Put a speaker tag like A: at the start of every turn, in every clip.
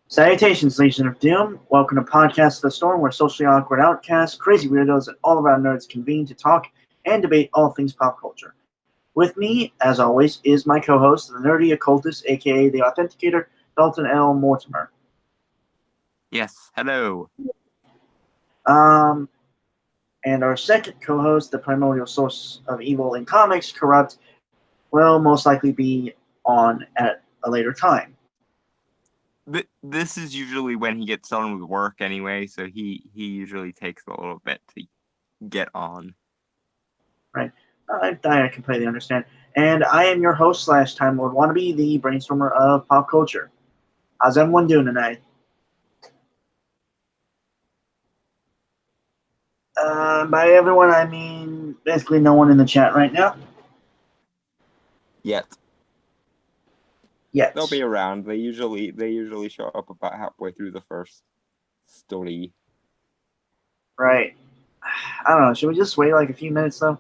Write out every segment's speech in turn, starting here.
A: Salutations, Legion of Doom. Welcome to Podcast of the Storm, where socially awkward outcasts, crazy weirdos, and all around nerds convene to talk and debate all things pop culture. With me, as always, is my co-host, the nerdy occultist, aka the Authenticator, Dalton L. Mortimer.
B: Yes, hello.
A: And our second co-host, the primordial source of evil in comics, Corrupt, will most likely be on at a later time.
B: This is usually when he gets done with work anyway, so he usually takes a little bit to get on.
A: Right. I completely understand. And I am your host / Time Lord Wannabe, the brainstormer of pop culture. How's everyone doing tonight? By everyone, I mean basically no one in the chat right now.
B: Yet.
A: Yes.
B: They'll be around. They usually show up about halfway through the first story.
A: Right. I don't know. Should we just wait like a few minutes though? I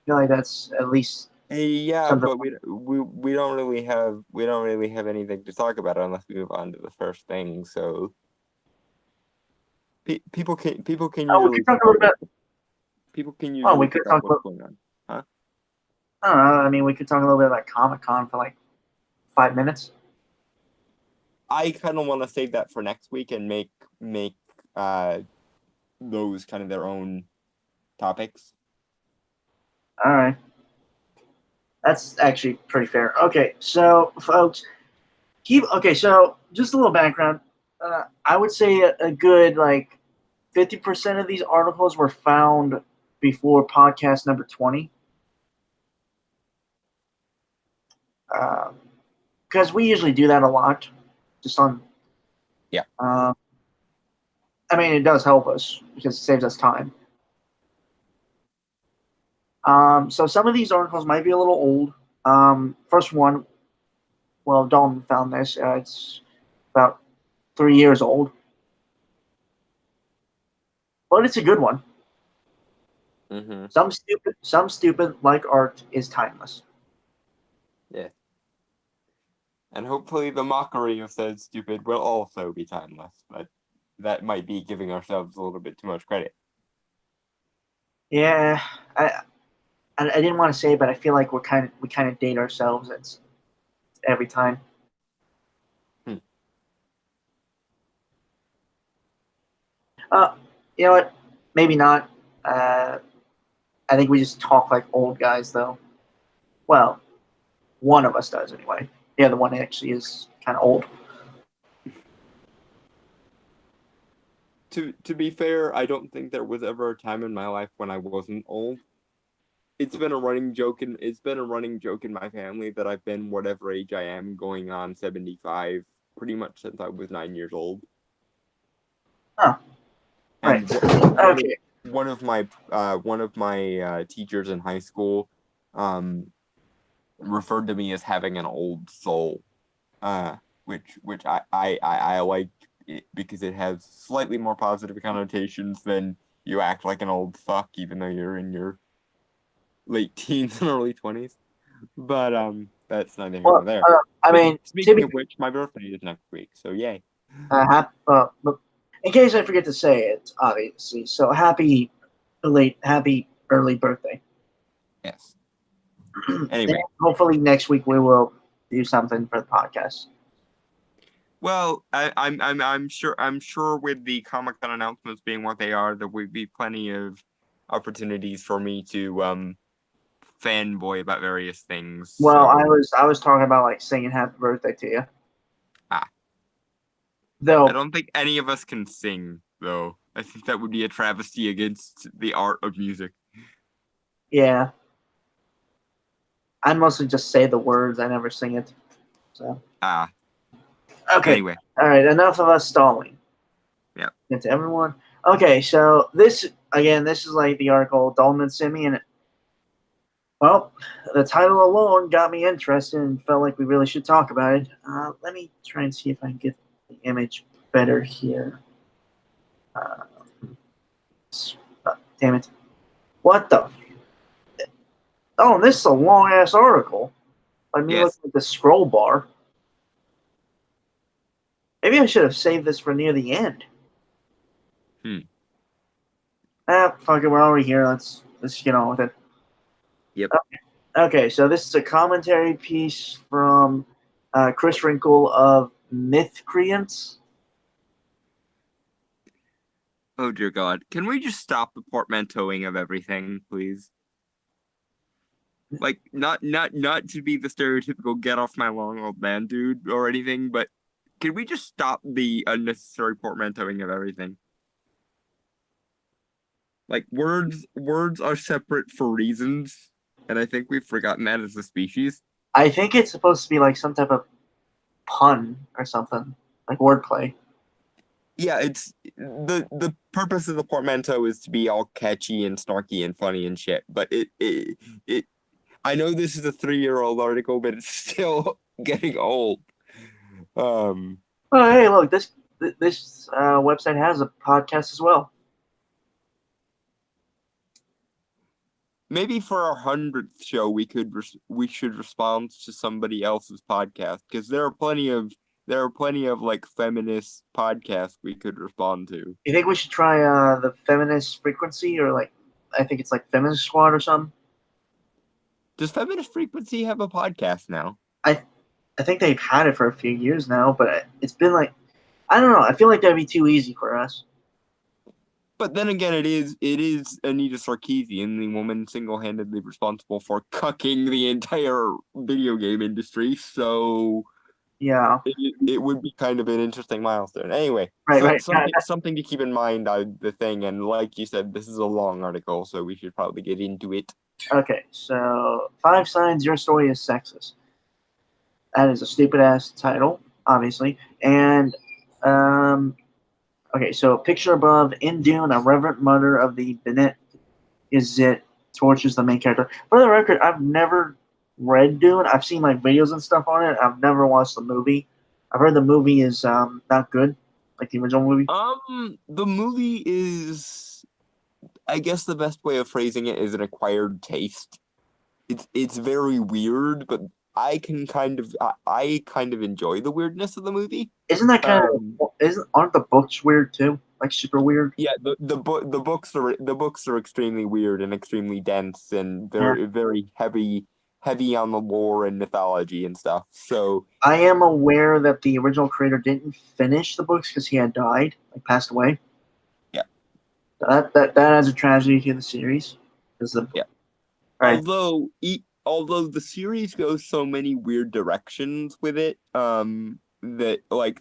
A: feel like that's at least.
B: Yeah,
A: something.
B: but we don't really have anything to talk about unless we move on to the first thing. So people can
A: Oh, we
B: usually
A: could talk a little bit.
B: People can usually
A: we could talk
B: what's going on. Huh?
A: I don't know. I mean, we could talk a little bit about Comic-Con for like 5 minutes.
B: I kind of want to save that for next week and make those kind of their own topics.
A: All right. That's actually pretty fair. Okay, so folks, so just a little background. I would say a good like 50% of these articles were found before podcast number 20. Because we usually do that a lot, just on.
B: Yeah.
A: I mean, it does help us because it saves us time. So some of these articles might be a little old. First one, well, Dalton found this. It's about 3 years old, but it's a good one.
B: Mm-hmm.
A: Some stupid like art is timeless.
B: Yeah. And hopefully the mockery of said stupid will also be timeless, but that might be giving ourselves a little bit too much credit.
A: Yeah, I didn't want to say, but I feel like we kind of date ourselves. It's every time. You know what? Maybe not. I think we just talk like old guys, though. Well, one of us does anyway. The other one actually is kind of old.
B: To be fair, I don't think there was ever a time in my life when I wasn't old. It's been a running joke in my family that I've been whatever age I am, going on 75, pretty much since I was 9 years old.
A: Huh.
B: And
A: right. Okay.
B: One of my teachers in high school referred to me as having an old soul, which I like it because it has slightly more positive connotations than you act like an old fuck, even though you're in your late teens and early 20s. But that's neither here nor there.
A: I mean,
B: speaking of which, my birthday is next week, so yay.
A: But in case I forget to say it, obviously, so happy early birthday.
B: Yes. Anyway,
A: hopefully next week we will do something for the podcast.
B: Well, I'm sure with the Comic-Con announcements being what they are, there will be plenty of opportunities for me to fanboy about various things.
A: Well,
B: so.
A: I was talking about like singing happy birthday to you.
B: Though I don't think any of us can sing, though. I think that would be a travesty against the art of music.
A: Yeah. I mostly just say the words, I never sing it. So. Okay.
B: Anyway.
A: All right, enough of us stalling.
B: Yeah.
A: Get to everyone. Okay, so this is like the article Dalton sent me, and well, the title alone got me interested and felt like we really should talk about it. Let me try and see if I can get the image better here. Damn it. What the? Oh, this is a long ass article. Let me look
B: Yes.
A: at the scroll bar. Maybe I should have saved this for near the end. Fuck it, we're already here. Let's get on with it.
B: Yep.
A: Okay, so this is a commentary piece from Chris Wrinkle of Mythcreants.
B: Oh dear God. Can we just stop the portmanteauing of everything, please? Like, not to be the stereotypical get off my lawn old man dude or anything, but can we just stop the unnecessary portmanteauing of everything? Like, words are separate for reasons, and I think we've forgotten that as a species.
A: I think it's supposed to be like some type of pun or something, like wordplay.
B: Yeah, it's the purpose of the portmanteau is to be all catchy and snarky and funny and shit, but it I know this is a 3-year-old article, but it's still getting old. Um,
A: Oh, hey, look, this website has a podcast as well.
B: maybe for our 100th show, we should respond to somebody else's podcast because there are plenty of like feminist podcasts we could respond to.
A: You think we should try the Feminist Frequency, or like, I think it's like Feminist Squad or something?
B: Does Feminist Frequency have a podcast now?
A: I think they've had it for a few years now, but it's been like, I don't know. I feel like that'd be too easy for us.
B: But then again, it is Anita Sarkeesian, the woman single-handedly responsible for cucking the entire video game industry. So
A: Yeah,
B: it would be kind of an interesting milestone. Anyway,
A: right,
B: so
A: right.
B: something to keep in mind the thing, and like you said, this is a long article, so we should probably get into it.
A: Okay, so 5 signs your story is sexist. That is a stupid ass title, obviously. And okay, so picture above in Dune, a reverent mutter of the Bene Gesserit tortures the main character. For the record, I've never read Dune. I've seen like videos and stuff on it. I've never watched the movie. I've heard the movie is not good, like the original movie.
B: The movie is, I guess the best way of phrasing it is an acquired taste. It's very weird, but I kind of enjoy the weirdness of the movie.
A: Isn't that kind of aren't the books weird too? Like super weird.
B: Yeah, the books are extremely weird and extremely dense and very heavy on the lore and mythology and stuff. So
A: I am aware that the original creator didn't finish the books because he had died, like passed away.
B: Yeah.
A: That adds a tragedy to the series.
B: Yeah.
A: Right.
B: Although the series goes so many weird directions with it, that like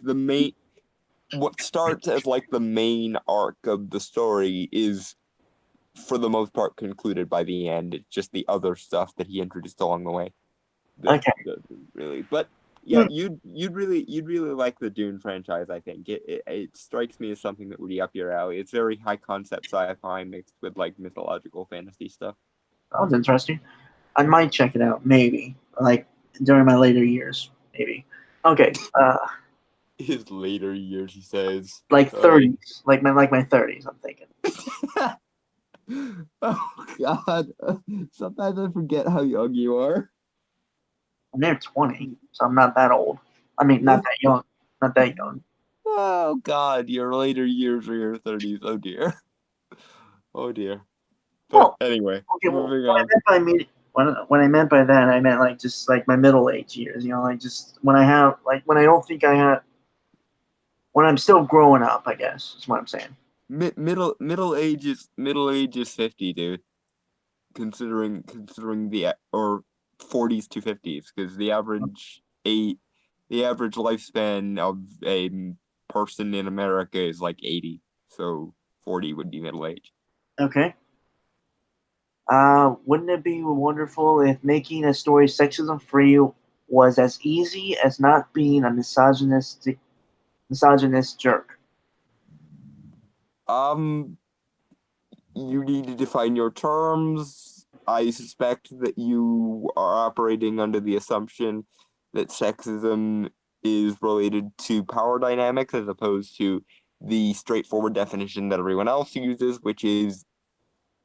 B: what starts as like the main arc of the story is for the most part concluded by the end. It's just the other stuff that he introduced along the way.
A: Okay.
B: Really, but yeah, you'd really like the Dune franchise. I think it strikes me as something that would be up your alley. It's very high concept sci-fi mixed with like mythological fantasy stuff.
A: That was interesting. I might check it out, maybe. Like during my later years, maybe. Okay.
B: His later years, he says.
A: Like 30s, like my 30s. I'm thinking.
B: Oh God! Sometimes I forget how young you are.
A: I'm near 20, so I'm not that old. I mean, not that young. Not that young.
B: Oh God! Your later years are your 30s. Oh dear. Oh dear. But
A: Well,
B: anyway,
A: okay. Well,
B: moving on.
A: when I meant by that, I meant like just like my middle age years. You know, like just when I don't think I had, when I'm still growing up. I guess is what I'm saying.
B: Middle age is 50, dude. Considering the or 40s to 50s, because the average lifespan of a person in America is like 80, so 40 would be middle age.
A: Okay. Wouldn't it be wonderful if making a story sexism free was as easy as not being a misogynist jerk?
B: You need to define your terms. I suspect that you are operating under the assumption that sexism is related to power dynamics as opposed to the straightforward definition that everyone else uses, which is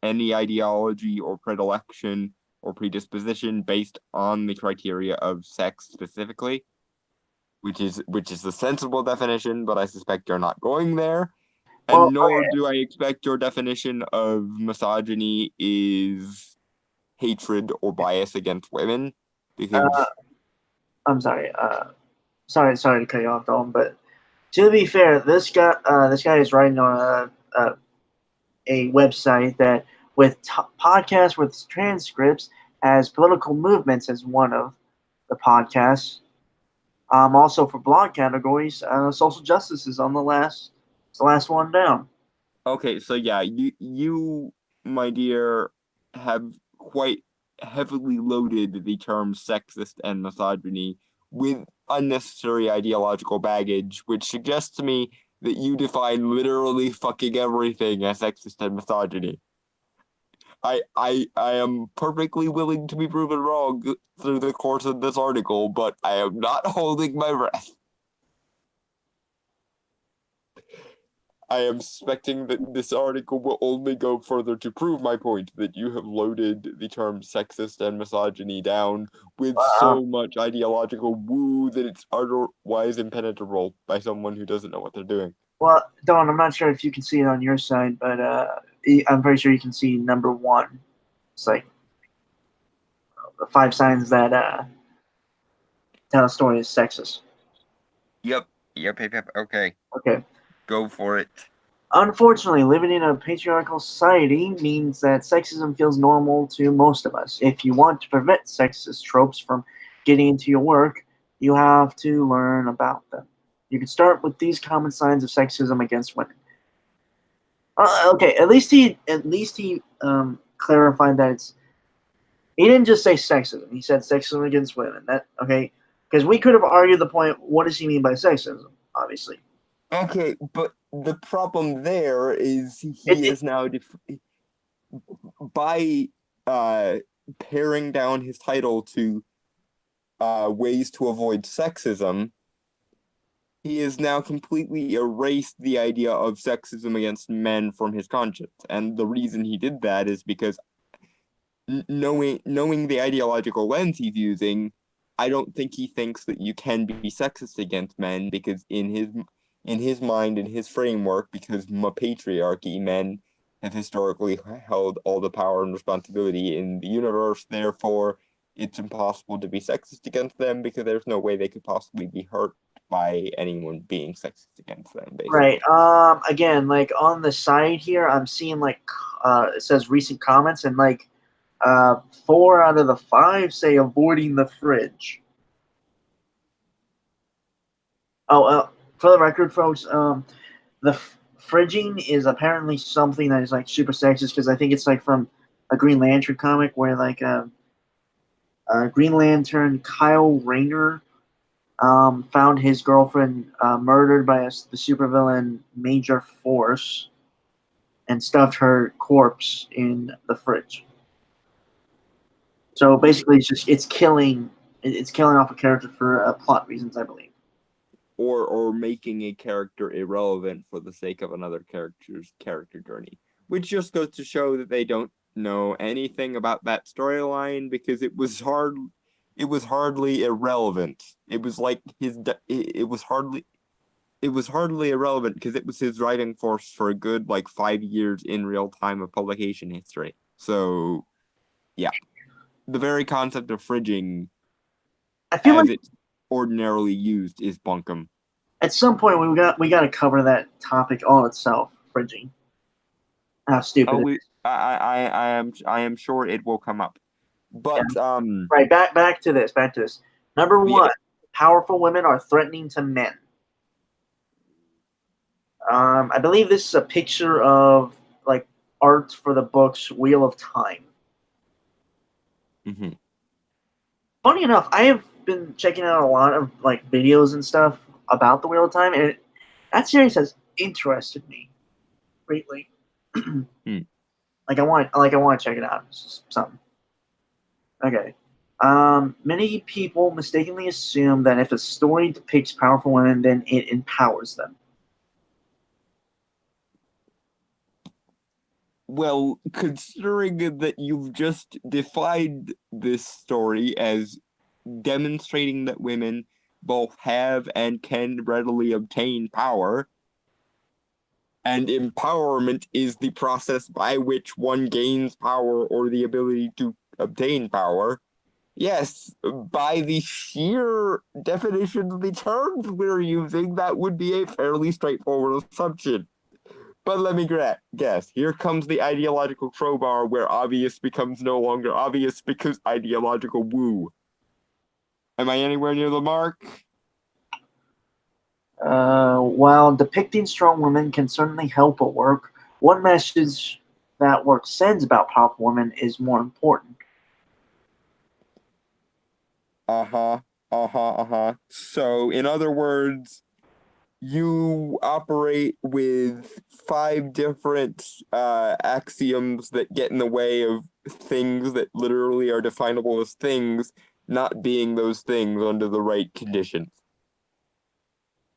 B: any ideology or predilection or predisposition based on the criteria of sex specifically, which is the sensible definition, but I suspect you're not going there.
A: Well,
B: And nor do I expect your definition of misogyny is hatred or bias against women, because
A: I'm sorry. Sorry to cut you off, Dalton, but to be fair, this guy is writing on a website that with podcasts with transcripts has political movements as one of the podcasts. Also for blog categories, social justice is on it's the last one down.
B: okay, so yeah, you, my dear, have quite heavily loaded the terms sexist and misogyny with unnecessary ideological baggage, which suggests to me that you define literally fucking everything as sexist and misogyny. I am perfectly willing to be proven wrong through the course of this article, but I am not holding my breath. I am suspecting that this article will only go further to prove my point that you have loaded the term sexist and misogyny down with so much ideological woo that it's otherwise impenetrable by someone who doesn't know what they're doing.
A: Well, Don, I'm not sure if you can see it on your side, but I'm pretty sure you can see number 1. It's like the 5 signs that tell a story is sexist.
B: Yep. Okay.
A: Okay.
B: Go for it.
A: Unfortunately, living in a patriarchal society means that sexism feels normal to most of us. If you want to prevent sexist tropes from getting into your work, you have to learn about them. You can start with these common signs of sexism against women. Okay, at least he clarified that he didn't just say sexism. He said sexism against women. That okay? Because we could have argued the point. What does he mean by sexism? Obviously.
B: Okay, but the problem there is he is now by paring down his title to ways to avoid sexism. He has now completely erased the idea of sexism against men from his conscience, and the reason he did that is because knowing the ideological lens he's using, I don't think he thinks that you can be sexist against men, because in his mind, in his framework, because patriarchy, men have historically held all the power and responsibility in the universe. Therefore, it's impossible to be sexist against them because there's no way they could possibly be hurt by anyone being sexist against them, basically.
A: Right. Again, like on the side here, I'm seeing like it says recent comments, and like 4 out of the 5 say avoiding the fridge. Oh, for the record, folks, the fridging is apparently something that is like super sexist, because I think it's like from a Green Lantern comic where like Green Lantern Kyle Rayner found his girlfriend murdered by the supervillain Major Force and stuffed her corpse in the fridge. So basically, it's killing off a character for plot reasons, I believe.
B: Or making a character irrelevant for the sake of another character's character journey, which just goes to show that they don't know anything about that storyline, because it was hardly irrelevant. It was like it was hardly irrelevant because it was his driving force for a good like 5 years in real time of publication history. So yeah, the very concept of fridging
A: I feel
B: as
A: like
B: it's ordinarily used is bunkum.
A: at some point we got to cover that topic all itself, fridging. How stupid!
B: I am sure it will come up, but
A: Right, back to this. Number 1,
B: yeah.
A: powerful women are threatening to men. I believe this is a picture of like art for the books Wheel of Time.
B: Mm-hmm.
A: Funny enough, I have been checking out a lot of like videos and stuff about the Wheel of Time, and that series has interested me greatly. Like I want to check it out. It's just something. Okay. Many people mistakenly assume that if a story depicts powerful women, then it empowers them.
B: Well, considering that you've just defined this story as demonstrating that women both have and can readily obtain power, and empowerment is the process by which one gains power or the ability to obtain power. Yes, by the sheer definition of the terms we're using, that would be a fairly straightforward assumption. But let me guess. Here comes the ideological crowbar where obvious becomes no longer obvious because ideological woo. Am I anywhere near the mark?
A: While depicting strong women can certainly help at work, what message that work sends about powerful women is more important.
B: Uh-huh. So, in other words, you operate with 5 different axioms that get in the way of things that literally are definable as things not being those things under the right conditions.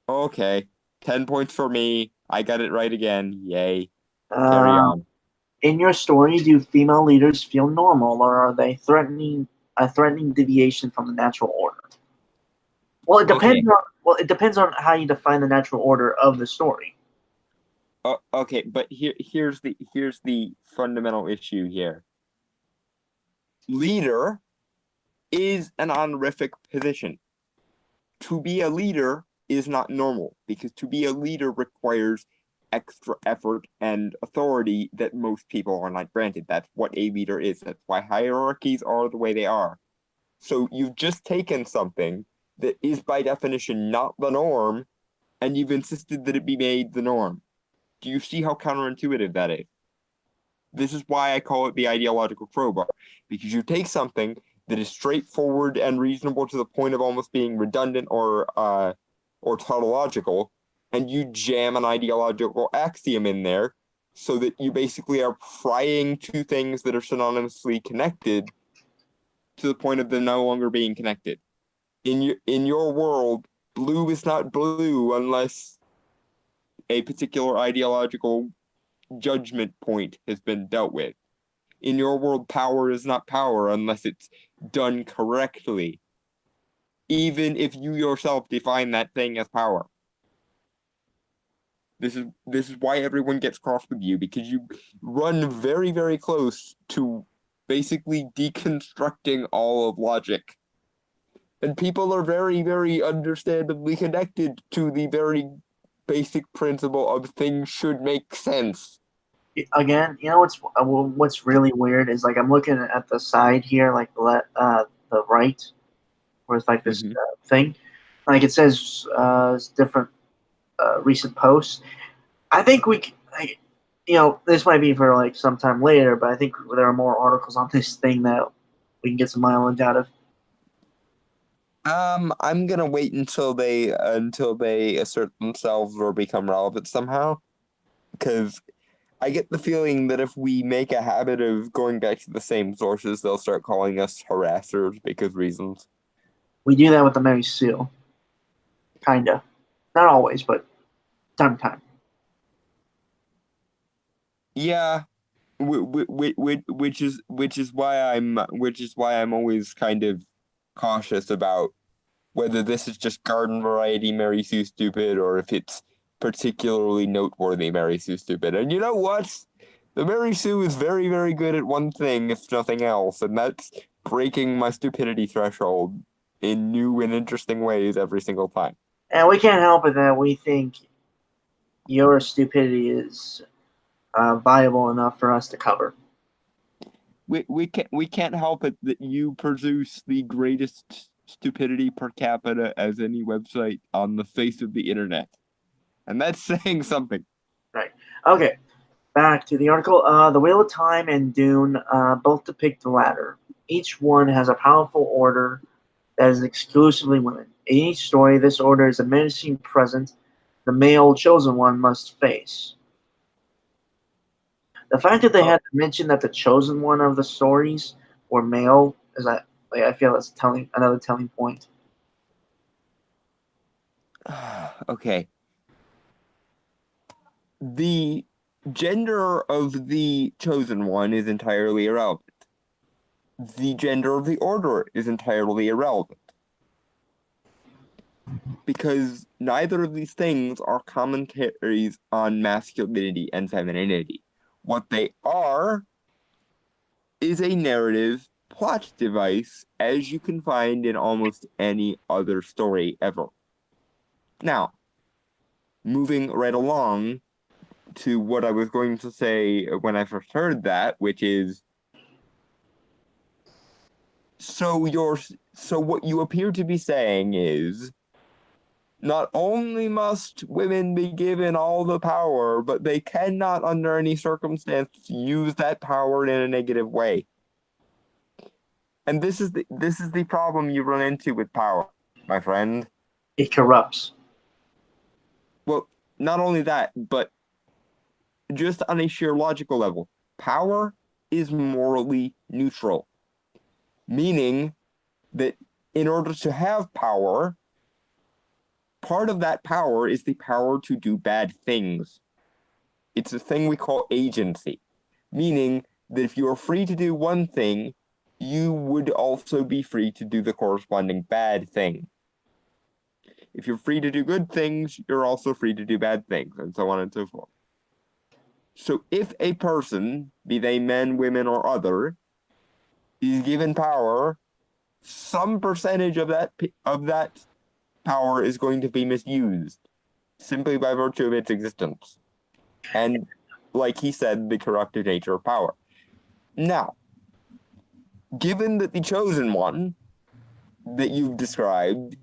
B: Okay, 10 points for me. I got it right again. Yay. Carry
A: Uh,
B: on.
A: in your story, do female leaders feel normal, or are they threatening a threatening deviation from the natural order? Well, it
B: Okay.
A: depends on it depends on how you define the natural order of the story.
B: Okay, but here's the fundamental issue here. Leader is an honorific position. To be a leader is not normal because to be a leader requires extra effort and authority that most people are not granted. That's what a leader is. That's why hierarchies are the way they are. So you've just taken something that is by definition not the norm, and you've insisted that it be made the norm. Do you see how counterintuitive that is? This is why I call it the ideological crowbar, because you take something that is straightforward and reasonable to the point of almost being redundant or tautological, and you jam an ideological axiom in there so that you basically are prying two things that are synonymously connected to the point of them no longer being connected. In your world, blue is not blue unless a particular ideological judgment point has been dealt with. In your world, power is not power unless it's done correctly, even if you yourself define that thing as power. This is why everyone gets cross with you, because you run very, very close to basically deconstructing all of logic. And people are very, very understandably connected to the very basic principle of things should make sense.
A: Again, you know what's really weird is like I'm looking at the side here, like the right, where it's like this
B: Mm-hmm.
A: thing, like it says different recent posts. I think like, this might be for like sometime later, but I think there are more articles on this thing that we can get some mileage out of.
B: I'm gonna wait until they assert themselves or become relevant somehow, because I get the feeling that if we make a habit of going back to the same sources, they'll start calling us harassers because reasons.
A: We do that with the Mary Sue, kinda, not always, but time to time.
B: Yeah, which is why I'm always kind of cautious about whether this is just garden variety Mary Sue stupid or if it's particularly noteworthy Mary Sue stupid. And you know what? The Mary Sue is very, very good at one thing, if nothing else, and that's breaking my stupidity threshold in new and interesting ways every single time.
A: And we can't help it that we think your stupidity is viable enough for us to cover.
B: We can't help it that you produce the greatest stupidity per capita as any website on the face of the internet. And that's saying something.
A: Right. Okay. Back to the article. The Wheel of Time and Dune both depict the latter. Each one has a powerful order that is exclusively women. In each story, this order is a menacing presence the male chosen one must face. The fact that they had to mention that the chosen one of the stories were male is that like, I feel that's another telling point.
B: Okay. The gender of the chosen one is entirely irrelevant. The gender of the order is entirely irrelevant. Because neither of these things are commentaries on masculinity and femininity. What they are is a narrative plot device, as you can find in almost any other story ever. Now, moving right along to what I was going to say when I first heard that, which is, so what you appear to be saying is, not only must women be given all the power, but they cannot under any circumstance use that power in a negative way. And this is the problem you run into with power, my friend.
A: It corrupts.
B: Well, not only that, but just on a sheer logical level, power is morally neutral. Meaning that in order to have power, part of that power is the power to do bad things. It's a thing we call agency, meaning that if you are free to do one thing, you would also be free to do the corresponding bad thing. If you're free to do good things, you're also free to do bad things, and so on and so forth. So if a person, be they men, women, or other, is given power, some percentage of that power is going to be misused, simply by virtue of its existence. And, like he said, the corruptive nature of power. Now, given that the chosen one that you've described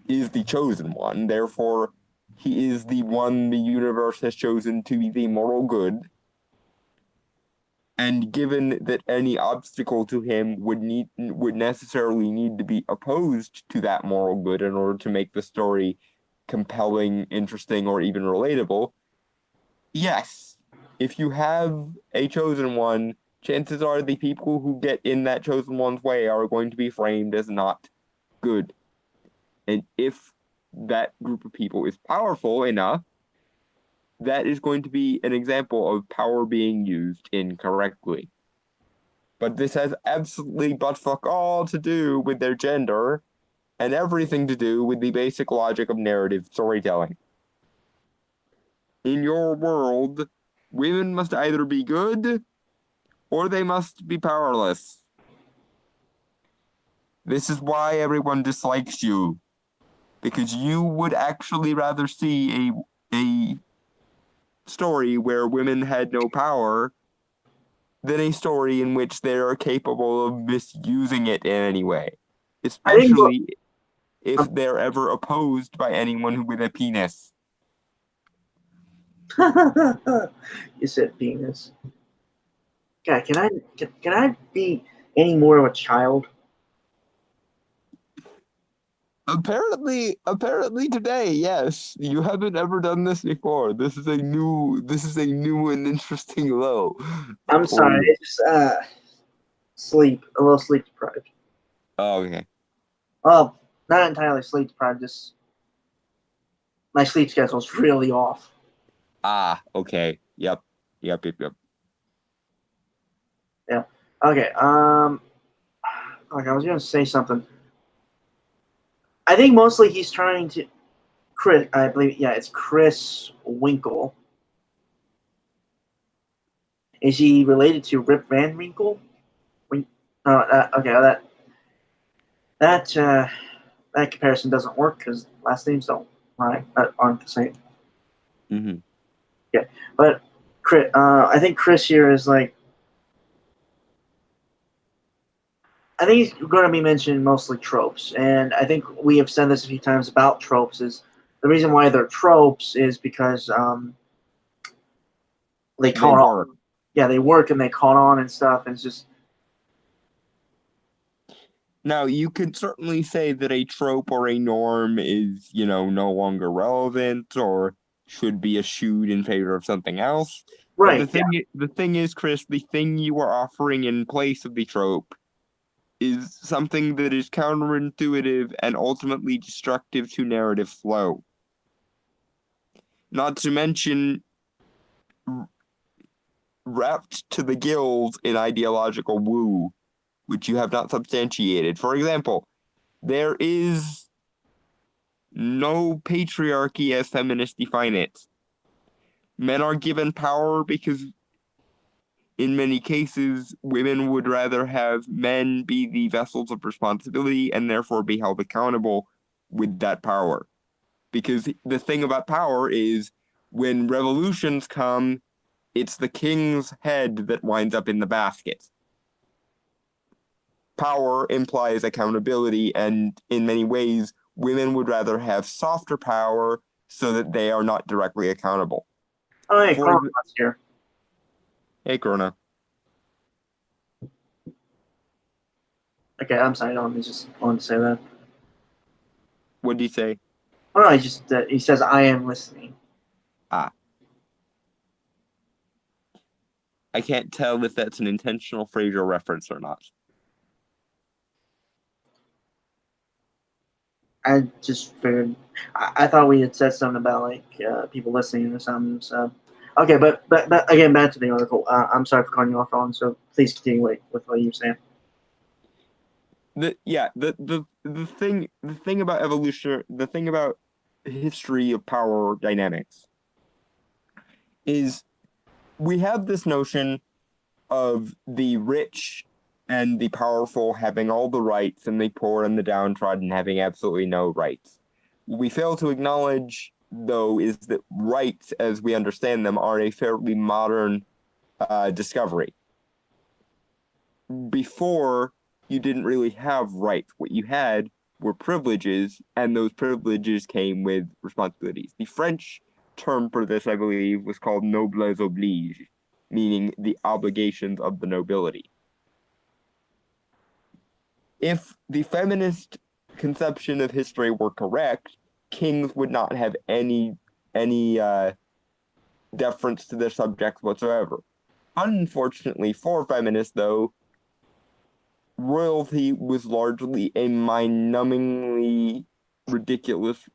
B: is the chosen one, therefore he is the one the universe has chosen to be the moral good, and given that any obstacle to him would necessarily need to be opposed to that moral good in order to make the story compelling, interesting, or even relatable, yes, if you have a chosen one, chances are the people who get in that chosen one's way are going to be framed as not good. And if that group of people is powerful enough, that is going to be an example of power being used incorrectly. But this has absolutely but fuck all to do with their gender and everything to do with the basic logic of narrative storytelling. In your world, women must either be good or they must be powerless. This is why everyone dislikes you. Because you would actually rather see a story where women had no power than a story in which they are capable of misusing it in any way.
A: I think.
B: Especially if they're ever opposed by anyone with a penis.
A: You said penis. God, can I be any more of a child?
B: Apparently today, yes. You haven't ever done this before. This is a new and interesting low.
A: I'm sorry, it's sleep, a little sleep deprived.
B: Oh, okay.
A: Well, not entirely sleep deprived. Just my sleep schedule's really off.
B: Ah, okay. Yep.
A: Yeah. Okay. Like I was gonna say something. I think mostly he's trying to. Chris, I believe, yeah, it's Chris Winkle. Is he related to Rip Van Winkle? Okay, that comparison doesn't work because last names aren't the same.
B: Mm-hmm.
A: Yeah, but Chris, I think Chris here is like. I think he's going to be mentioning mostly tropes, and I think we have said this a few times about tropes. Is the reason why they're tropes is because they caught on. Yeah, they work and they caught on and stuff, and it's just.
B: Now, you could certainly say that a trope or a norm is, no longer relevant or should be eschewed in favor of something else.
A: Right.
B: But the thing is, Chris, the thing you are offering in place of the trope is something that is counterintuitive and ultimately destructive to narrative flow. Not to mention, wrapped to the gills in ideological woo, which you have not substantiated. For example, there is no patriarchy as feminists define it. Men are given power because, in many cases, women would rather have men be the vessels of responsibility and therefore be held accountable with that power. Because the thing about power is when revolutions come, it's the king's head that winds up in the basket. Power implies accountability, and in many ways, women would rather have softer power so that they are not directly accountable.
A: Oh, hey,
B: For
A: Chrono's here.
B: Hey, Corona.
A: Okay, I'm sorry. I just wanted to say that.
B: What did he say?
A: Oh no, he says I am listening.
B: I can't tell if that's an intentional Frasier reference or not.
A: I just figured. I thought we had said something about like people listening or something. So, okay, but again, back to the article. I'm sorry for cutting you off, Ron. So please continue with what you were saying.
B: The thing about evolution, the thing about history of power dynamics is we have this notion of the rich and the powerful having all the rights and the poor and the downtrodden having absolutely no rights. What we fail to acknowledge, though, is that rights, as we understand them, are a fairly modern discovery. Before, you didn't really have rights. What you had were privileges, and those privileges came with responsibilities. The French term for this, I believe, was called noblesse oblige, meaning the obligations of the nobility. If the feminist conception of history were correct, kings would not have any deference to their subjects whatsoever. Unfortunately for feminists, though, royalty was largely a mind-numbingly ridiculous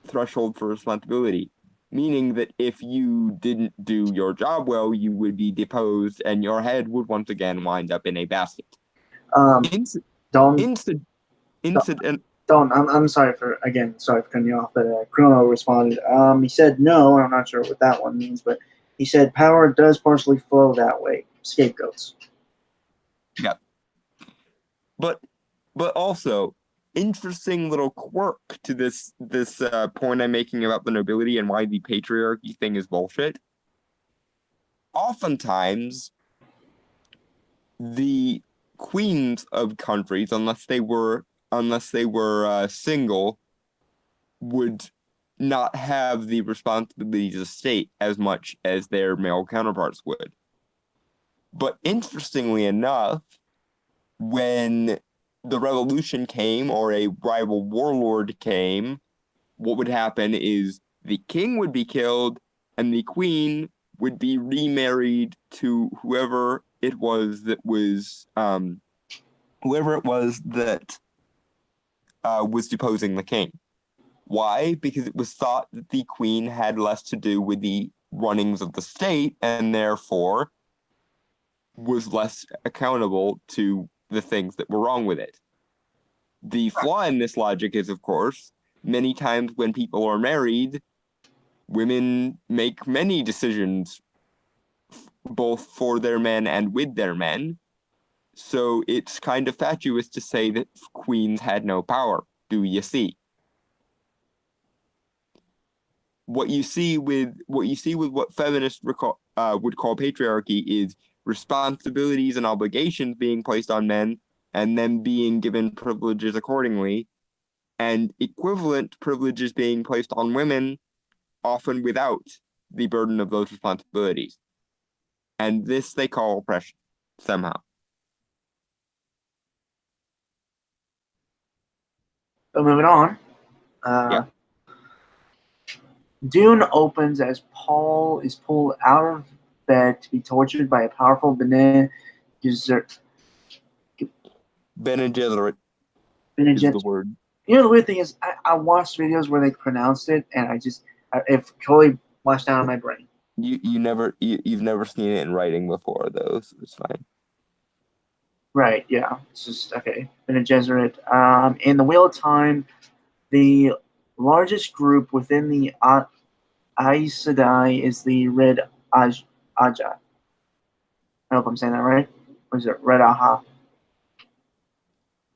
B: threshold for responsibility, meaning that if you didn't do your job well, you would be deposed and your head would once again wind up in a basket.
A: Don't. I'm sorry for cutting you off, but Chrono responded. He said no, and I'm not sure what that one means, but he said power does partially flow that way. Scapegoats.
B: Yeah. But also, interesting little quirk to this point I'm making about the nobility and why the patriarchy thing is bullshit. Oftentimes, the queens of countries, unless they were single, would not have the responsibilities of state as much as their male counterparts would. But interestingly enough, when the revolution came or a rival warlord came, what would happen is the king would be killed and the queen would be remarried to whoever it was that was deposing the king. Why? Because it was thought that the queen had less to do with the runnings of the state and therefore was less accountable to the things that were wrong with it. The flaw in this logic is, of course, many times when people are married, women make many decisions both for their men and with their men. So it's kind of fatuous to say that queens had no power. Do you see? What you see with what feminists would call patriarchy is responsibilities and obligations being placed on men and them being given privileges accordingly, and equivalent privileges being placed on women, often without the burden of those responsibilities. And this they call oppression, somehow.
A: But moving on.
B: Yeah.
A: Dune opens as Paul is pulled out of bed to be tortured by a powerful Bene Gesserit.
B: Bene Gesserit is the word.
A: You know, the weird thing is, I watched videos where they pronounced it, and it totally washed out of my brain.
B: you've never seen it in writing before, though, so it's fine.
A: Right, yeah. It's just okay. Bene Gesserit. In the Wheel of Time, the largest group within the Aes Sedai is the Red Aja. I hope I'm saying that right. Or is it Red Aha?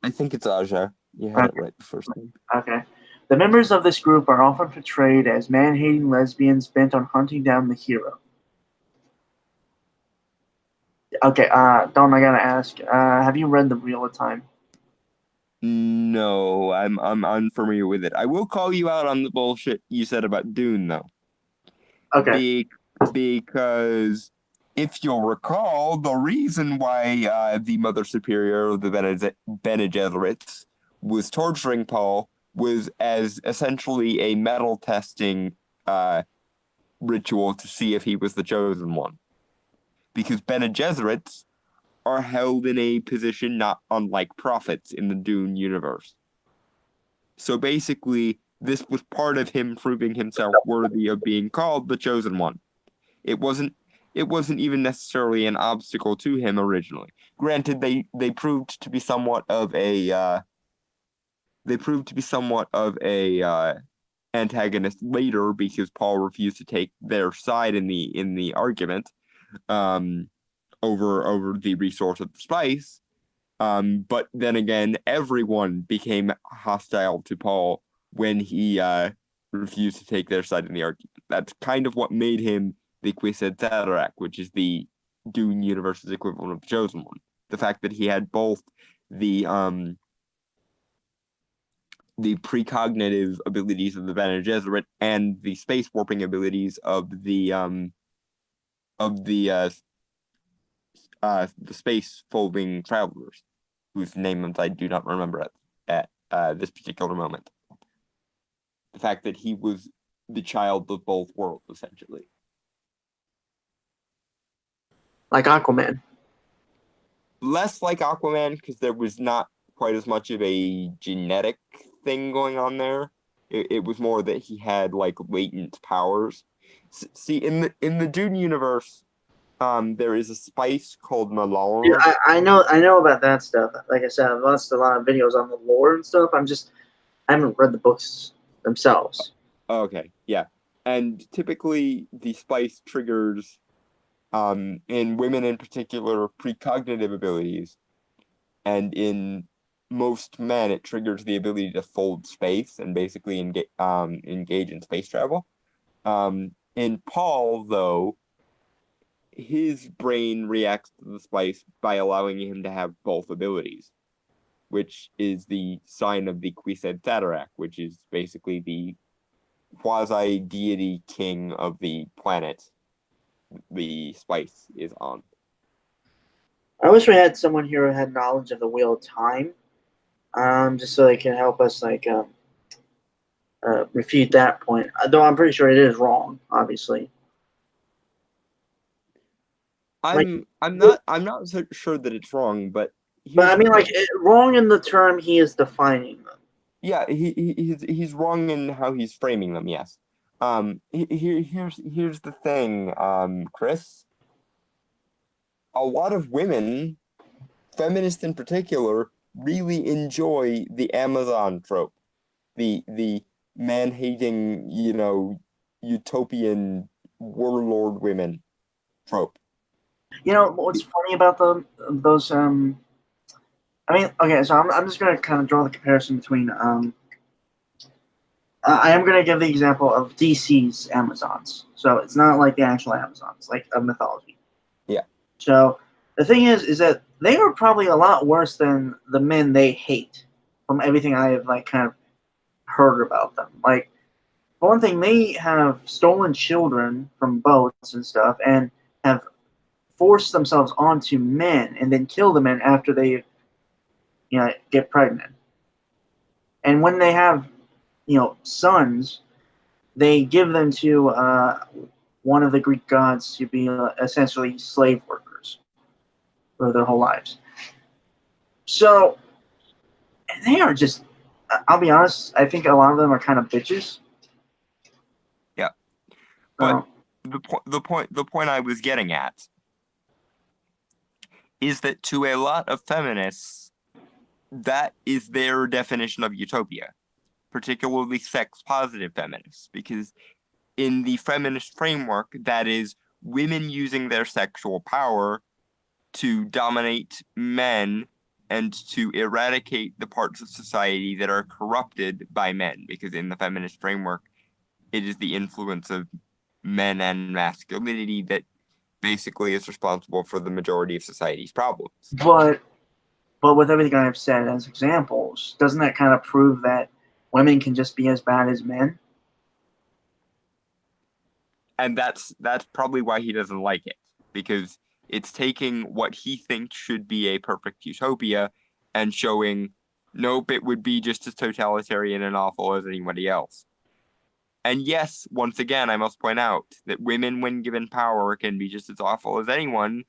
B: I think it's Aja. You had it
A: Okay.
B: right the first time.
A: Okay. The members of this group are often portrayed as man-hating lesbians bent on hunting down the hero. Okay, Dom, I gotta ask, have you read The Wheel of Time?
B: No, I'm unfamiliar with it. I will call you out on the bullshit you said about Dune, though.
A: Okay.
B: Be because if you'll recall, the reason why the Mother Superior of the Bene Gesserits was torturing Paul was as essentially a metal testing uh, ritual to see if he was the chosen one. Because Bene Gesserits are held in a position not unlike prophets in the Dune universe. So basically, this was part of him proving himself worthy of being called the chosen one. It wasn't even necessarily an obstacle to him originally. Granted, they proved to be somewhat of a antagonist later because Paul refused to take their side in the argument over the resource of the spice. But then again, everyone became hostile to Paul when he refused to take their side in the argument. That's kind of what made him the Kwisatz Haderach, which is the Dune universe's equivalent of the Chosen One. The fact that he had both the precognitive abilities of the Bene Gesserit and the space warping abilities of the space folding travelers, whose names I do not remember at this particular moment. The fact that he was the child of both worlds, essentially.
A: Like Aquaman.
B: Less like Aquaman, because there was not quite as much of a genetic thing going on there. It was more that he had like latent powers. See, in the Dune universe, there is a spice called
A: Dude,
B: Malor.
A: I know about that stuff. Like I said, I've watched a lot of videos on the lore and stuff. I haven't read the books themselves.
B: Okay, yeah. And typically the spice triggers in women in particular precognitive abilities, and in most men it triggers the ability to fold space and basically engage in space travel. In Paul, though, his brain reacts to the spice by allowing him to have both abilities, which is the sign of the Kwisatz Haderach, which is basically the quasi-deity king of the planet the spice is on.
A: I wish we had someone here who had knowledge of the Wheel of Time, just so they can help us refute that point. Though I'm pretty sure it is wrong, obviously.
B: I'm not so sure that it's wrong, but
A: But
B: here's
A: I
B: the
A: mean,
B: thing.
A: wrong in the term he is defining them.
B: Yeah, he's wrong in how he's framing them. Yes. Here's the thing, Chris. A lot of women, feminists in particular, really enjoy the Amazon trope, the man-hating, utopian warlord women trope.
A: You know what's funny about those I mean, okay, so I'm just gonna kind of draw the comparison between I am gonna give the example of DC's Amazons. So it's not like the actual Amazons, like of mythology.
B: Yeah.
A: So the thing is that they are probably a lot worse than the men they hate, from everything I have like kind of heard about them. Like, for one thing, they have stolen children from boats and stuff, and have forced themselves onto men, and then kill the men after they, get pregnant. And when they have, sons, they give them to one of the Greek gods to be essentially slave workers for their whole lives. So they are just, I'll be honest, I think a lot of them are kind of bitches.
B: Yeah. But the point I was getting at is that to a lot of feminists, that is their definition of utopia, particularly sex positive feminists, because in the feminist framework, that is women using their sexual power to dominate men and to eradicate the parts of society that are corrupted by men, because in the feminist framework, it is the influence of men and masculinity that basically is responsible for the majority of society's problems.
A: But with everything I've said as examples, doesn't that kind of prove that women can just be as bad as men?
B: And that's probably why he doesn't like it, because it's taking what he thinks should be a perfect utopia and showing, nope, it would be just as totalitarian and awful as anybody else. And yes, once again, I must point out that women, when given power, can be just as awful as anyone,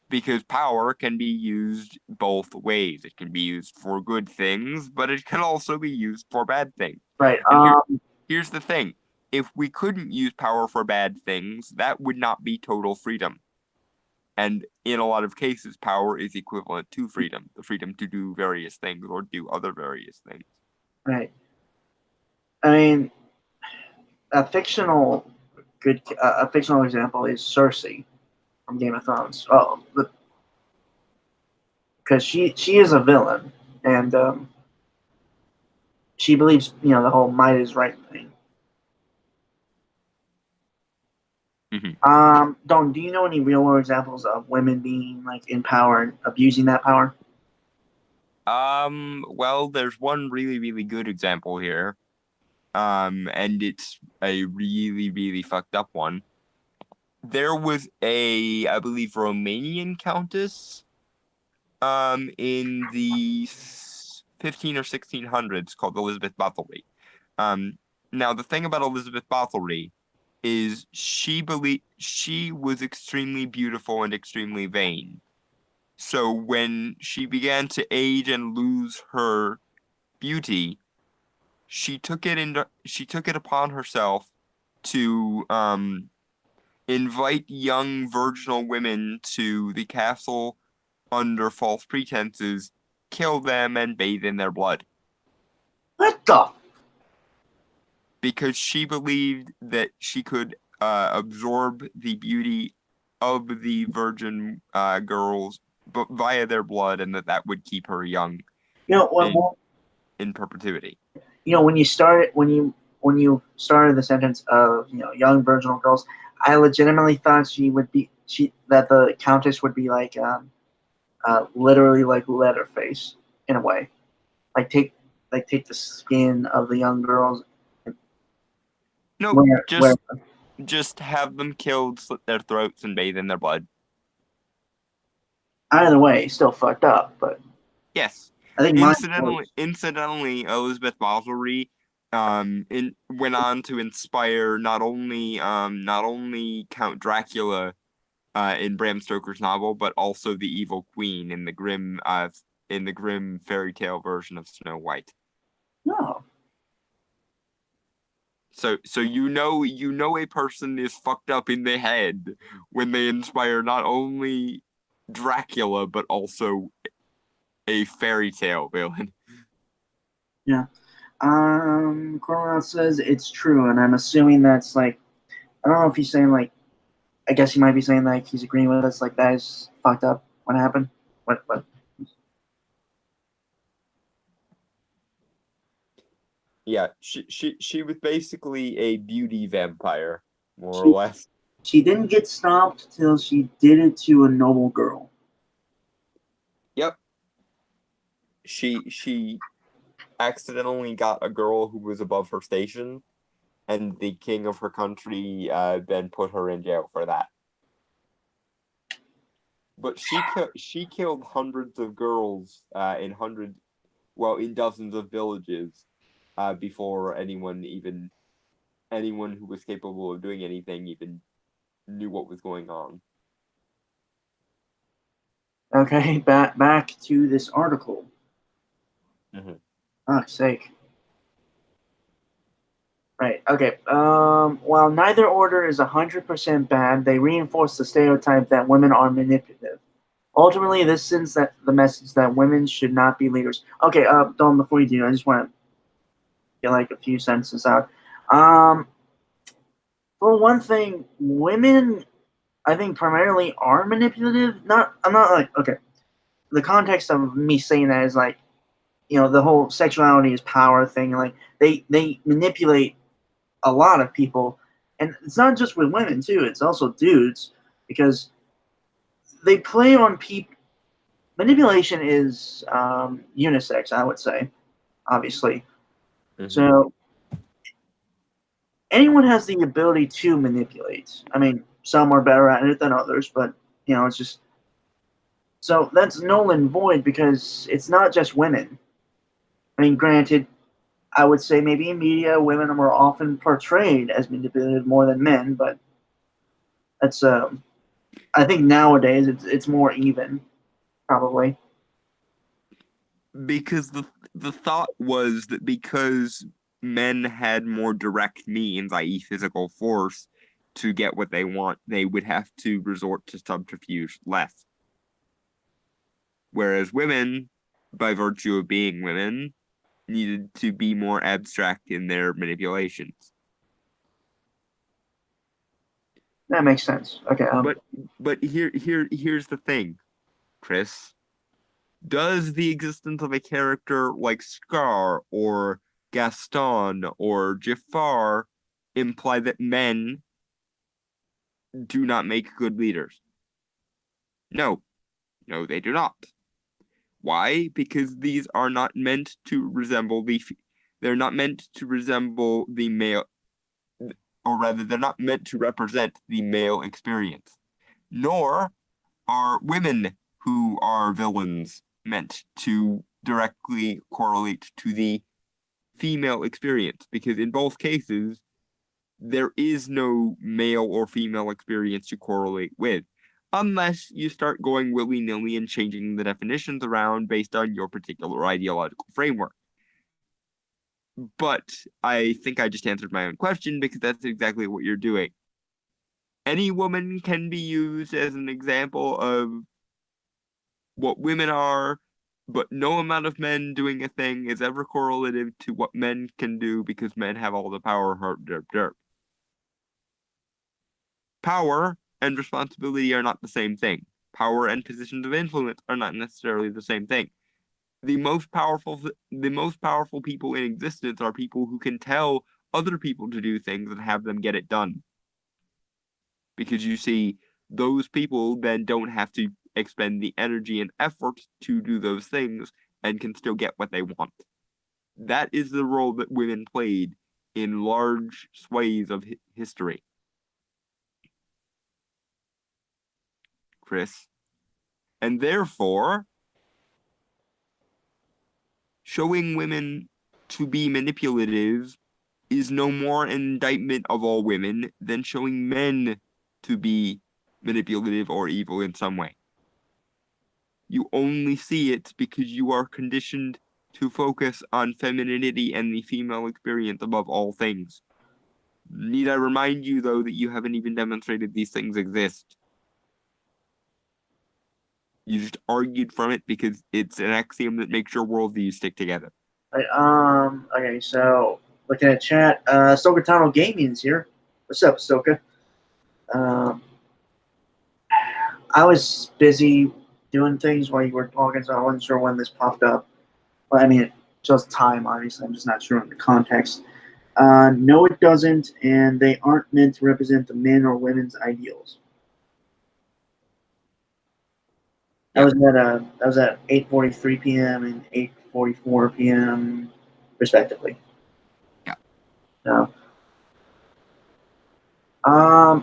B: because power can be used both ways. It can be used for good things, but it can also be used for bad things.
A: Right.
B: And here's the thing. If we couldn't use power for bad things, that would not be total freedom. And in a lot of cases, power is equivalent to freedom, the freedom to do various things or do other various things.
A: Right. I mean, a fictional example is Cersei from Game of Thrones. Oh, because she is a villain, and she believes the whole might is right thing. Don, do you know any real world examples of women being like in power and abusing that power?
B: Well, there's one really, really good example here. And it's a really, really fucked up one. There was I believe, Romanian countess, in the 15 or 1600s called Elizabeth Bathory. Now the thing about Elizabeth Bathory is she was extremely beautiful and extremely vain. So when she began to age and lose her beauty, she took it upon herself to invite young virginal women to the castle under false pretenses, kill them, and bathe in their blood.
A: What the?
B: Because she believed that she could absorb the beauty of the virgin girls, but via their blood, and that would keep her young in perpetuity.
A: When you started the sentence of young virginal girls, I legitimately thought that the countess would be like literally like Leatherface in a way, like take the skin of the young girls.
B: No, just have them killed, slit their throats, and bathe in their blood.
A: Either way, still fucked up, but
B: yes.
A: I think
B: incidentally, Elizabeth Bathory went on to inspire not only Count Dracula in Bram Stoker's novel, but also the evil queen in the grim fairy tale version of Snow White.
A: No.
B: So a person is fucked up in the head when they inspire not only Dracula but also a fairy tale villain.
A: Yeah. Cornwell says it's true, and I'm assuming that's like, I don't know if he's saying like, I guess he might be saying like he's agreeing with us, like that is fucked up. What happened? What?
B: Yeah, she was basically a beauty vampire, more or less.
A: She didn't get stopped till she did it to a noble girl.
B: Yep. She accidentally got a girl who was above her station, and the king of her country then put her in jail for that. But she killed hundreds of girls in dozens of villages before anyone who was capable of doing anything even knew what was going on.
A: Okay, back to this article.
B: Mm-hmm.
A: Fuck's sake. Right. Okay. While neither order is 100% bad, they reinforce the stereotype that women are manipulative. Ultimately, this sends that the message that women should not be leaders. Okay. Don, before you do, I just want to get like a few sentences out. Um, for one thing, women, I think, primarily are manipulative. Not. I'm not like okay. The context of me saying that is like, the whole sexuality is power thing. Like they manipulate a lot of people, and it's not just with women too. It's also dudes because they play on people. Manipulation is unisex, I would say, obviously.
B: Mm-hmm.
A: So anyone has the ability to manipulate. I mean, some are better at it than others, but it's just so that's null and void because it's not just women. I mean, granted, I would say maybe in media, women are more often portrayed as manipulative more than men, but that's I think nowadays it's more even, probably.
B: Because the thought was that because men had more direct means, i.e., physical force, to get what they want, they would have to resort to subterfuge less. Whereas women, by virtue of being women, needed to be more abstract in their manipulations.
A: That makes sense. Okay.
B: But here's the thing, Chris. Does the existence of a character like Scar or Gaston or Jafar imply that men do not make good leaders? No, no, they do not. Why? Because these are not meant to resemble they're not meant to resemble the male, or rather, they're not meant to represent the male experience. Nor are women who are villains meant to directly correlate to the female experience, because in both cases, there is no male or female experience to correlate with, unless you start going willy nilly and changing the definitions around based on your particular ideological framework. But I think I just answered my own question because that's exactly what you're doing. Any woman can be used as an example of what women are, but no amount of men doing a thing is ever correlative to what men can do because men have all the power. Herp, derp, derp. Power and responsibility are not the same thing. Power and positions of influence are not necessarily the same thing. The most powerful people in existence are people who can tell other people to do things and have them get it done. Because you see, those people then don't have to expend the energy and effort to do those things and can still get what they want. That is the role that women played in large swathes of history. Chris. And therefore, showing women to be manipulative is no more an indictment of all women than showing men to be manipulative or evil in some way. You only see it because you are conditioned to focus on femininity and the female experience above all things. Need I remind you, though, that you haven't even demonstrated these things exist? You just argued from it because it's an axiom that makes your worldview stick together.
A: Right, okay, so looking at chat, Stoka Tunnel Gaming is here. What's up, Stoka? Um, I was busy doing things while you were talking, so I wasn't sure when this popped up. But I mean, it just time, obviously. I'm just not sure on the context. No, it doesn't, and they aren't meant to represent the men or women's ideals.
B: Yep.
A: That was at 8:43 p.m. and 8:44 p.m. respectively.
B: Yeah.
A: So,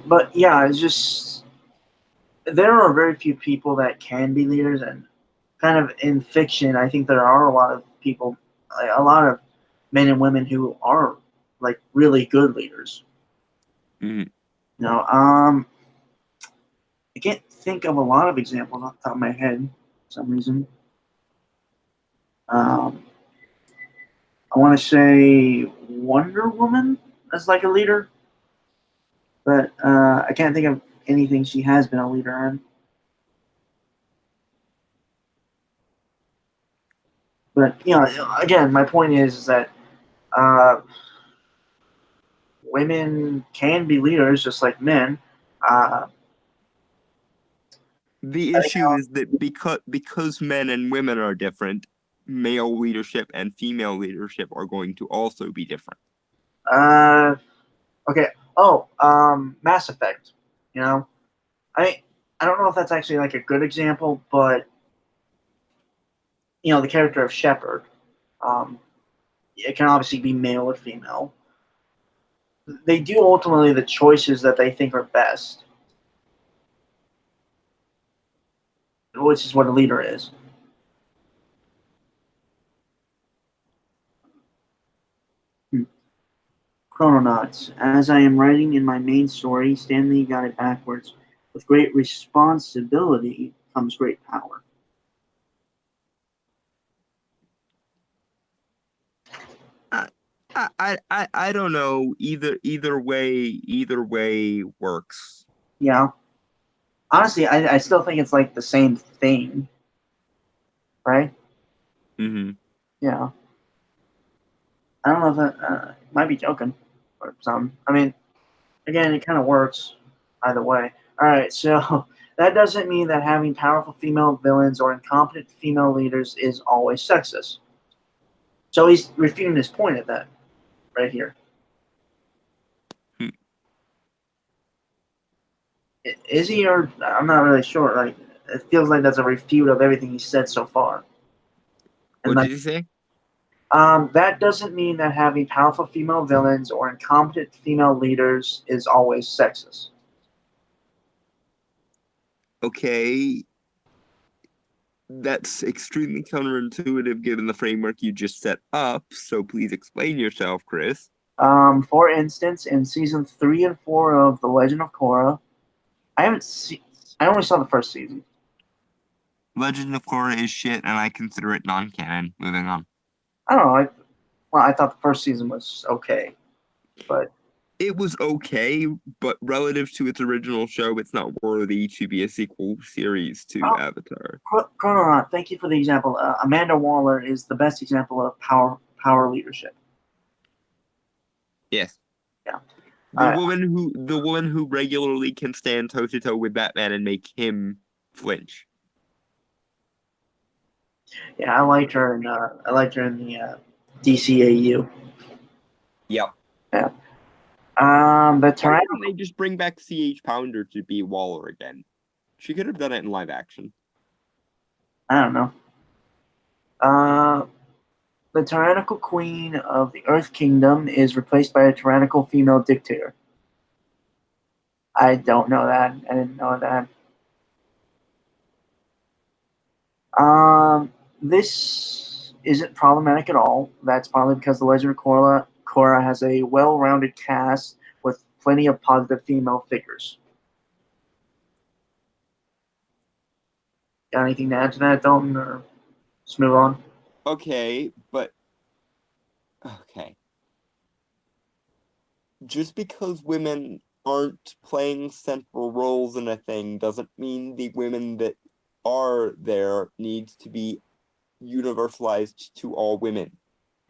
A: but yeah, it's just there are very few people that can be leaders, and kind of in fiction, I think there are a lot of people, a lot of men and women who are like really good leaders.
B: Mm-hmm.
A: You know, I can't think of a lot of examples off the top of my head for some reason. Um, I want to say Wonder Woman. as like a leader, but I can't think of anything she has been a leader in. But again, my point is that uh, women can be leaders just like men. Uh,
B: The issue is that because men and women are different, male leadership and female leadership are going to also be different.
A: uh, okay. Oh, Mass Effect. You know, I I don't know if that's actually like a good example, but the character of Shepard, um, it can obviously be male or female. They do ultimately the choices that they think are best, which is what a leader is. Chrononauts. As I am writing in my main story, Stanley got it backwards. With great responsibility comes great power.
B: I don't know. Either way works.
A: Yeah. Honestly, I still think it's like the same thing, right?
B: Mm-hmm.
A: Yeah. I don't know if that might be joking or something. I mean, again, it kind of works either way. All right, so that doesn't mean that having powerful female villains or incompetent female leaders is always sexist. So he's refuting his point at that right here. Is he, or I'm not really sure. Like, it feels like that's a refute of everything he said so far. And
B: What
A: like,
B: did you say?
A: that doesn't mean that having powerful female villains or incompetent female leaders is always sexist.
B: Okay, that's extremely counterintuitive given the framework you just set up, so please explain yourself, Chris.
A: For instance, in season 3 and 4 of The Legend of Korra, I haven't seen. I only saw the first season.
B: Legend of Korra is shit, and I consider it non-canon. Moving on.
A: I don't know. I thought the first season was okay, but
B: It was okay, but relative to its original show, it's not worthy to be a sequel series to
A: oh,
B: Avatar.
A: Chrononaut. Thank you for the example. Amanda Waller is the best example of power leadership.
B: Yes.
A: Yeah.
B: The woman who regularly can stand toe to toe with Batman and make him flinch.
A: Yeah, I liked her, and I liked her in the DCAU.
B: Yep.
A: Yeah. The
B: Why
A: Tyranno.
B: didn't they just bring back C.H. Pounder to be Waller again? She could have done it in live action.
A: I don't know. Uh, the tyrannical queen of the Earth Kingdom is replaced by a tyrannical female dictator. I don't know that. I didn't know that. This isn't problematic at all. That's partly because The Legend of Korra has a well-rounded cast with plenty of positive female figures. Got anything to add to that, Dalton, or just move on?
B: Okay, but okay. Just because women aren't playing central roles in a thing doesn't mean the women that are there needs to be universalized to all women.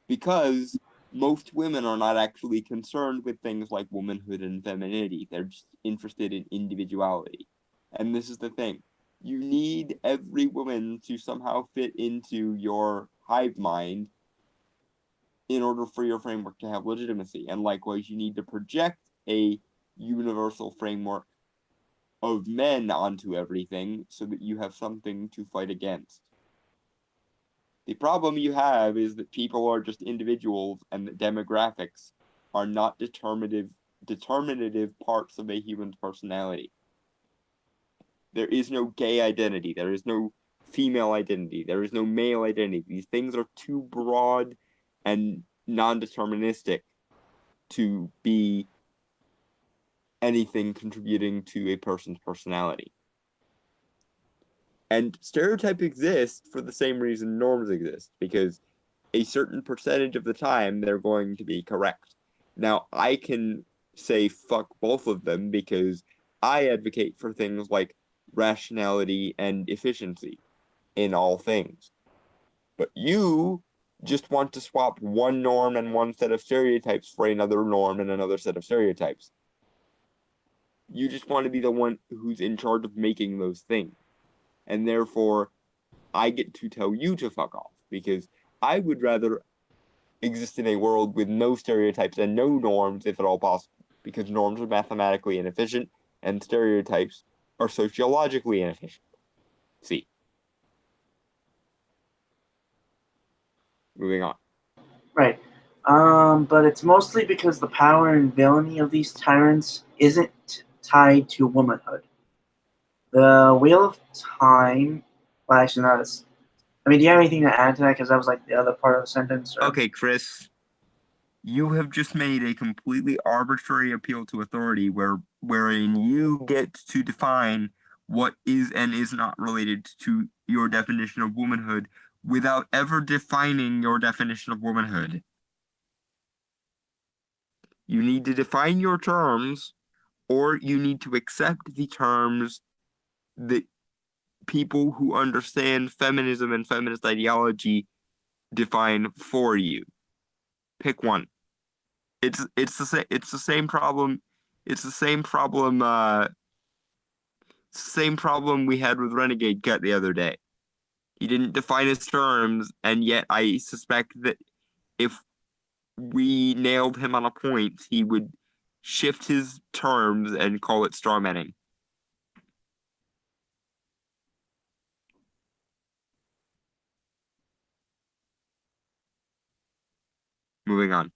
B: Because most women are not actually concerned with things like womanhood and femininity. They're just interested in individuality. And this is the thing. You need every woman to somehow fit into your hive mind in order for your framework to have legitimacy. And likewise, you need to project a universal framework of men onto everything so that you have something to fight against. The problem you have is that people are just individuals and that demographics are not determinative parts of a human's personality. There is no gay identity, there is no female identity, there is no male identity. These things are too broad and non-deterministic to be anything contributing to a person's personality. And stereotypes exist for the same reason norms exist, because a certain percentage of the time they're going to be correct. Now, I can say fuck both of them because I advocate for things like rationality and efficiency in all things. But you just want to swap one norm and one set of stereotypes for another norm and another set of stereotypes. You just want to be the one who's in charge of making those things. And therefore, I get to tell you to fuck off because I would rather exist in a world with no stereotypes and no norms if at all possible, because norms are mathematically inefficient and stereotypes are sociologically inefficient. See. Moving on.
A: Right. But it's mostly because the power and villainy of these tyrants isn't tied to womanhood. The Wheel of Time. Well, actually, not as. I mean, do you have anything to add to that? Because that was like the other part of the sentence. Or...
B: Okay, Chris. You have just made a completely arbitrary appeal to authority wherein you get to define what is and is not related to your definition of womanhood without ever defining your definition of womanhood. You need to define your terms, or you need to accept the terms that people who understand feminism and feminist ideology define for you. Pick one. It's the same problem. It's the same problem we had with Renegade Cut the other day. He didn't define his terms, and yet I suspect that if we nailed him on a point, he would shift his terms and call it strawmanning. Moving on.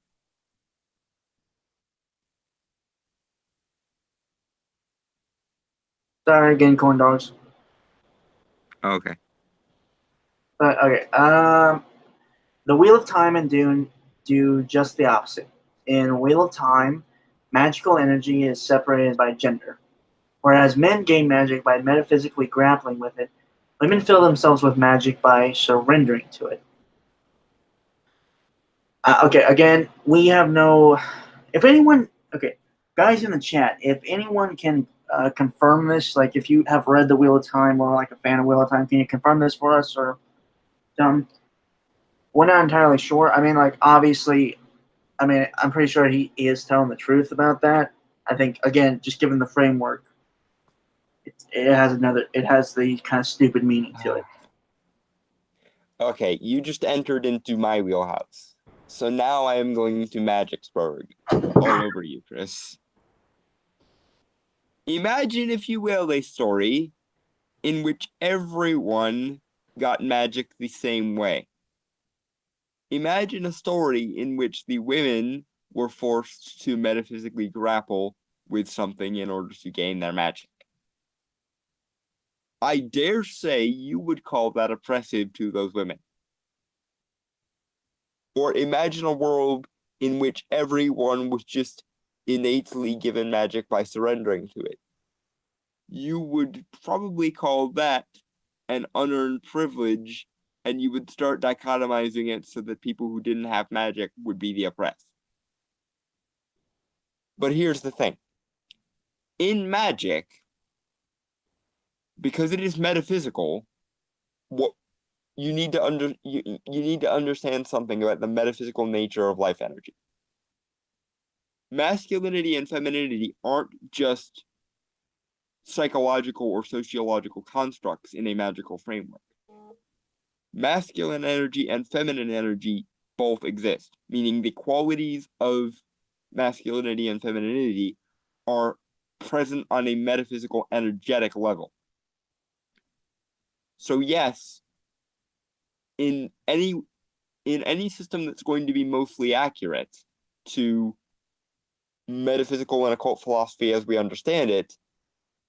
A: Sorry, again, corn dogs.
B: Okay.
A: But okay. The Wheel of Time and Dune do just the opposite. In Wheel of Time, magical energy is separated by gender. Whereas men gain magic by metaphysically grappling with it, women fill themselves with magic by surrendering to it. Okay, again, we have no. If anyone, okay, guys in the chat, if anyone can confirm this, like if you have read the Wheel of Time or like a fan of Wheel of Time, can you confirm this for us? Or we're not entirely sure. I mean, like obviously, I mean, I'm pretty sure he is telling the truth about that. I think again, just given the framework, it has the kind of stupid meaning to it.
B: Okay, you just entered into my wheelhouse. So now I am going to Magicsburg. All over you, Chris. Imagine, if you will, a story in which everyone got magic the same way. Imagine a story in which the women were forced to metaphysically grapple with something in order to gain their magic. I dare say you would call that oppressive to those women. Or imagine a world in which everyone was just innately given magic by surrendering to it. You would probably call that an unearned privilege, and you would start dichotomizing it so that people who didn't have magic would be the oppressed. But here's the thing. In magic, because it is metaphysical, what you need to understand something about the metaphysical nature of life energy. Masculinity and femininity aren't just psychological or sociological constructs in a magical framework. Masculine energy and feminine energy both exist, meaning the qualities of masculinity and femininity are present on a metaphysical energetic level. So yes, in any system that's going to be mostly accurate to metaphysical and occult philosophy as we understand it,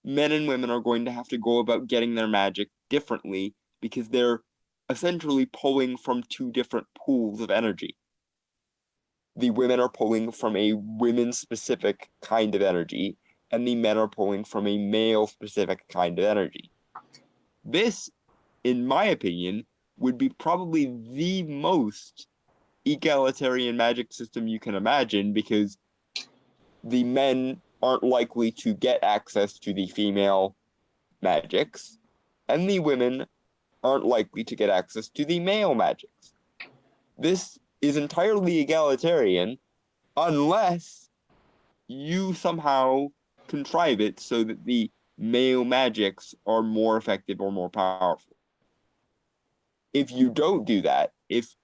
B: men and women are going to have to go about getting their magic differently because they're essentially pulling from two different pools of energy. The women are pulling from a women-specific kind of energy, and the men are pulling from a male-specific kind of energy. This, in my opinion, would be probably the most egalitarian magic system you can imagine, because the men aren't likely to get access to the female magics, and the women aren't likely to get access to the male magics. This is entirely egalitarian unless you somehow contrive it so that the male magics are more effective or more powerful. If you don't do that, if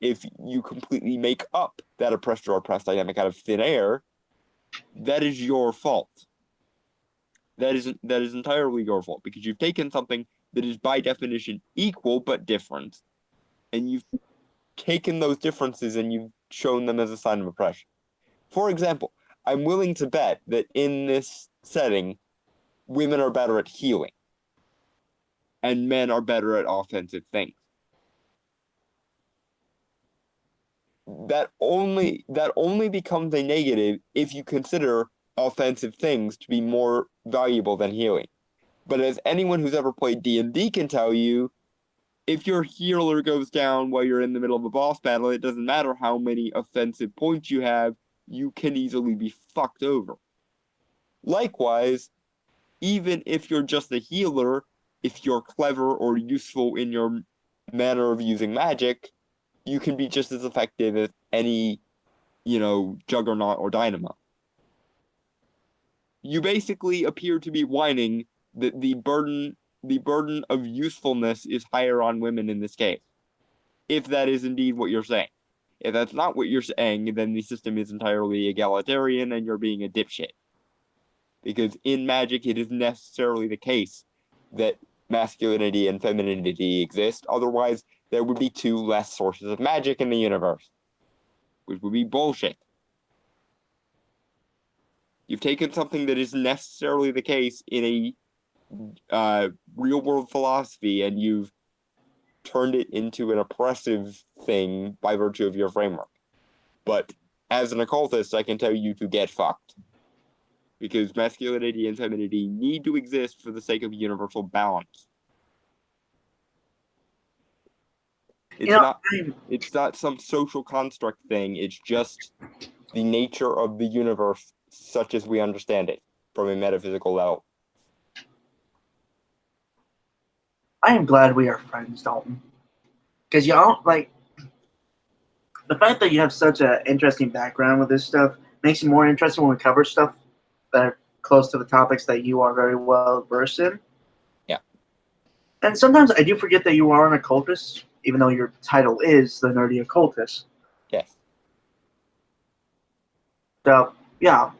B: you completely make up that oppressed or oppressed dynamic out of thin air, that is your fault. That is entirely your fault, because you've taken something that is by definition equal but different, and you've taken those differences and you've shown them as a sign of oppression. For example, I'm willing to bet that in this setting, women are better at healing, and men are better at offensive things. That only becomes a negative if you consider offensive things to be more valuable than healing. But as anyone who's ever played D&D can tell you, if your healer goes down while you're in the middle of a boss battle, it doesn't matter how many offensive points you have, you can easily be fucked over. Likewise, even if you're just a healer, if you're clever or useful in your manner of using magic, you can be just as effective as any, Juggernaut or Dynamo. You basically appear to be whining that the burden of usefulness is higher on women in this case. If that is indeed what you're saying. If that's not what you're saying, then the system is entirely egalitarian and you're being a dipshit. Because in magic, it is necessarily the case that masculinity and femininity exist. Otherwise, there would be two less sources of magic in the universe, which would be bullshit. You've taken something that is necessarily the case in a real-world philosophy, and you've turned it into an oppressive thing by virtue of your framework. But as an occultist, I can tell you to get fucked. Because masculinity and femininity need to exist for the sake of universal balance. It's not some social construct thing, it's just the nature of the universe such as we understand it from a metaphysical level.
A: I am glad we are friends, Dalton. Because y'all, the fact that you have such an interesting background with this stuff makes it more interesting when we cover stuff that are close to the topics that you are very well versed in.
B: Yeah.
A: And sometimes I do forget that you are an occultist, even though your title is the Nerdy Occultist.
B: Yes.
A: So, yeah,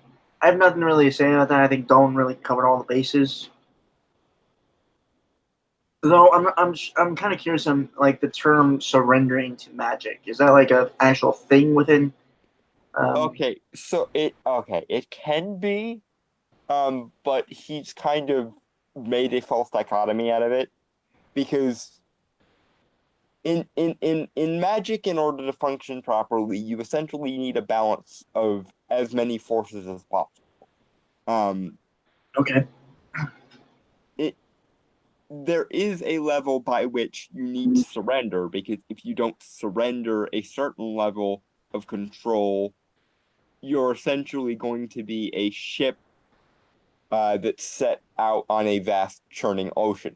A: I have nothing really to say about that. I think Dalton really covered all the bases. Though I'm kind of curious on the term surrendering to magic. Is that an actual thing within?
B: Okay, so it can be, but he's kind of made a false dichotomy out of it, because in magic, in order to function properly, you essentially need a balance of as many forces as possible.
A: Okay.
B: There is a level by which you need to surrender, because if you don't surrender a certain level of control, you're essentially going to be a ship that's set out on a vast churning ocean.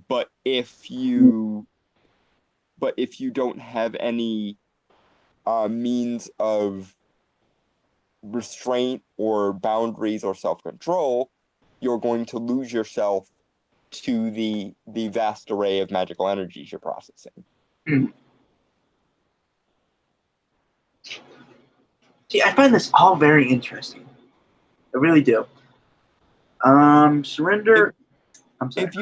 B: But if you don't have any means of restraint or boundaries or self-control, you're going to lose yourself to the vast array of magical energies you're processing.
A: See, I find this all very interesting. I really do. Surrender. I'm sorry.
B: If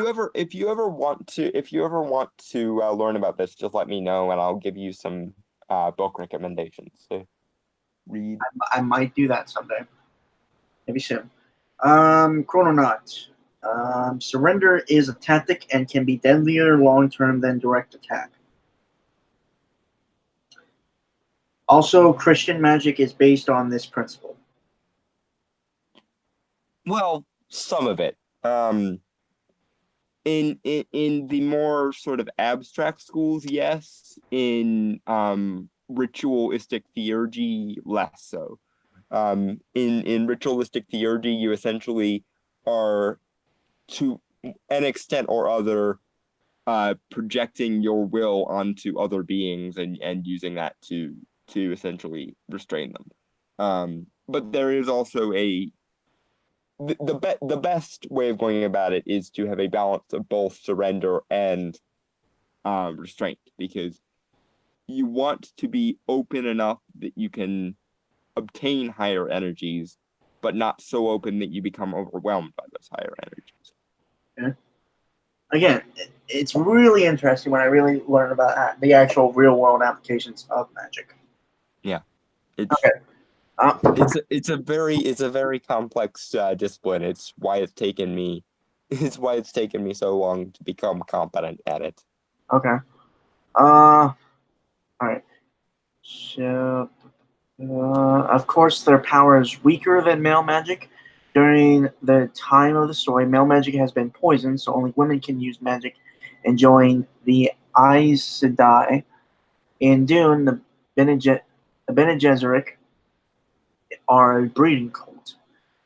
B: you ever want to learn about this, just let me know and I'll give you some book recommendations to read.
A: I might do that someday. Maybe soon. Chrononaut. Surrender is a tactic and can be deadlier long-term than direct attack. Also, Christian magic is based on this principle.
B: Well, some of it. in the more sort of abstract schools, yes. In ritualistic theurgy, less so. In ritualistic theurgy, you essentially are, to an extent or other, projecting your will onto other beings and using that to essentially restrain them. But there is also the best way of going about it is to have a balance of both surrender and restraint, because you want to be open enough that you can obtain higher energies, but not so open that you become overwhelmed by those higher energies.
A: Yeah. Again, it's really interesting when I really learn about the actual real world applications of magic.
B: Yeah, it's
A: Okay.
B: it's a very complex discipline. It's why it's taken me so long to become competent at it.
A: Okay. All right. So, of course, their power is weaker than male magic. During the time of the story, male magic has been poisoned, so only women can use magic. Enjoying the Aes Sedai in Dune, the Bene Gesserit are a breeding cult.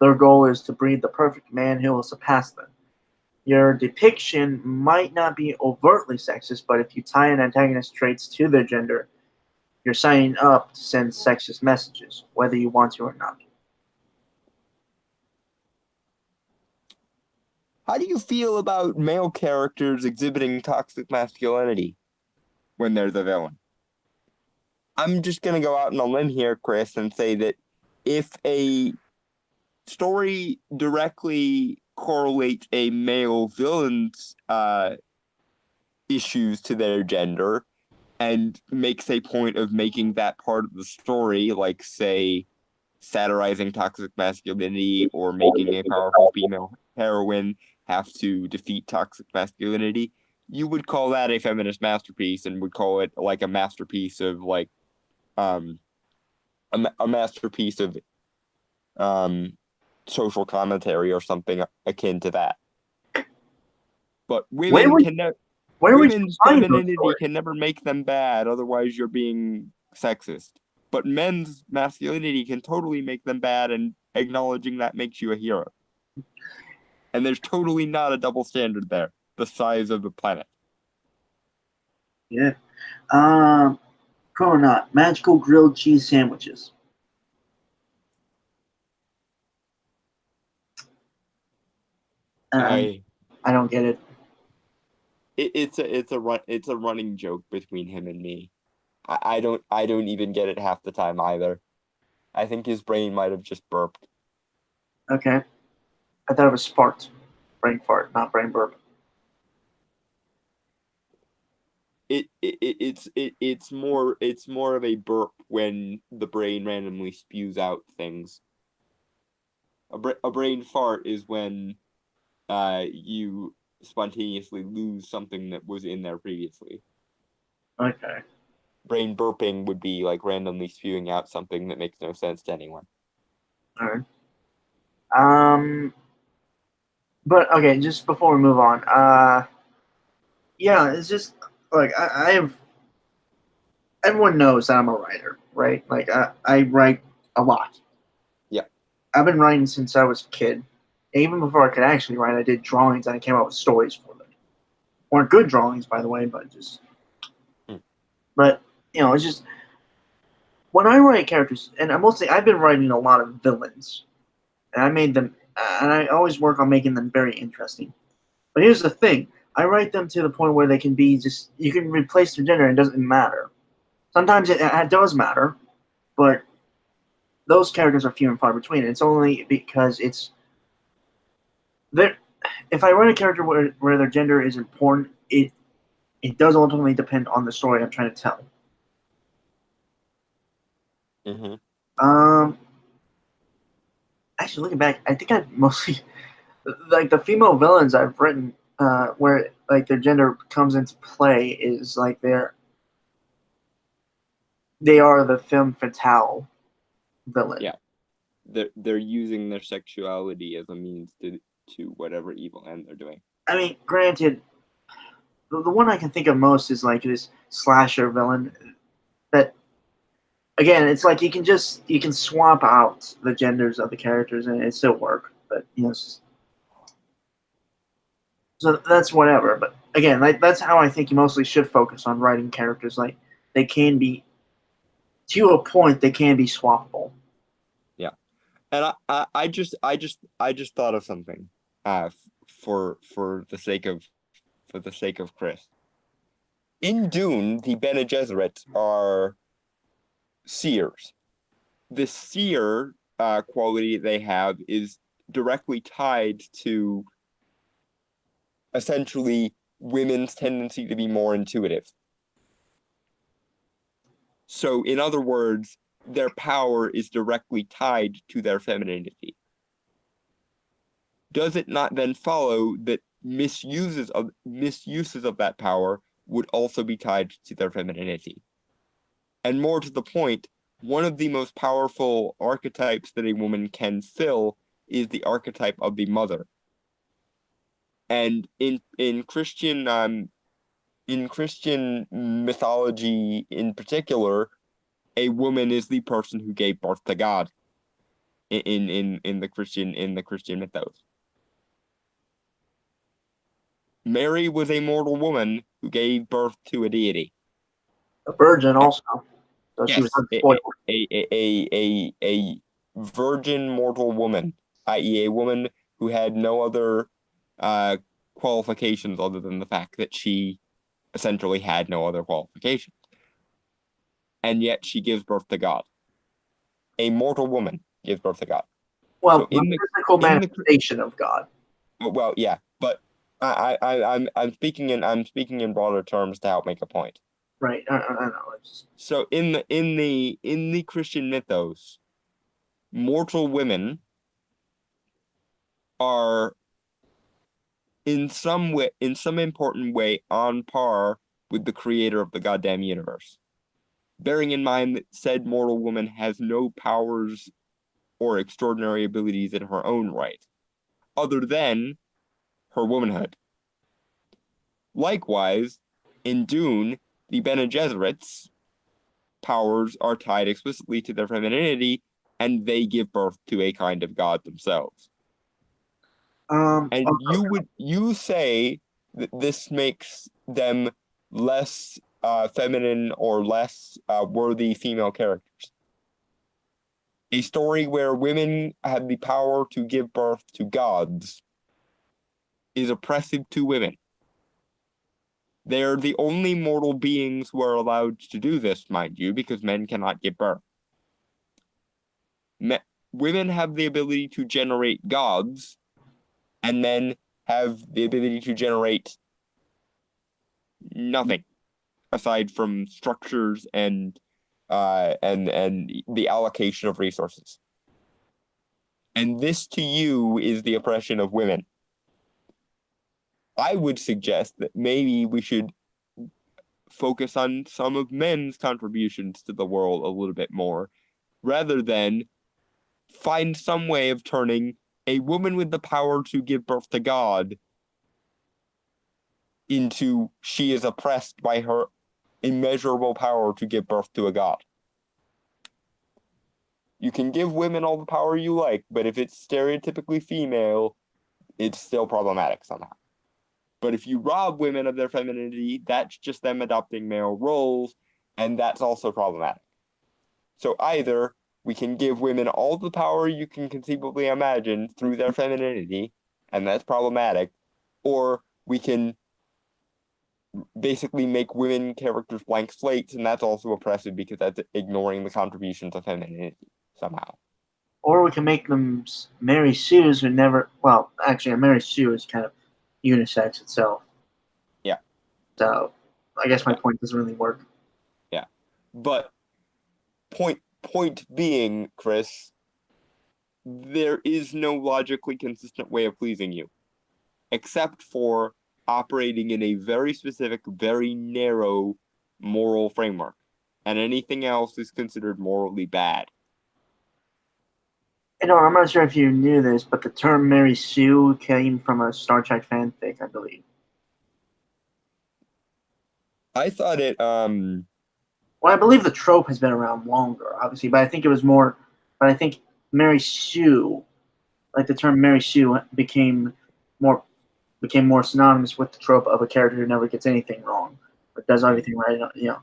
A: Their goal is to breed the perfect man who will surpass them. Your depiction might not be overtly sexist, but if you tie an antagonist's traits to their gender, you're signing up to send sexist messages, whether you want to or not.
B: How do you feel about male characters exhibiting toxic masculinity when they're the villain? I'm just gonna go out on a limb here, Chris, and say that if a story directly correlates a male villain's issues to their gender and makes a point of making that part of the story, like, say, satirizing toxic masculinity or making a powerful female heroine have to defeat toxic masculinity, you would call that a feminist masterpiece and would call it like a masterpiece of like um a masterpiece of um social commentary or something akin to that. But
A: Where would where would you
B: women's
A: find those
B: femininity
A: stories?
B: can never make them bad, otherwise you're being sexist. But men's masculinity can totally make them bad, and acknowledging that makes you a hero. And there's totally not a double standard there. The size of the planet.
A: Yeah. Chrononaut, magical grilled cheese sandwiches. Um,
B: I
A: I don't get it.
B: it's a running joke between him and me. I don't even get it half the time either. I think his brain might have just burped.
A: Okay. I thought it was fart. Brain fart, not brain burp.
B: It's more of a burp when the brain randomly spews out things. A brain fart is when you spontaneously lose something that was in there previously.
A: Okay.
B: Brain burping would be like randomly spewing out something that makes no sense to anyone.
A: All right. But okay, just before we move on, yeah, it's just like I have. Everyone knows that I'm a writer, right? Like I write a lot.
B: Yeah.
A: I've been writing since I was a kid. Even before I could actually write, I did drawings and I came up with stories for them. Weren't good drawings, by the way, but just.
B: Hmm.
A: But it's just when I write characters, and I've been writing a lot of villains, and I made them, and I always work on making them very interesting. But here's the thing: I write them to the point where they can be just you can replace their gender, and it doesn't matter. Sometimes it does matter, but those characters are few and far between. It's only because it's there. If I write a character where their gender is important, it does ultimately depend on the story I'm trying to tell.
B: Mm-hmm.
A: Um, Actually, looking back, I think I mostly like the female villains I've written, where like their gender comes into play is like they are the femme fatale villain.
B: Yeah. They're using their sexuality as a means to whatever evil end they're doing.
A: I mean, granted, the one I can think of most is like this slasher villain that again, it's like you can swap out the genders of the characters and it still work. But so that's whatever. But again, like that's how I think you mostly should focus on writing characters. Like they can be to a point, they can be swappable.
B: Yeah. And I just thought of something for the sake of Chris. In Dune, the Bene Gesserit are seers. The seer quality they have is directly tied to essentially women's tendency to be more intuitive. So, in other words, their power is directly tied to their femininity. Does it not then follow that misuses of that power would also be tied to their femininity? And more to the point, one of the most powerful archetypes that a woman can fill is the archetype of the mother. And in Christian mythology in particular, a woman is the person who gave birth to God in the Christian mythos. Mary was a mortal woman who gave birth to a deity.
A: A virgin also, so she was
B: Yes,
A: unspoiled.
B: a virgin mortal woman, i.e., a woman who had no other qualifications other than the fact that she essentially had no other qualifications. And yet she gives birth to God. A mortal woman gives birth to God.
A: Well,
B: So
A: the physical manifestation of God.
B: well, yeah, but I'm speaking in broader terms to help make a point.
A: Right. I know.
B: So in the Christian mythos, mortal women are in some important way on par with the creator of the goddamn universe. Bearing in mind that said mortal woman has no powers or extraordinary abilities in her own right, other than her womanhood. Likewise, in Dune, the Bene Gesserit's powers are tied explicitly to their femininity, and they give birth to a kind of god themselves. And you say that this makes them less feminine or less worthy female characters. A story where women have the power to give birth to gods is oppressive to women. They're the only mortal beings who are allowed to do this, mind you, because men cannot give birth. Women have the ability to generate gods, and men have the ability to generate nothing aside from structures and the allocation of resources. And this to you is the oppression of women. I would suggest that maybe we should focus on some of men's contributions to the world a little bit more, rather than find some way of turning a woman with the power to give birth to God into she is oppressed by her immeasurable power to give birth to a god. You can give women all the power you like, but if it's stereotypically female, it's still problematic somehow. But if you rob women of their femininity, that's just them adopting male roles, and that's also problematic. So either we can give women all the power you can conceivably imagine through their femininity, and that's problematic, or we can basically make women characters blank slates, and that's also oppressive because that's ignoring the contributions of femininity somehow.
A: Or we can make them Mary Sue's who never. Well, actually, a Mary Sue is kind of unisex itself.
B: Yeah.
A: So, I guess my point doesn't really work.
B: Yeah, but point being, Chris, there is no logically consistent way of pleasing you, except for operating in a very specific, very narrow moral framework, and anything else is considered morally bad.
A: You know, I'm not sure if you knew this, but the term Mary Sue came from a Star Trek fanfic, I believe.
B: I thought it
A: Well, I believe the trope has been around longer, obviously, but I think it was more. But I think Mary Sue, like the term Mary Sue, more became more synonymous with the trope of a character who never gets anything wrong, but does everything right. You know.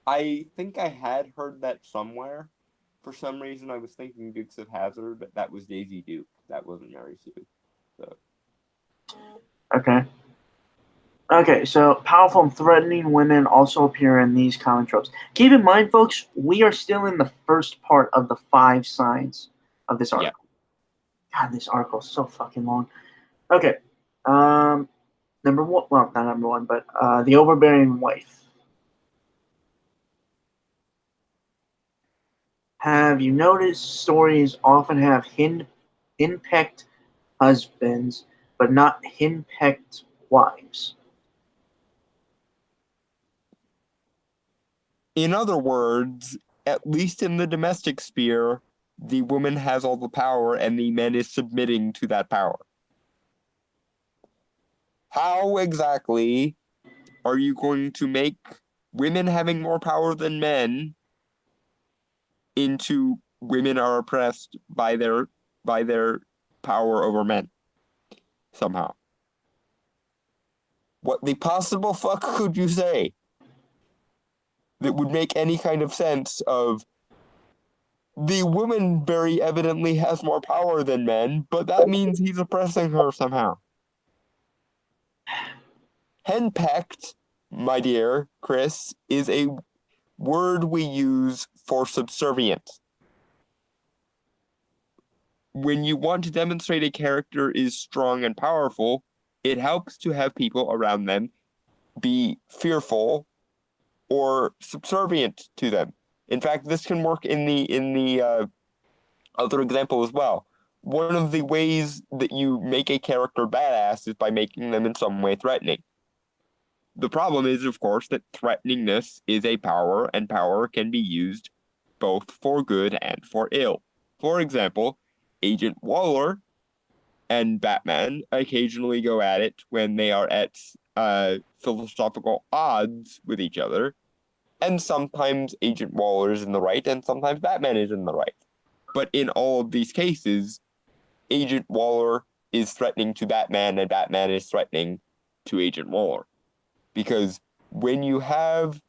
B: I think I had heard that somewhere. For some reason, I was thinking Dukes of Hazzard, but that was Daisy Duke. That wasn't Mary Sue. So
A: Okay. Okay, so powerful and threatening women also appear in these common tropes. Keep in mind, folks, we are still in the first part of the 5 signs of this
B: yeah,
A: article. God, this article is so fucking long. Okay. Um, number one, well, not number one, but the overbearing wife. Have you noticed stories often have henpecked husbands, but not henpecked wives?
B: in other words, at least in the domestic sphere, the woman has all the power and the man is submitting to that power. How exactly are you going to make women having more power than men into women are oppressed by their power over men somehow? What the possible fuck could you say that would make any kind of sense of the woman very evidently has more power than men, but that means he's oppressing her somehow? Henpecked, my dear Chris, is a word we use for subservient. When you want to demonstrate a character is strong and powerful, it helps to have people around them be fearful or subservient to them. In fact, this can work in the other example as well. One of the ways that you make a character badass is by making them in some way threatening. The problem is, of course, that threateningness is a power, and power can be used both for good and for ill. For example, Agent Waller and Batman occasionally go at it when they are at philosophical odds with each other, and sometimes Agent Waller is in the right, and sometimes Batman is in the right. But in all of these cases, Agent Waller is threatening to Batman, and Batman is threatening to Agent Waller. Because when you have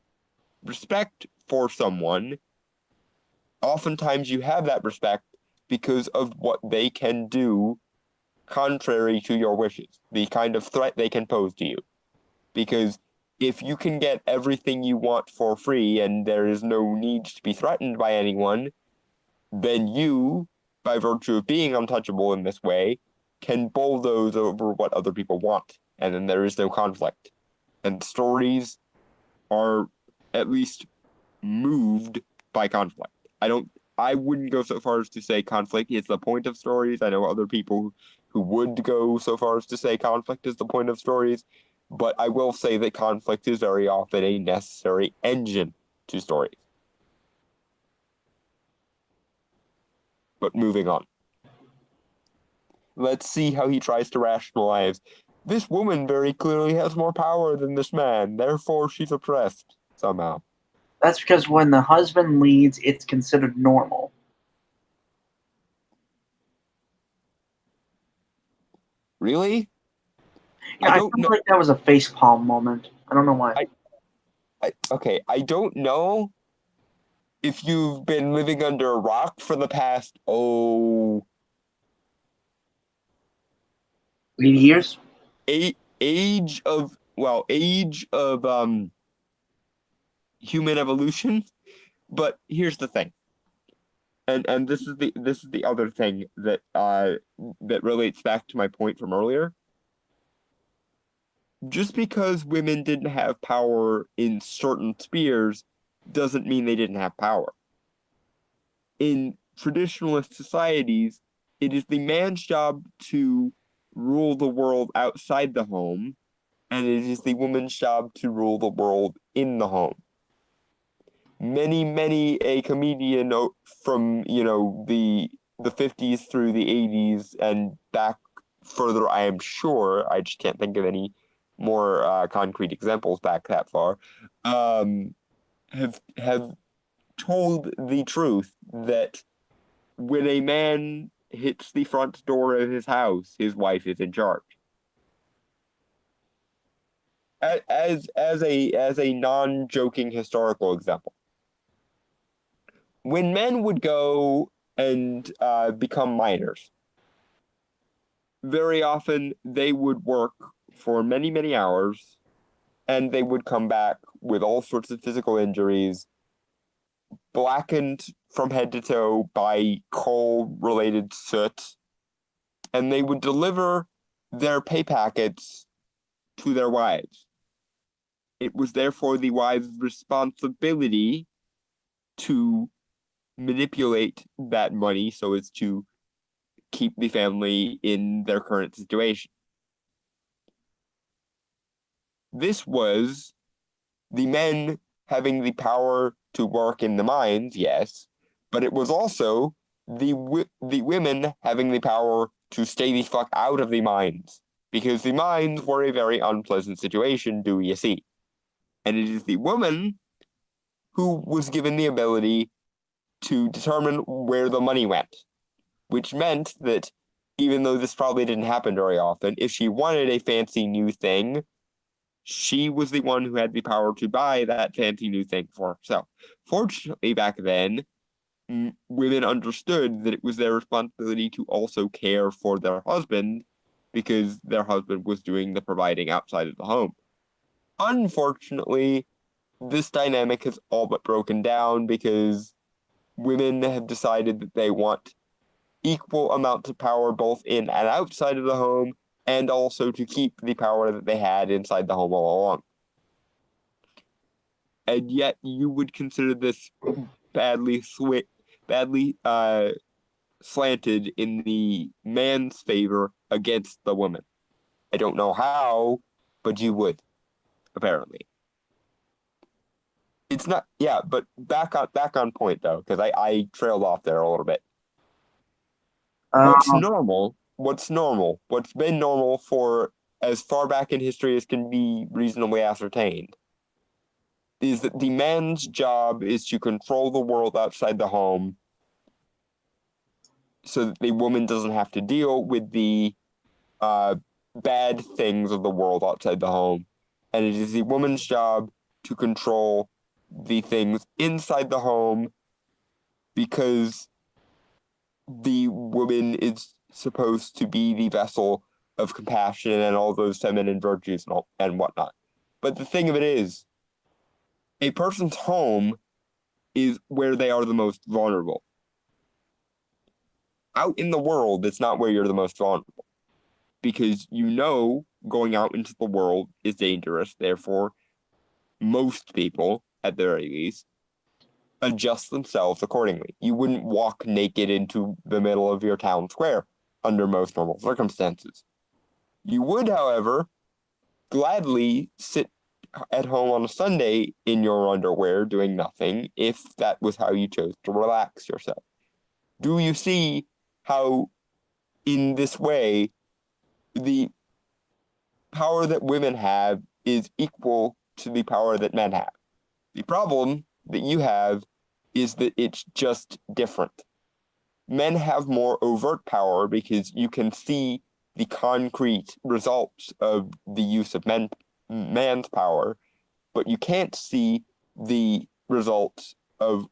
B: respect for someone, oftentimes you have that respect because of what they can do contrary to your wishes, the kind of threat they can pose to you. Because if you can get everything you want for free and there is no need to be threatened by anyone, then you, by virtue of being untouchable in this way, can bulldoze over what other people want, and then there is no conflict. And stories are at least moved by conflict. I wouldn't go so far as to say conflict is the point of stories. I know other people who would go so far as to say conflict is the point of stories, but I will say that conflict is very often a necessary engine to stories. But moving on. Let's see how he tries to rationalize. This woman very clearly has more power than this man, therefore she's oppressed somehow.
A: That's because when the husband leads, it's considered normal.
B: Really?
A: Yeah,
B: I
A: I
B: don't
A: felt
B: know.
A: like that was a facepalm moment. I don't know why.
B: Okay, I don't know if you've been living under a rock for the past
A: 80 years?
B: age of human evolution. But here's the thing, and this is the other thing that relates back to my point from earlier. Just because women didn't have power in certain spheres doesn't mean they didn't have power. In traditionalist societies, it is the man's job to rule the world outside the home, and it is the woman's job to rule the world in the home. Many a comedian from the the 50s through the 80s and back further, I am sure, I just can't think of any more concrete examples back that far, have told the truth that when a man hits the front door of his house, his wife is in charge. As a non-joking historical example, when men would go and become miners, very often they would work for many, many hours, and they would come back with all sorts of physical injuries, blackened from head to toe by coal-related soot, and they would deliver their pay packets to their wives. It was therefore the wives' responsibility to manipulate that money so as to keep the family in their current situation. This was the men having the power to work in the mines, yes, but it was also the women having the power to stay the fuck out of the mines, because the mines were a very unpleasant situation, do you see? And it is the woman who was given the ability to determine where the money went, which meant that even though this probably didn't happen very often, if she wanted a fancy new thing, she was the one who had the power to buy that fancy new thing for herself. Fortunately, back then, women understood that it was their responsibility to also care for their husband because their husband was doing the providing outside of the home. Unfortunately, this dynamic has all but broken down because women have decided that they want equal amounts of power both in and outside of the home, and also to keep the power that they had inside the home all along. And yet you would consider this badly slanted in the man's favor against the woman. I don't know how, but you would, apparently. It's not, yeah, but back on point though, because I trailed off there a little bit. What's normal, what's been normal for as far back in history as can be reasonably ascertained, is that the man's job is to control the world outside the home so that the woman doesn't have to deal with the bad things of the world outside the home. And it is the woman's job to control the things inside the home because the woman is supposed to be the vessel of compassion and all those feminine virtues and whatnot. But the thing of it is, a person's home is where they are the most vulnerable. Out in the world, it's not where you're the most vulnerable. Because going out into the world is dangerous. Therefore, most people, at the very least, adjust themselves accordingly. You wouldn't walk naked into the middle of your town square under most normal circumstances. You would, however, gladly sit at home on a Sunday in your underwear doing nothing if that was how you chose to relax yourself. Do you see how, in this way, the power that women have is equal to the power that men have? The problem that you have is that it's just different. Men have more overt power because you can see the concrete results of the use of man's power, but you can't see the results of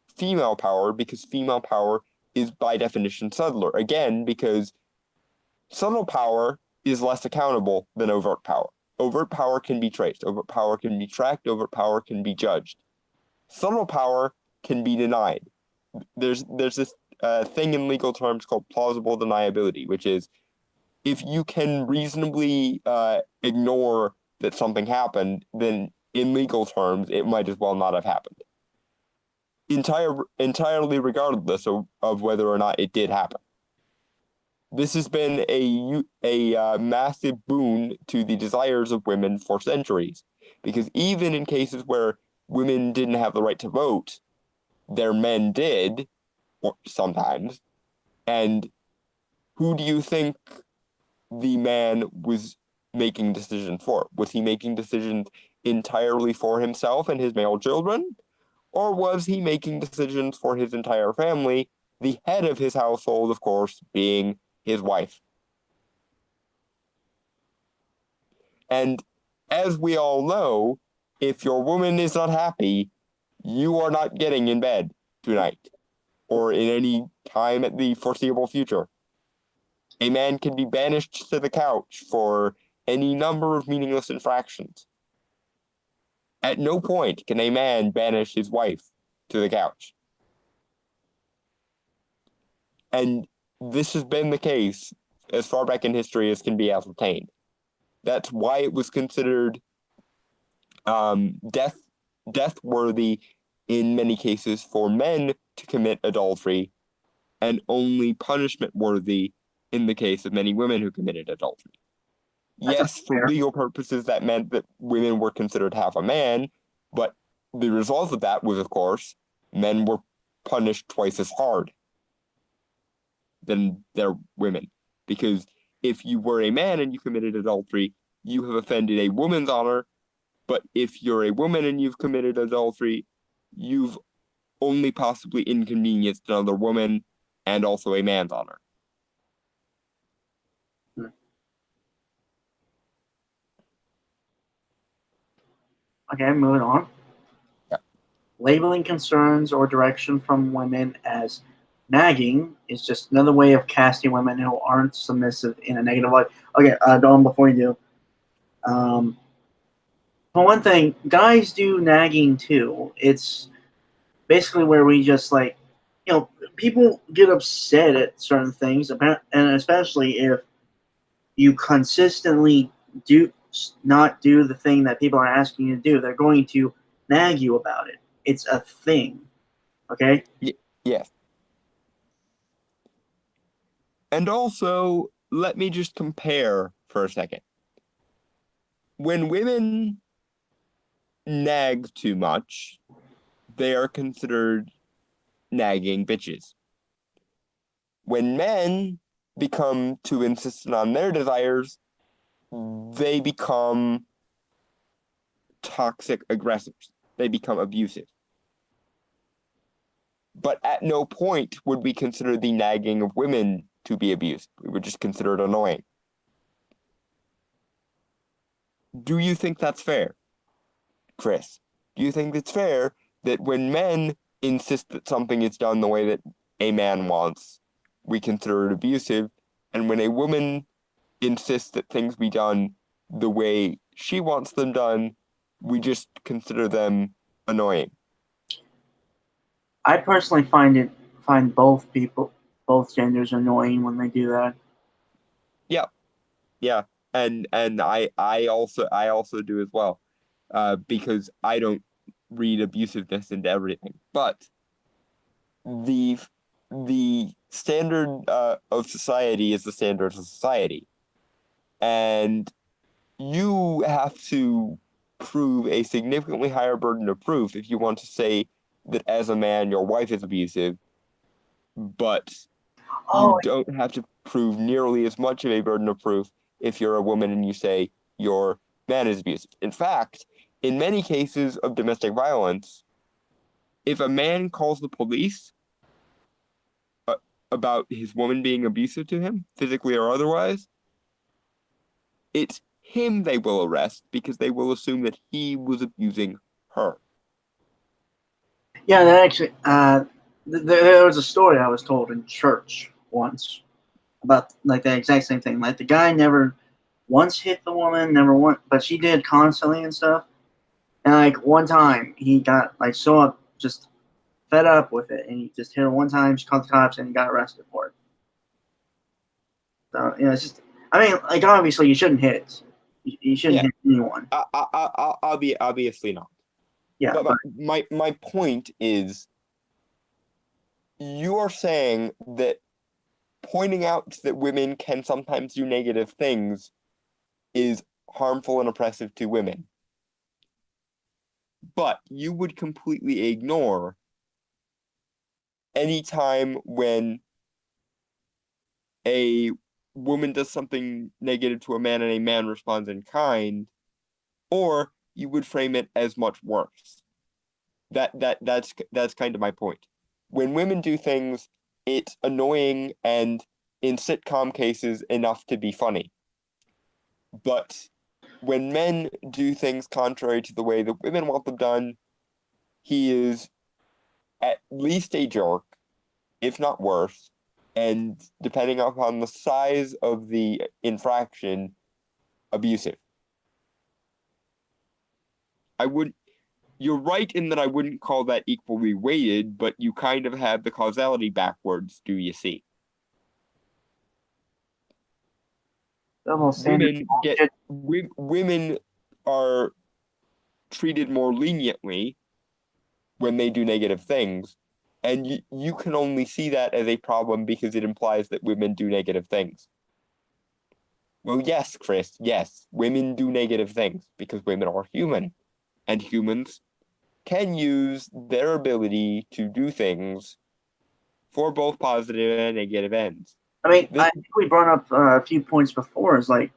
B: female power because female power is by definition subtler. Again, because subtle power is less accountable than overt power. Overt power can be traced, overt power can be tracked, overt power can be judged. Subtle power can be denied. There's this thing in legal terms called plausible deniability, which is if you can reasonably ignore that something happened, then in legal terms, it might as well not have happened. Entirely regardless of whether or not it did happen. This has been a massive boon to the desires of women for centuries, because even in cases where women didn't have the right to vote, their men did, or sometimes, And who do you think the man was making decisions for? Was he making decisions entirely for himself and his male children? Or was he making decisions for his entire family, the head of his household, of course, being his wife? And as we all know, if your woman is not happy, you are not getting in bed tonight or in any time at the foreseeable future. A man can be banished to the couch for any number of meaningless infractions. At no point can a man banish his wife to the couch. And this has been the case as far back in history as can be ascertained. That's why it was considered death worthy in many cases for men to commit adultery, and only punishment worthy in the case of many women who committed adultery. Yes, for legal purposes, that meant that women were considered half a man, but the result of that was, of course, men were punished twice as hard than their women. Because if you were a man and you committed adultery, you have offended a woman's honor. But if you're a woman and you've committed adultery, you've only possibly inconvenienced another woman and also a man's honor.
A: Okay, moving on.
B: Yeah.
A: Labeling concerns or direction from women as nagging is just another way of casting women who aren't submissive in a negative light. Okay, Dawn, before you do, for one thing, guys do nagging too. It's basically where we just like, people get upset at certain things, and especially if you consistently do not do the thing that people are asking you to do, they're going to nag you about it. It's a thing. Okay?
B: Yes. And also, let me just compare for a second. When women nag too much, they are considered nagging bitches. When men become too insistent on their desires, they become toxic aggressors. They become abusive. But at no point would we consider the nagging of women to be abusive. We would just consider it annoying. Do you think that's fair, Chris? Do you think it's fair that when men insist that something is done the way that a man wants, we consider it abusive, and when a woman insists that things be done the way she wants them done, we just consider them annoying?
A: I personally find both genders annoying when they do that.
B: Yeah, and I also do as well, because I don't read abusiveness into everything, but the the standard of society is the standard of society, and you have to prove a significantly higher burden of proof if you want to say that as a man your wife is abusive, but you
A: Oh,
B: don't have to prove nearly as much of a burden of proof if you're a woman and you say your man is abusive. In fact, in many cases of domestic violence, if a man calls the police about his woman being abusive to him, physically or otherwise, it's him they will arrest because they will assume that he was abusing her.
A: yeah, that actually. There was a story I was told in church once about like the exact same thing. Like the guy never once hit the woman, never once, but she did constantly and stuff. And like one time, he got like so just fed up with it, and he just hit her one time. She called the cops, and he got arrested for it. So it's just. I mean, like obviously, you shouldn't hit. You shouldn't
B: Yeah,
A: hit anyone.
B: obviously not.
A: Yeah,
B: But my point is, you are saying that pointing out that women can sometimes do negative things is harmful and oppressive to women. But you would completely ignore any time when a woman does something negative to a man and a man responds in kind, or you would frame it as much worse. That's kind of my point. When women do things, it's annoying and in sitcom cases enough to be funny. But when men do things contrary to the way that women want them done, he is at least a jerk, if not worse, and depending upon the size of the infraction, abusive. You're right in that I wouldn't call that equally weighted, but you kind of have the causality backwards, do you see?
A: Double standard.
B: Women are treated more leniently when they do negative things, and you can only see that as a problem because it implies that women do negative things. Well, yes, Chris, yes, women do negative things because women are human, and humans can use their ability to do things for both positive and negative ends.
A: I mean, I think we brought up a few points before. Is like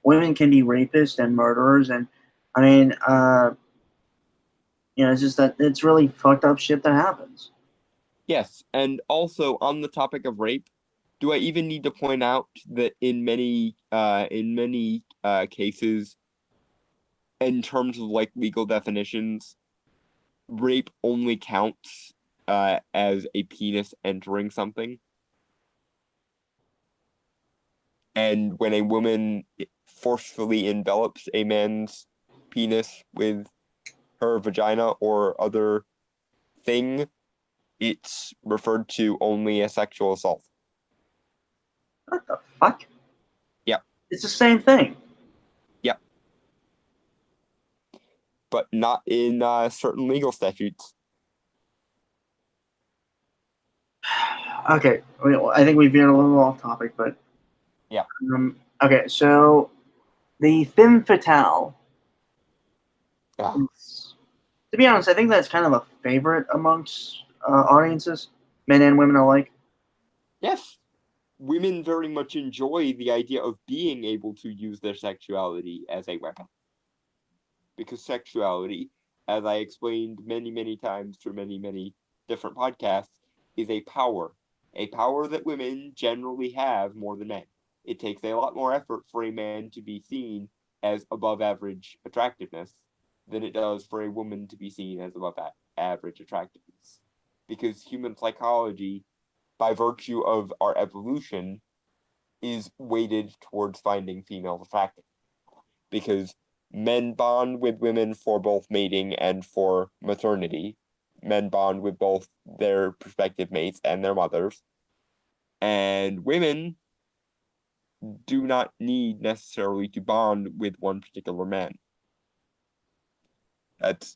A: women can be rapists and murderers, and I mean, it's just that it's really fucked up shit that happens.
B: Yes, and also on the topic of rape, do I even need to point out that in many cases, in terms of like legal definitions, rape only counts as a penis entering something. And when a woman forcefully envelops a man's penis with her vagina or other thing, it's referred to only as sexual assault.
A: What the fuck?
B: Yeah.
A: It's the same thing.
B: Yeah. But not in certain legal statutes.
A: Okay, I think we veered a little off topic, but
B: yeah.
A: Okay, so the femme fatale. To be honest, I think that's kind of a favorite amongst audiences, men and women alike.
B: Yes, women very much enjoy the idea of being able to use their sexuality as a weapon. Because sexuality, as I explained many, many times through many, many different podcasts, is a power that women generally have more than men. It takes a lot more effort for a man to be seen as above average attractiveness than it does for a woman to be seen as above average attractiveness. Because human psychology, by virtue of our evolution, is weighted towards finding females attractive. Because men bond with women for both mating and for maternity. Men bond with both their prospective mates and their mothers. And women do not need necessarily to bond with one particular man. That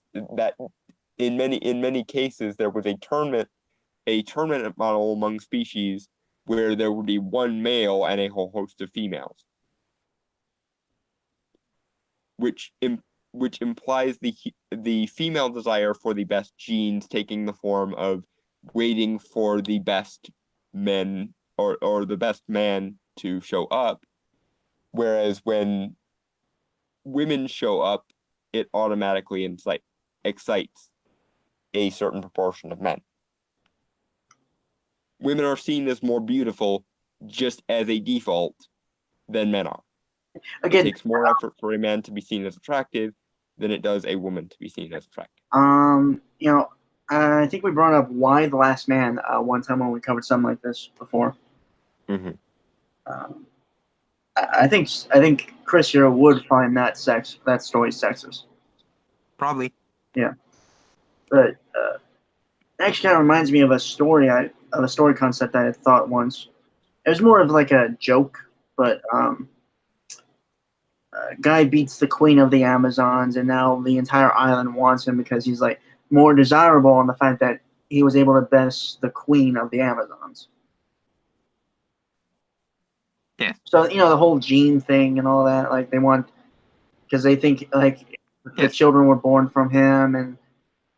B: in many cases there was a tournament model among species where there would be one male and a whole host of females, which implies the female desire for the best genes taking the form of waiting for the best men or the best man to show up, whereas when women show up, it automatically excites a certain proportion of men. Women are seen as more beautiful just as a default than men are. Again, it takes more effort for a man to be seen as attractive than it does a woman to be seen as attractive.
A: I think we brought up Y: The Last Man one time when we covered something like this before.
B: Mm-hmm.
A: I think Chris here would find that story sexist.
B: Probably.
A: Yeah, but it actually kind of reminds me of a story concept I had thought once. It was more of like a joke, but a guy beats the queen of the Amazons, and now the entire island wants him because he's like more desirable on the fact that he was able to best the queen of the Amazons.
B: Yeah.
A: So the whole gene thing and all that, like they want because they think like the children were born from him, and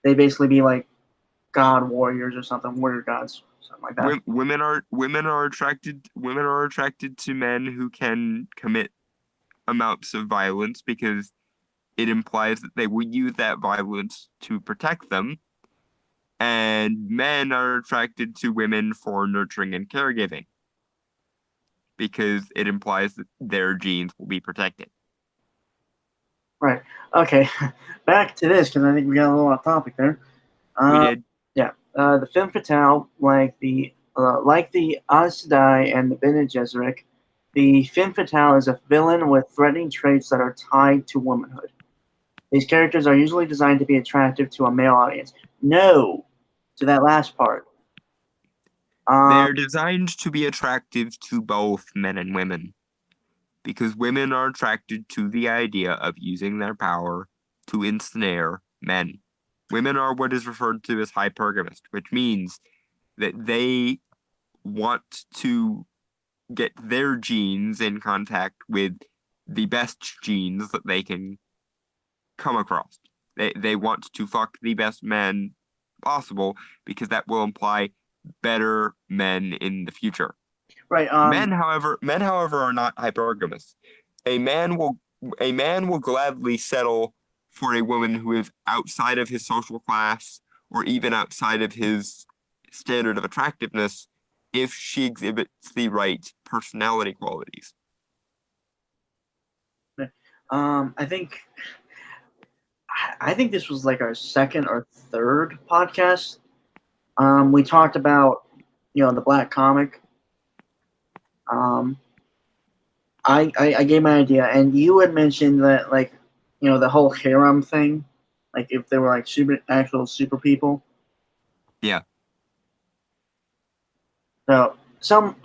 A: they basically be like god warriors or something, warrior gods. something like that.
B: Women are attracted to men who can commit amounts of violence because it implies that they will use that violence to protect them. And men are attracted to women for nurturing and caregiving because it implies that their genes will be protected.
A: Right. Okay. Back to this because I think we got a little off topic there.
B: We did.
A: Yeah. The femme fatale, like the Aes Sedai and the Bene Gesserit, the femme fatale is a villain with threatening traits that are tied to womanhood. These characters are usually designed to be attractive to a male audience. No, to that last part.
B: They're designed to be attractive to both men and women because women are attracted to the idea of using their power to ensnare men. Women are what is referred to as hypergamist, which means that they want to get their genes in contact with the best genes that they can come across. They want to fuck the best men possible because that will imply better men in the future.
A: Right.
B: Men, however, are not hypergamous. A man will gladly settle for a woman who is outside of his social class or even outside of his standard of attractiveness if she exhibits the right personality qualities.
A: I think this was like our second or third podcast. We talked about, the black comic. I gave my idea, and you had mentioned that, like, the whole harem thing, like if they were like actual super people.
B: Yeah.
A: So some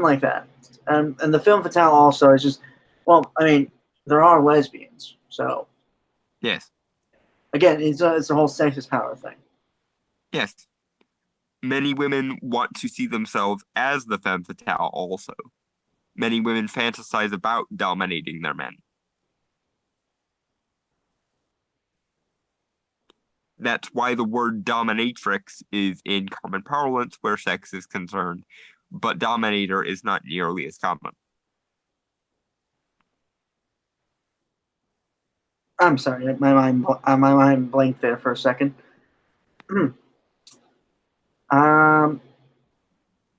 A: like that, and the femme fatale also is just, well, I mean, there are lesbians, so
B: Yes.
A: again, it's a whole sexist power thing.
B: Yes. Many women want to see themselves as the femme fatale also. Many women fantasize about dominating their men. That's why the word dominatrix is in common parlance where sex is concerned, but dominator is not nearly as common.
A: I'm sorry, my mind blanked there for a second.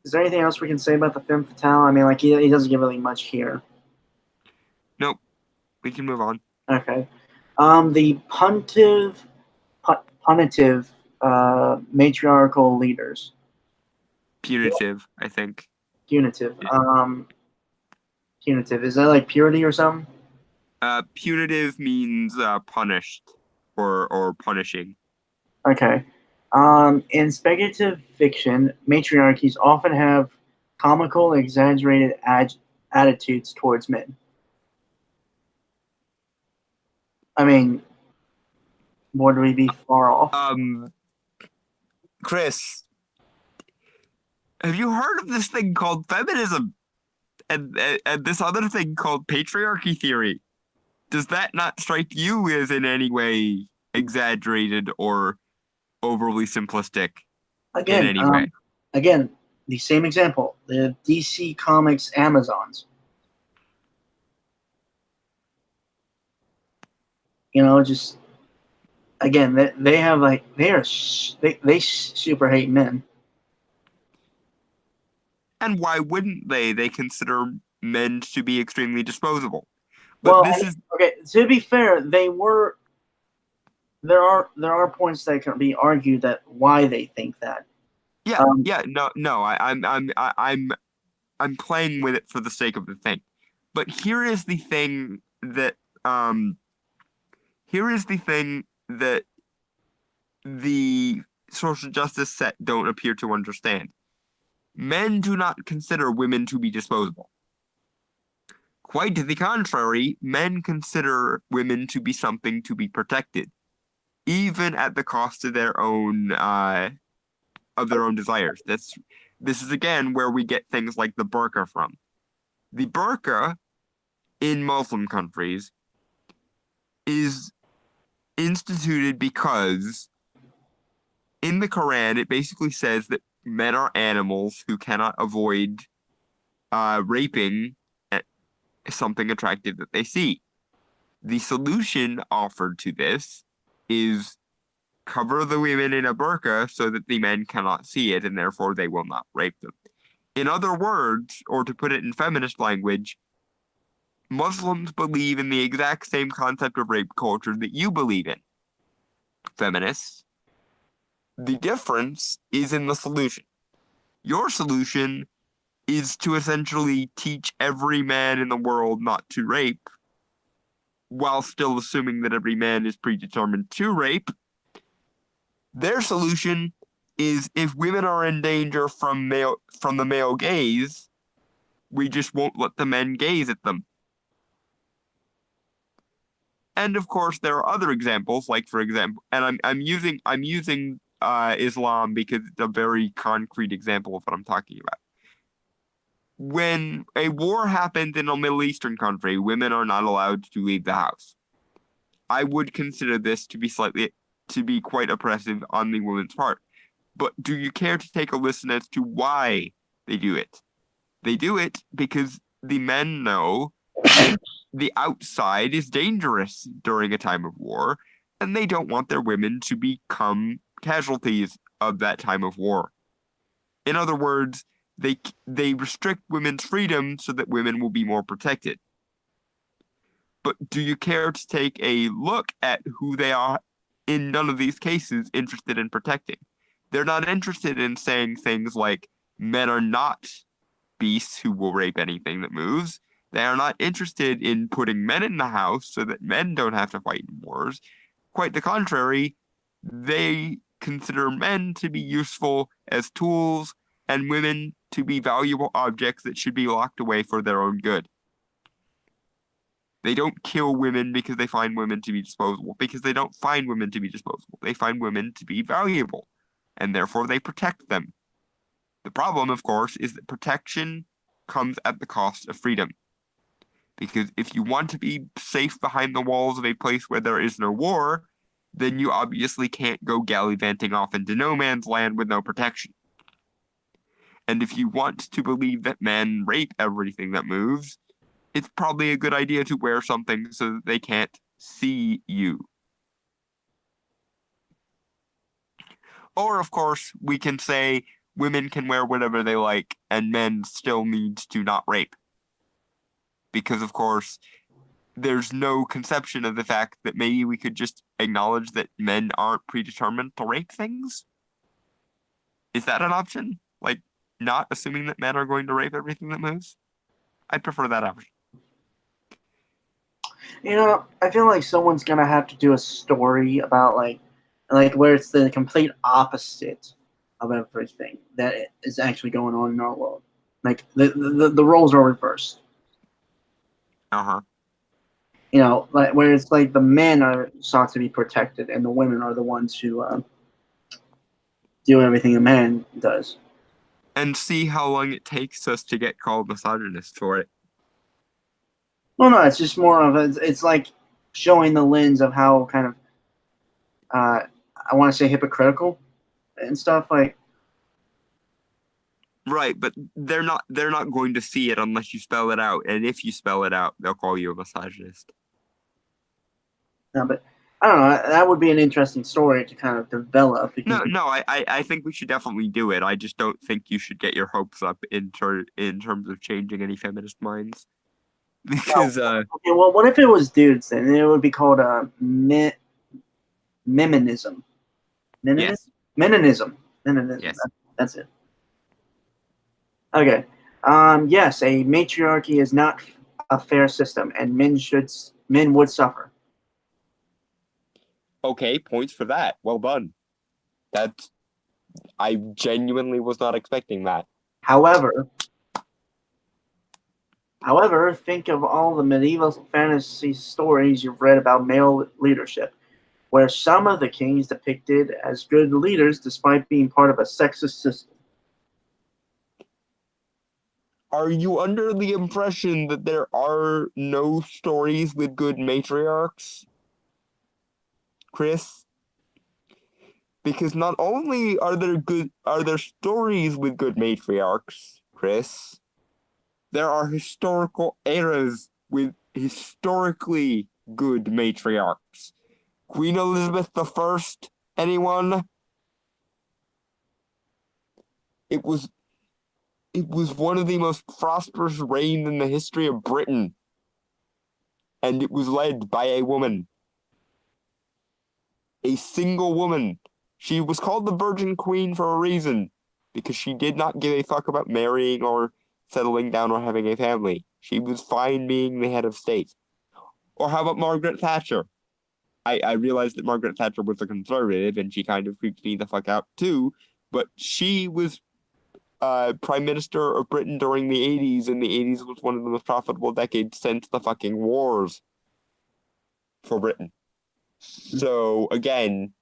A: Is there anything else we can say about the femme fatale? I mean, like, he doesn't give really much here.
B: Nope. We can move on.
A: Okay. The punitive matriarchal leaders.
B: Punitive, I think.
A: Punitive. Punitive. Is that like purity or something?
B: Punitive means punished or punishing.
A: Okay. In speculative fiction, matriarchies often have comical, exaggerated attitudes towards men. I mean, would we be far off?
B: Chris, have you heard of this thing called feminism and this other thing called patriarchy theory? Does that not strike you as in any way exaggerated or overly simplistic in any way?
A: Again, the same example: the DC Comics Amazons. Just again, they have like they super hate men.
B: And why wouldn't they? They consider men to be extremely disposable. But
A: okay. To be fair, they were. There are points that can be argued that why they think that.
B: Yeah, no. I'm playing with it for the sake of the thing. But here is the thing that the social justice set don't appear to understand. Men do not consider women to be disposable. Quite to the contrary, men consider women to be something to be protected, even at the cost of their own desires. This is again where we get things like the burqa from. The burqa in Muslim countries is instituted because in the Quran it basically says that men are animals who cannot avoid raping something attractive that they see. The solution offered to this is cover the women in a burqa so that the men cannot see it and therefore they will not rape them. In other words, or to put it in feminist language, Muslims believe in the exact same concept of rape culture that you believe in, feminists. The difference is in the solution. Your solution is to essentially teach every man in the world not to rape, while still assuming that every man is predetermined to rape. Their solution is if women are in danger from the male gaze, we just won't let the men gaze at them. And of course, there are other examples, like for example, and I'm using Islam because it's a very concrete example of what I'm talking about. When a war happens in a Middle Eastern country, women are not allowed to leave the house. I would consider this to be quite oppressive on the woman's part. But do you care to take a listen as to why they do it? They do it because the men know that the outside is dangerous during a time of war, and they don't want their women to become casualties of that time of war. In other words, they restrict women's freedom so that women will be more protected. But do you care to take a look at who they are in none of these cases interested in protecting? They're not interested in saying things like men are not beasts who will rape anything that moves. They are not interested in putting men in the house so that men don't have to fight in wars. Quite the contrary, they consider men to be useful as tools and women to be valuable objects that should be locked away for their own good. They don't kill women because they find women to be disposable, because they don't find women to be disposable. They find women to be valuable, and therefore they protect them. The problem, of course, is that protection comes at the cost of freedom. Because if you want to be safe behind the walls of a place where there is no war, then you obviously can't go gallivanting off into no man's land with no protection. And if you want to believe that men rape everything that moves, it's probably a good idea to wear something so that they can't see you. Or, of course, we can say women can wear whatever they like and men still need to not rape. Because, of course, there's no conception of the fact that maybe we could just acknowledge that men aren't predetermined to rape things. Is that an option? Like, not assuming that men are going to rape everything that moves? I'd prefer that option.
A: You know, I feel like someone's gonna have to do a story about like where it's the complete opposite of everything that is actually going on in our world. Like the roles are reversed.
B: Uh-huh.
A: You know, like where it's like the men are sought to be protected and the women are the ones who do everything a man does.
B: And see how long it takes us to get called misogynist for it.
A: Well, no, it's just more of it's like showing the lens of how kind of I want to say hypocritical and stuff like.
B: Right, but they're not going to see it unless you spell it out, and if you spell it out, they'll call you a misogynist.
A: No, but I don't know. That would be an interesting story to kind of develop.
B: No, I think we should definitely do it. I just don't think you should get your hopes up in terms of changing any feminist minds. Because
A: okay, well, what if it was dudes then? It would be called Meninism.
B: yes.
A: Meninism.
B: Yes.
A: That's it. Okay. Yes, a matriarchy is not a fair system, and men would suffer.
B: Okay, points for that. Well done. I genuinely was not expecting that.
A: However, think of all the medieval fantasy stories you've read about male leadership, where some of the kings depicted as good leaders despite being part of a sexist system.
B: Are you under the impression that there are no stories with good matriarchs, Chris? Because not only are there stories with good matriarchs, Chris, there are historical eras with historically good matriarchs. Queen Elizabeth I, anyone? It was it was one of the most prosperous reigns in the history of Britain, and it was led by a woman. A single woman. She was called the Virgin Queen for a reason, because she did not give a fuck about marrying or settling down or having a family. She was fine being the head of state. Or how about Margaret Thatcher? I realized that Margaret Thatcher was a conservative and she kind of creeped me the fuck out too, but she was Prime Minister of Britain during the 80s, and the 80s was one of the most profitable decades since the fucking wars for Britain. So, again,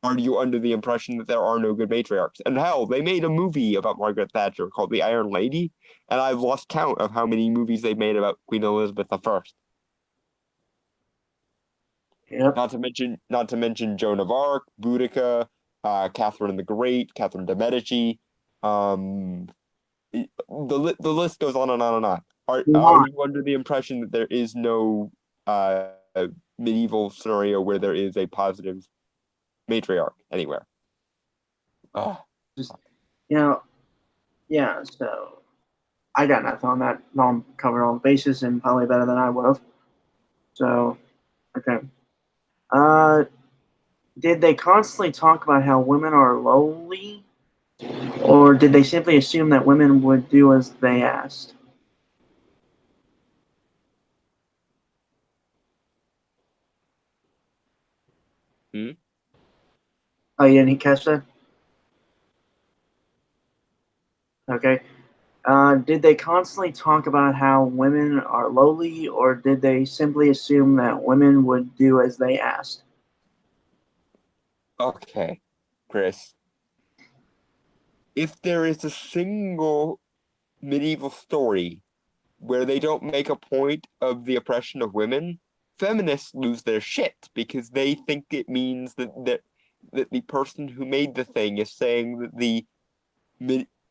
B: are you under the impression that there are no good matriarchs? And hell, they made a movie about Margaret Thatcher called The Iron Lady, and I've lost count of how many movies they've made about Queen Elizabeth I.
A: Yep.
B: Not to mention Joan of Arc, Boudica, Catherine the Great, Catherine de' Medici. The list goes on and on and on. Are
A: Why?
B: you under the impression that there is no uh, medieval scenario where there is a positive matriarch anywhere? Oh,
A: Just, you know, yeah, so I got nothing on that. Nom covered all the bases and probably better than I would have. So, okay. Uh, did they constantly talk about how women are lowly, or did they simply assume that women would do as they asked?
B: hmm?
A: Oh, you didn't catch that? Okay. Did they constantly talk about how women are lowly, or did they simply assume that women would do as they asked?
B: Okay, Chris. If there is a single medieval story where they don't make a point of the oppression of women, feminists lose their shit because they think it means that the person who made the thing is saying that the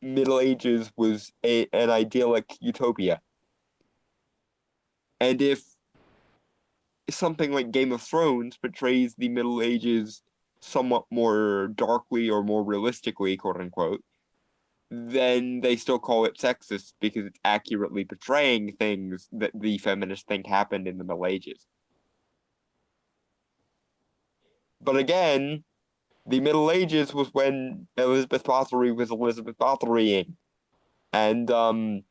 B: Middle Ages was an idyllic utopia. And if something like Game of Thrones portrays the Middle Ages somewhat more darkly or more realistically, quote unquote, then they still call it sexist because it's accurately portraying things that the feminists think happened in the Middle Ages. But again, the Middle Ages was when Elizabeth Bathory was Elizabeth Bathorying. And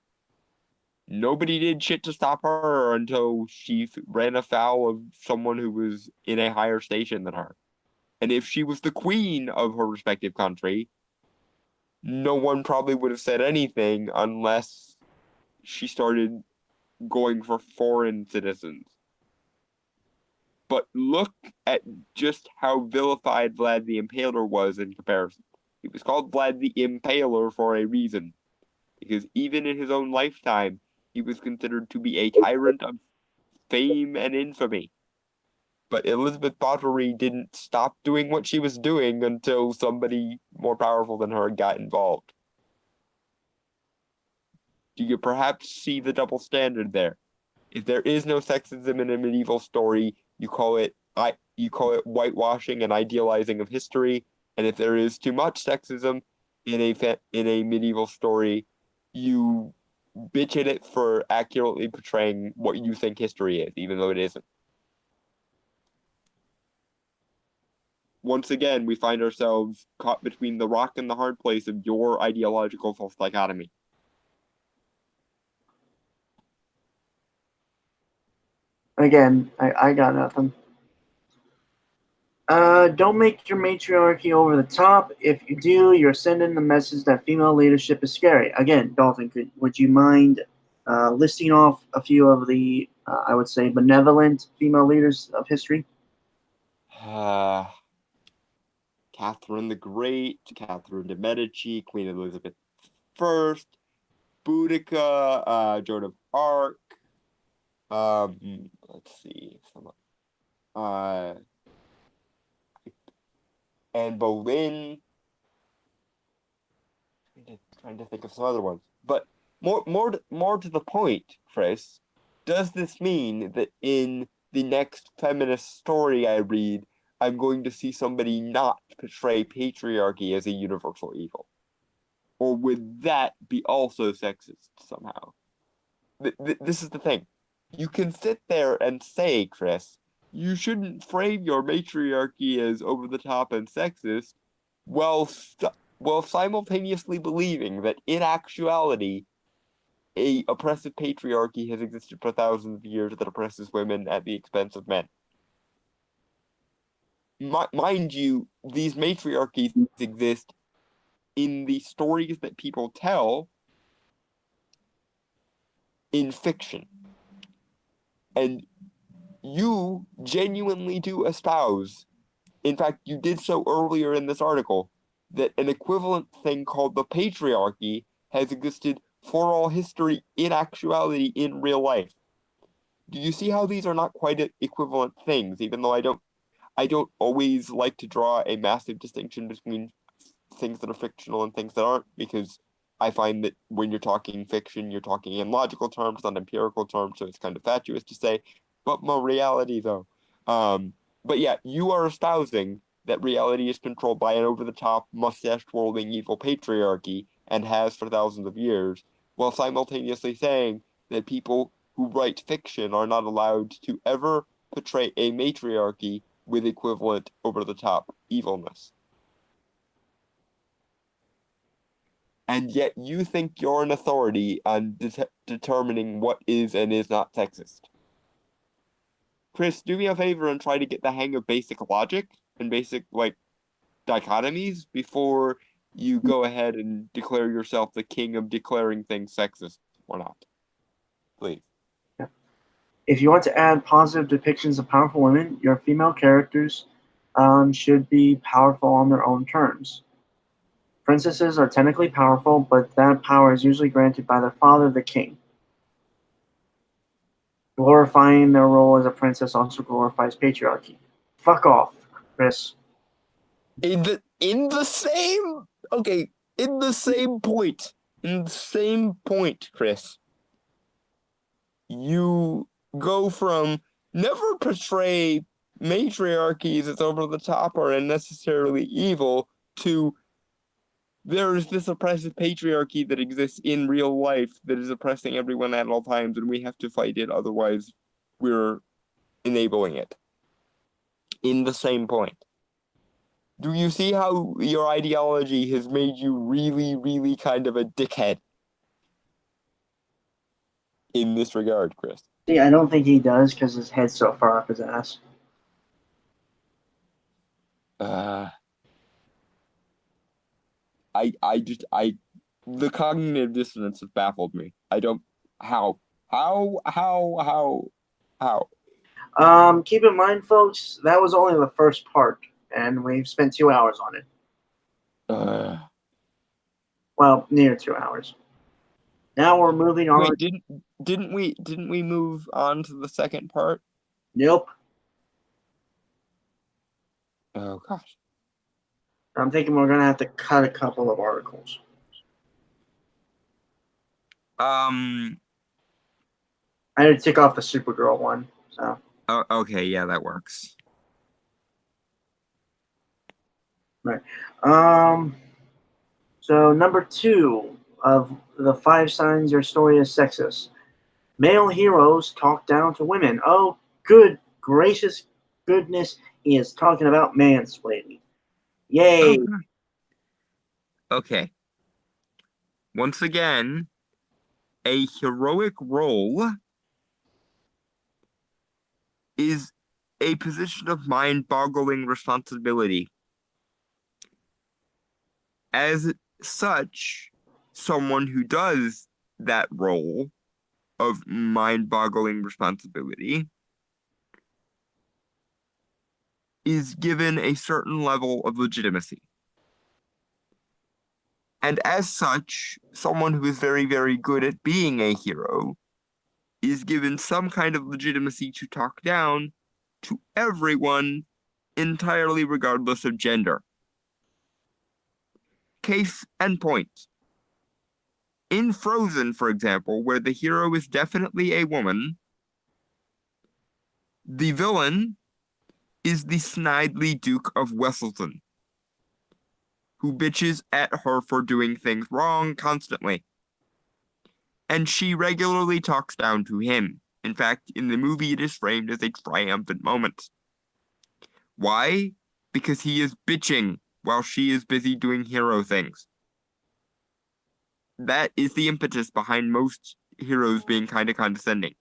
B: nobody did shit to stop her until she ran afoul of someone who was in a higher station than her. And if she was the queen of her respective country, no one probably would have said anything unless she started going for foreign citizens. But look at just how vilified Vlad the Impaler was in comparison. He was called Vlad the Impaler for a reason, because even in his own lifetime, he was considered to be a tyrant of fame and infamy. But Elizabeth Bathory didn't stop doing what she was doing until somebody more powerful than her got involved. Do you perhaps see the double standard there? If there is no sexism in a medieval story, you call it whitewashing and idealizing of history. And if there is too much sexism in a medieval story, you bitch at it for accurately portraying what you think history is, even though it isn't. Once again, we find ourselves caught between the rock and the hard place of your ideological false dichotomy.
A: Again, I got nothing. Don't make your matriarchy over the top. If you do, you're sending the message that female leadership is scary. Again, Dalton, would you mind listing off a few of the, I would say, benevolent female leaders of history?
B: Catherine the Great, Catherine de' Medici, Queen Elizabeth I, Boudica, Joan of Arc. Let's see. Uh, and Boleyn. Trying to think of some other ones, but more to the point, Chris. Does this mean that in the next feminist story I read, I'm going to see somebody not portray patriarchy as a universal evil? Or would that be also sexist somehow? This is the thing. You can sit there and say, Chris, you shouldn't frame your matriarchy as over the top and sexist, while simultaneously believing that in actuality, a oppressive patriarchy has existed for thousands of years that oppresses women at the expense of men. Mind you, these matriarchies exist in the stories that people tell in fiction. And you genuinely do espouse, in fact, you did so earlier in this article, that an equivalent thing called the patriarchy has existed for all history in actuality in real life. Do you see how these are not quite equivalent things, even though I don't always like to draw a massive distinction between things that are fictional and things that aren't, because I find that when you're talking fiction, you're talking in logical terms, not empirical terms, so it's kind of fatuous to say, but more reality though. But yeah, you are espousing that reality is controlled by an over-the-top, mustache-twirling evil patriarchy, and has for thousands of years, while simultaneously saying that people who write fiction are not allowed to ever portray a matriarchy with equivalent over-the-top evilness. And yet you think you're an authority on determining what is and is not sexist. Chris, do me a favor and try to get the hang of basic logic and basic, like, dichotomies before you go ahead and declare yourself the king of declaring things sexist or not. Please.
A: If you want to add positive depictions of powerful women, your female characters should be powerful on their own terms. Princesses are technically powerful, but that power is usually granted by their father, the king. Glorifying their role as a princess also glorifies patriarchy. Fuck off, Chris.
B: In the same point, Chris, you go from never portray matriarchies as over the top or unnecessarily evil to there is this oppressive patriarchy that exists in real life that is oppressing everyone at all times, and we have to fight it, otherwise we're enabling it. In the same point. Do you see how your ideology has made you really, really kind of a dickhead in this regard, Chris?
A: See, I don't think he does because his head's so far up his ass.
B: The cognitive dissonance has baffled me. I don't, how?
A: Keep in mind, folks, that was only the first part, and we've spent 2 hours on it. Well, near 2 hours. Now we're moving on.
B: Wait, didn't we move on to the second part?
A: Nope.
B: Oh gosh.
A: I'm thinking we're gonna have to cut a couple of articles. I had to tick off the Supergirl one, so.
B: Oh, okay, yeah, that works.
A: Right. So number 2 of the 5 signs your story is sexist. Male heroes talk down to women. Oh, good gracious goodness, he is talking about mansplaining. Yay.
B: Okay. Once again, a heroic role is a position of mind-boggling responsibility. As such, someone who does that role of mind-boggling responsibility is given a certain level of legitimacy. And as such, someone who is very, very good at being a hero is given some kind of legitimacy to talk down to everyone entirely regardless of gender. Case and point. In Frozen, for example, where the hero is definitely a woman, the villain is the Snidely Duke of Wesselton, who bitches at her for doing things wrong constantly. And she regularly talks down to him. In fact, in the movie, it is framed as a triumphant moment. Why? Because he is bitching while she is busy doing hero things. That is the impetus behind most heroes being kind of condescending.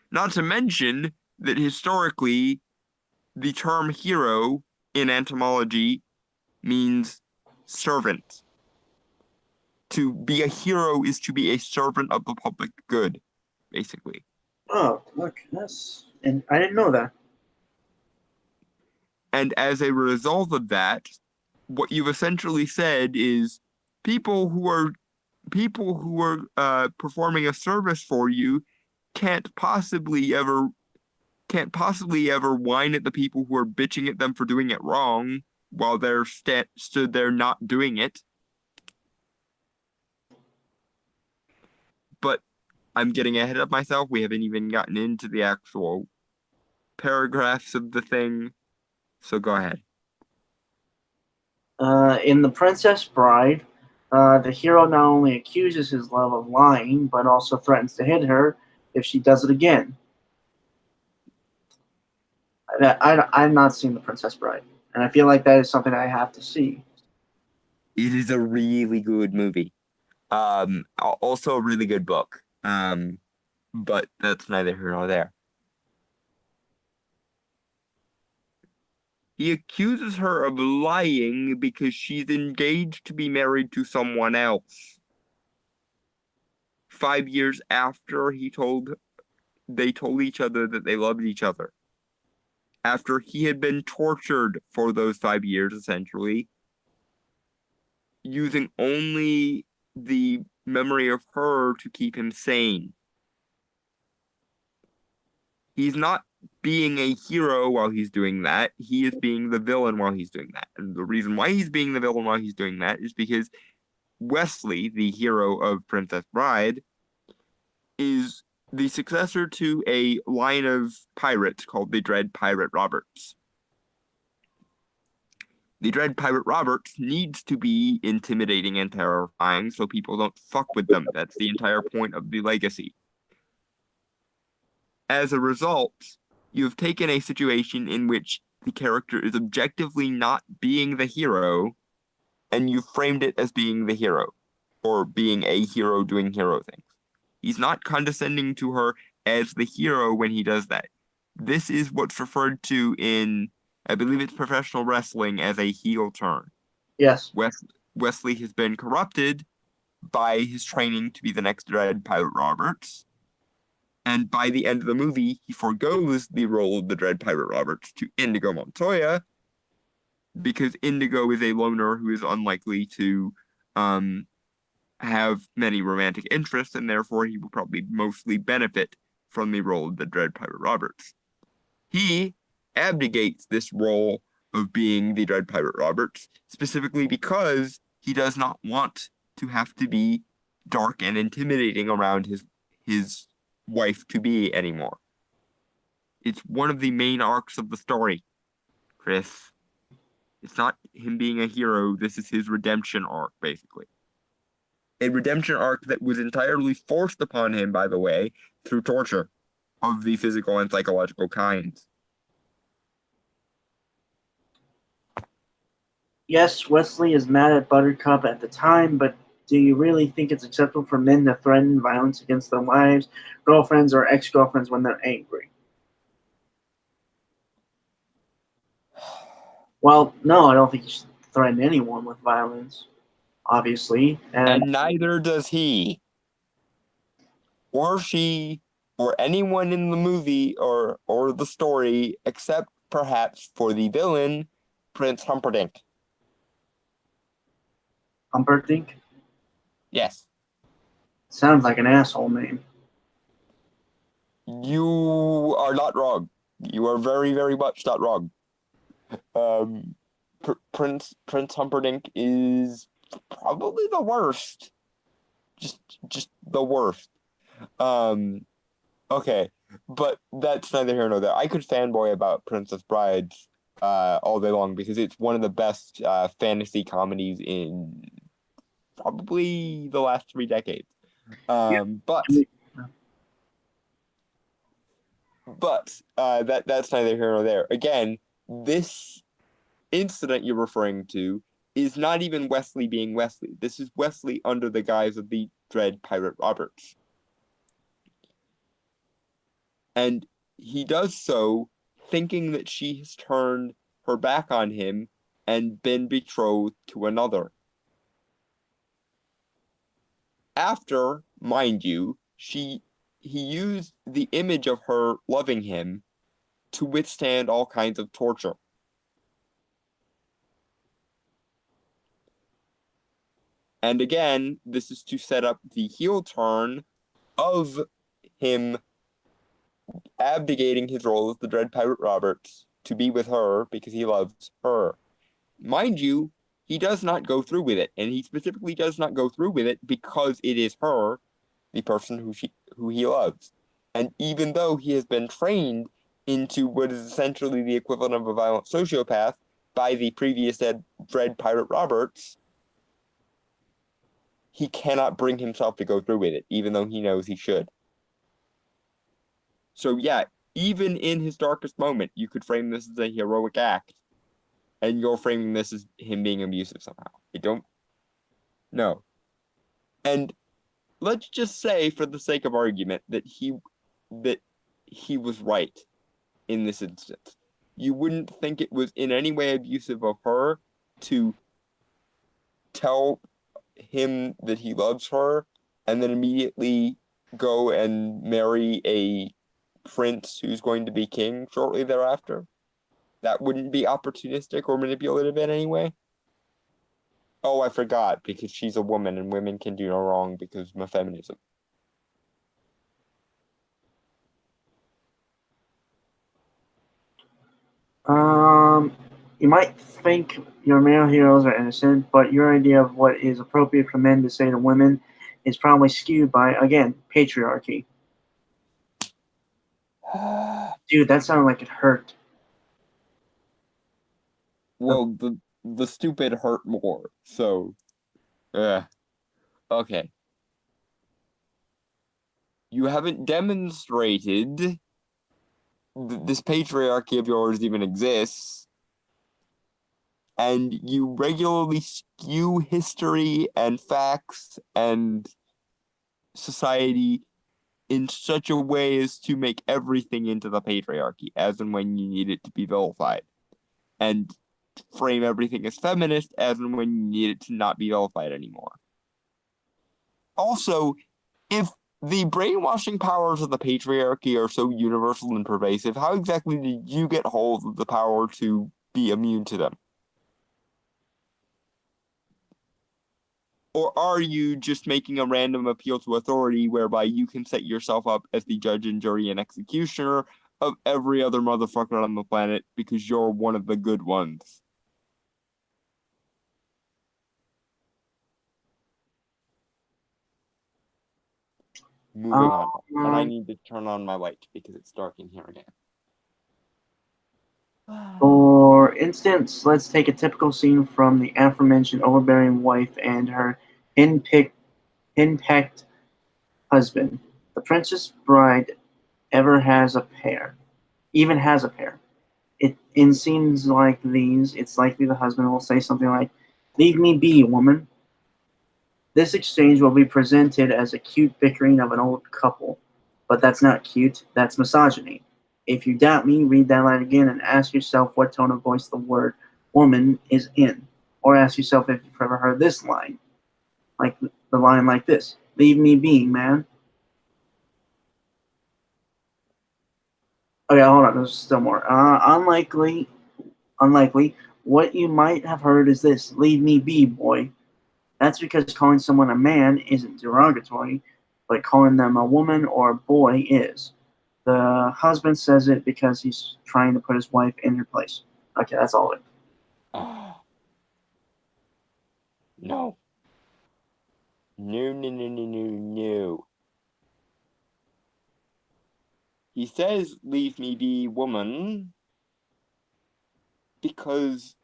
B: Not to mention that historically, the term hero in entomology means servant. To be a hero is to be a servant of the public good, basically.
A: Oh, look, and I didn't know that.
B: And as a result of that, what you've essentially said is people who are performing a service for you can't possibly ever whine at the people who are bitching at them for doing it wrong while they're stood there not doing it. But I'm getting ahead of myself. We haven't even gotten into the actual paragraphs of the thing. So go ahead.
A: In The Princess Bride, the hero not only accuses his love of lying, but also threatens to hit her if she does it again. I've not seen The Princess Bride, and I feel like that is something I have to see.
B: It is a really good movie. Also a really good book. But that's neither here nor there. He accuses her of lying because she's engaged to be married to someone else. 5 years after they told each other that they loved each other. After he had been tortured for those 5 years, essentially, using only the memory of her to keep him sane. He's not being a hero while he's doing that. He is being the villain while he's doing that. And the reason why he's being the villain while he's doing that is because Westley, the hero of Princess Bride, is the successor to a line of pirates called the Dread Pirate Roberts. The Dread Pirate Roberts needs to be intimidating and terrifying so people don't fuck with them. That's the entire point of the legacy. As a result, you've taken a situation in which the character is objectively not being the hero, and you've framed it as being the hero, or being a hero doing hero things. He's not condescending to her as the hero when he does that. This is what's referred to in, I believe it's professional wrestling, as a heel turn.
A: Yes.
B: Wesley has been corrupted by his training to be the next Dread Pirate Roberts. And by the end of the movie, he forgoes the role of the Dread Pirate Roberts to Indigo Montoya, because Indigo is a loner who is unlikely to have many romantic interests, and therefore he will probably mostly benefit from the role of the Dread Pirate Roberts. He abdicates this role of being the Dread Pirate Roberts, specifically because he does not want to have to be dark and intimidating around his wife-to-be anymore. It's one of the main arcs of the story, Chris. It's not him being a hero, this is his redemption arc, basically. A redemption arc that was entirely forced upon him, by the way, through torture of the physical and psychological kinds.
A: Yes, Wesley is mad at Buttercup at the time, but do you really think it's acceptable for men to threaten violence against their wives, girlfriends, or ex-girlfriends when they're angry? Well, no, I don't think you should threaten anyone with violence, obviously.
B: And neither does he. Or she, or anyone in the movie or the story, except perhaps for the villain, Prince Humperdinck.
A: Humperdinck?
B: Yes.
A: Sounds like an asshole name.
B: You are not wrong. You are very, very much not wrong. Prince Humperdinck is probably the worst. Just the worst. Okay, but that's neither here nor there. I could fanboy about Princess Brides all day long because it's one of the best fantasy comedies in probably the last 3 decades.
A: Yeah.
B: But that's neither here nor there. Again, this incident you're referring to is not even Wesley being Wesley. This is Wesley under the guise of the Dread Pirate Roberts. And he does so thinking that she has turned her back on him and been betrothed to another. After, mind you, he used the image of her loving him to withstand all kinds of torture. And again, this is to set up the heel turn of him abdicating his role as the Dread Pirate Roberts to be with her because he loves her. Mind you, he does not go through with it, and he specifically does not go through with it because it is her, the person who he loves. And even though he has been trained into what is essentially the equivalent of a violent sociopath by the previous Dread Pirate Roberts, he cannot bring himself to go through with it, even though he knows he should. So yeah, even in his darkest moment, you could frame this as a heroic act, and you're framing this as him being abusive somehow. I don't know. And let's just say, for the sake of argument, that he was right in this instance. You wouldn't think it was in any way abusive of her to tell him that he loves her and then immediately go and marry a prince who's going to be king shortly thereafter. That wouldn't be opportunistic or manipulative in any way. Oh, I forgot, because she's a woman and women can do no wrong because of feminism.
A: You might think your male heroes are innocent, but your idea of what is appropriate for men to say to women is probably skewed by, again, patriarchy. Dude, that sounded like it hurt.
B: Well, the stupid hurt more. So, okay. You haven't demonstrated this patriarchy of yours even exists, and you regularly skew history and facts and society in such a way as to make everything into the patriarchy, as and when you need it to be vilified, and frame everything as feminist, as and when you need it to not be vilified anymore. Also, if the brainwashing powers of the patriarchy are so universal and pervasive, how exactly did you get hold of the power to be immune to them? Or are you just making a random appeal to authority whereby you can set yourself up as the judge and jury and executioner of every other motherfucker on the planet because you're one of the good ones? Moving on. And I need to turn on my light because it's dark in here again.
A: For instance, let's take a typical scene from the aforementioned overbearing wife and her henpecked husband. The Princess Bride ever has a pair, even has a pair. In scenes like these, it's likely the husband will say something like, "Leave me be, woman." This exchange will be presented as a cute bickering of an old couple, but that's not cute, that's misogyny. If you doubt me, read that line again and ask yourself what tone of voice the word woman is in. Or ask yourself if you've ever heard this line, like the line like this: "Leave me be, man." Okay, hold on, there's still more. Unlikely. What you might have heard is this: "Leave me be, boy." That's because calling someone a man isn't derogatory, but calling them a woman or a boy is. The husband says it because he's trying to put his wife in her place. Okay, that's all it.
B: No. No, no, no, no, no, no. He says, "Leave me be, woman," because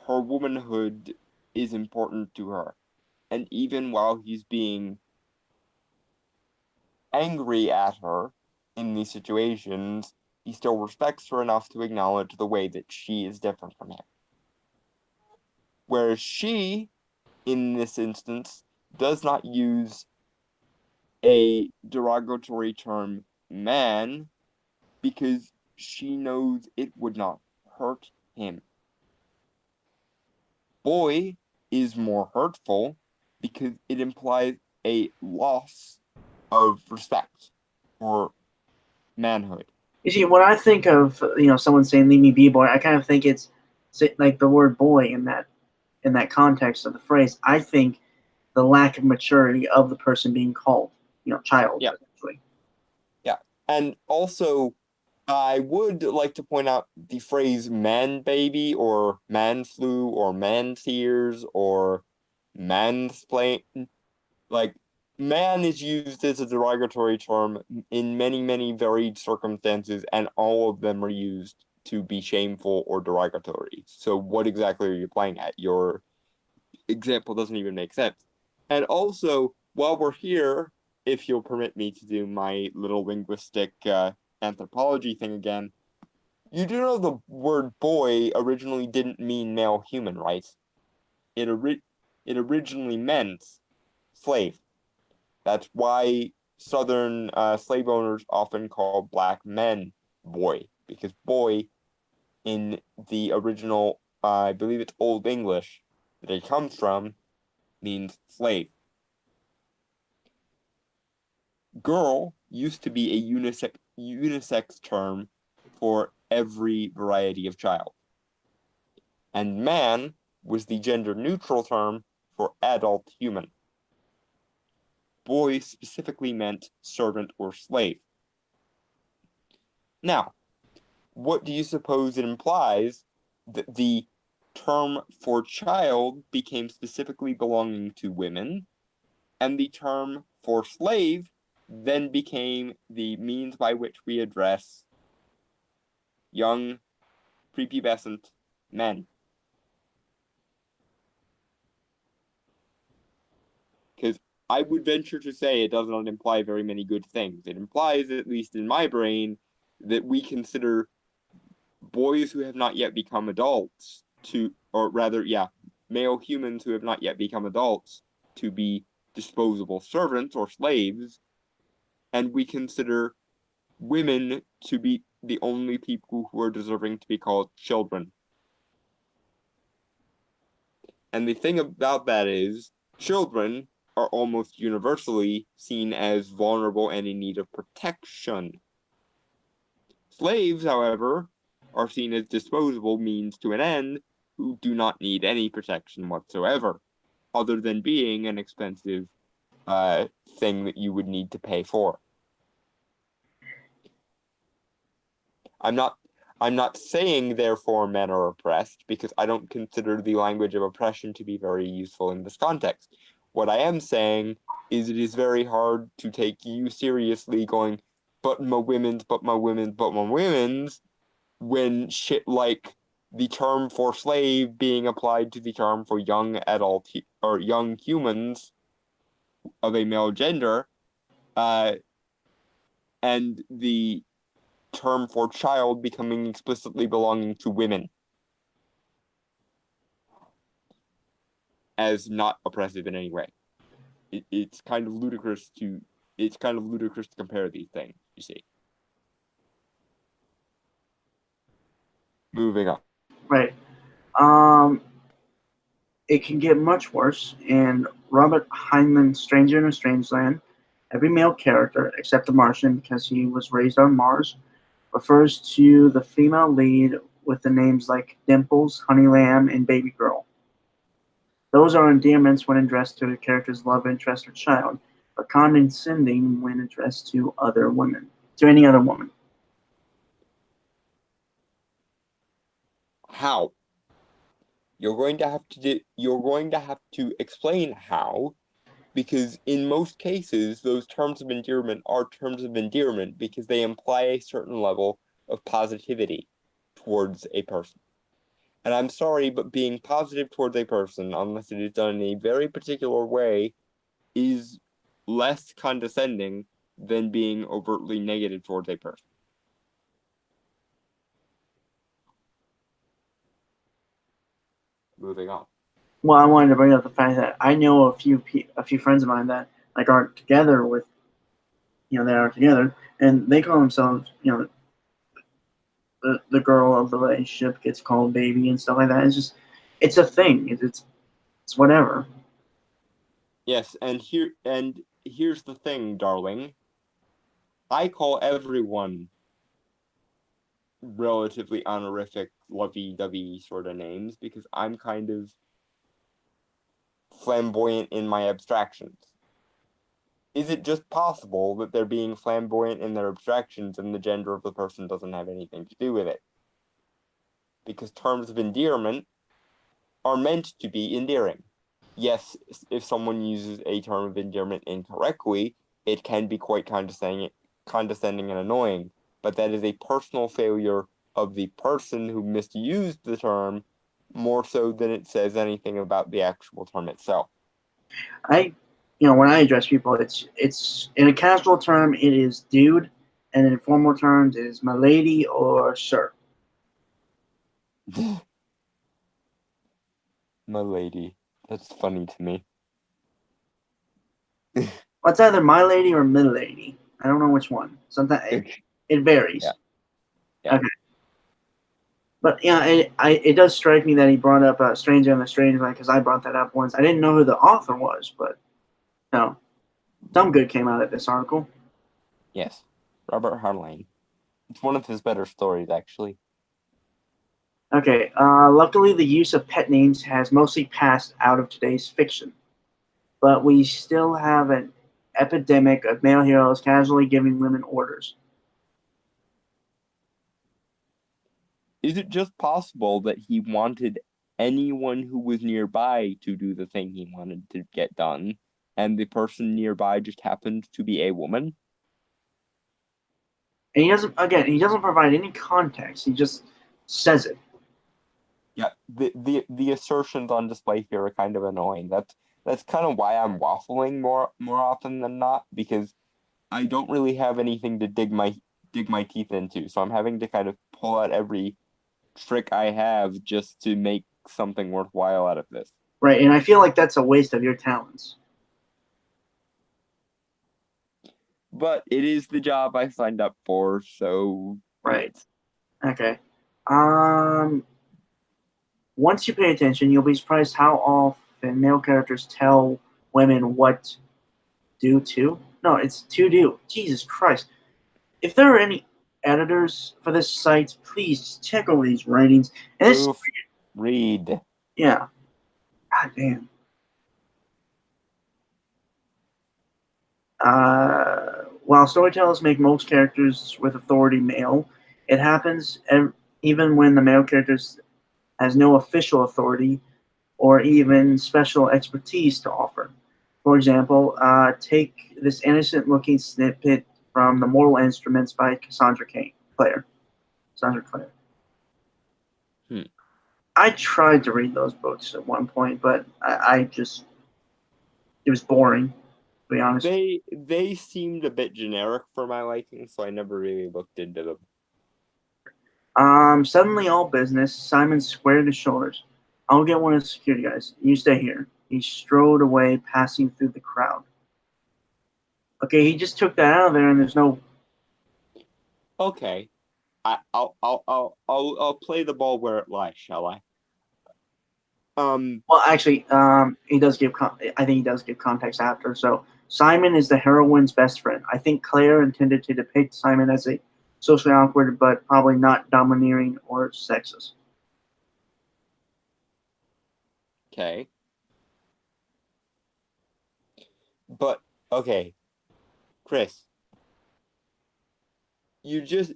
B: her womanhood is important to her. And even while he's being angry at her in these situations, he still respects her enough to acknowledge the way that she is different from him. Whereas she, in this instance, does not use a derogatory term man because she knows it would not hurt him. Boy is more hurtful because it implies a loss of respect or manhood.
A: You see, when I think of someone saying "leave me be, boy," I kind of think it's like the word "boy" in that context of the phrase. I think the lack of maturity of the person being called, child,
B: Yeah.
A: essentially.
B: Yeah. And also, I would like to point out the phrase man baby or man flu or man tears or mansplain. Like, man is used as a derogatory term in many, many varied circumstances, and all of them are used to be shameful or derogatory. So, what exactly are you playing at? Your example doesn't even make sense. And also, while we're here, if you'll permit me to do my little linguistic anthropology thing again, you do know the word boy originally didn't mean male human, right? It, ori- it originally meant slave. That's why Southern slave owners often call black men boy, because boy in the original, I believe it's Old English that it comes from, means slave. Girl used to be a unisex term for every variety of child, and man was the gender neutral term for adult human. Boy specifically meant servant or slave. Now, what do you suppose it implies that the term for child became specifically belonging to women, and the term for slave then became the means by which we address young prepubescent men? Because I would venture to say it does not imply very many good things. It implies, at least in my brain, that we consider boys who have not yet become adults to, or rather, yeah, male humans who have not yet become adults to be disposable servants or slaves, and we consider women to be the only people who are deserving to be called children. And the thing about that is, children are almost universally seen as vulnerable and in need of protection. Slaves, however, are seen as disposable means to an end who do not need any protection whatsoever, other than being an expensive thing that you would need to pay for. I'm not I'm not saying therefore men are oppressed because I don't consider the language of oppression to be very useful in this context. What I am saying is it is very hard to take you seriously going, but my women's, but my women's, but my women's, when shit like the term for slave being applied to the term for young adult or young humans of a male gender, uh, and the term for child becoming explicitly belonging to women as not oppressive in any way. It's kind of ludicrous to compare these things, you see. Moving on.
A: Right. It can get much worse. In Robert Heinlein's Stranger in a Strange Land, every male character, except the Martian because he was raised on Mars, refers to the female lead with the names like Dimples, Honey Lamb, and Baby Girl. Those are endearments when addressed to a character's love interest or child, but condescending when addressed to other women, to any other woman.
B: How? You're going to have to explain how, because in most cases, those terms of endearment are terms of endearment because they imply a certain level of positivity towards a person. And I'm sorry, but being positive towards a person, unless it is done in a very particular way, is less condescending than being overtly negative towards a person. Moving on.
A: Well, I wanted to bring up the fact that I know a few friends of mine that like aren't together with, they are together, and they call themselves, the girl of the relationship gets called baby and stuff like that. It's just, it's a thing. It's whatever.
B: Yes, and here's the thing, darling. I call everyone relatively honorific, lovey-dovey sort of names because I'm kind of flamboyant in my abstractions. Is it just possible that they're being flamboyant in their abstractions and the gender of the person doesn't have anything to do with it? Because terms of endearment are meant to be endearing. Yes, if someone uses a term of endearment incorrectly, it can be quite condescending and annoying, but that is a personal failure of the person who misused the term more so than it says anything about the actual term itself.
A: When I address people, it's in a casual term, it is dude, and in formal terms, it is my lady or sir.
B: My lady. That's funny to me.
A: Well, it's either my lady or my lady. I don't know which one. Sometimes it varies.
B: Yeah. Yeah.
A: Okay. But yeah, it does strike me that he brought up Stranger in the Strange Land because I brought that up once. I didn't know who the author was, but no, some good came out of this article.
B: Yes. Robert Heinlein. It's one of his better stories, actually.
A: Okay. Luckily, the use of pet names has mostly passed out of today's fiction, but we still have an epidemic of male heroes casually giving women orders.
B: Is it just possible that he wanted anyone who was nearby to do the thing he wanted to get done, and the person nearby just happened to be a woman?
A: And he doesn't provide any context. He just says it.
B: Yeah, the assertions on display here are kind of annoying. That's kind of why I'm waffling more often than not, because I don't really have anything to dig my teeth into, so I'm having to kind of pull out every trick I have just to make something worthwhile out of this.
A: Right, and I feel like that's a waste of your talents.
B: But it is the job I signed up for, so
A: Right. Okay. Um, Once you pay attention, you'll be surprised how often male characters tell women what do to. No, it's to do. Jesus Christ. If there are any editors for this site, please check over these writings. And this,
B: Proof read.
A: yeah. God damn. While storytellers make most characters with authority male, it happens even when the male character has no official authority or even special expertise to offer. For example, take this innocent-looking snippet from *The Mortal Instruments* by Cassandra Clare. Cassandra Clare. I tried to read those books at one point, but I just it was boring, to be honest.
B: They seemed a bit generic for my liking, so I never really looked into them.
A: Suddenly all business. Simon squared his shoulders. I'll get one of the security guys. You stay here. He strode away, passing through the crowd. Okay, he just took that out of there, and there's no.
B: Okay, I'll play the ball where it lies, shall I?
A: Well, actually, he does give. I think he does give context after. So Simon is the heroine's best friend. I think Claire intended to depict Simon as a socially awkward, but probably not domineering or sexist.
B: Okay. But okay, Chris, you just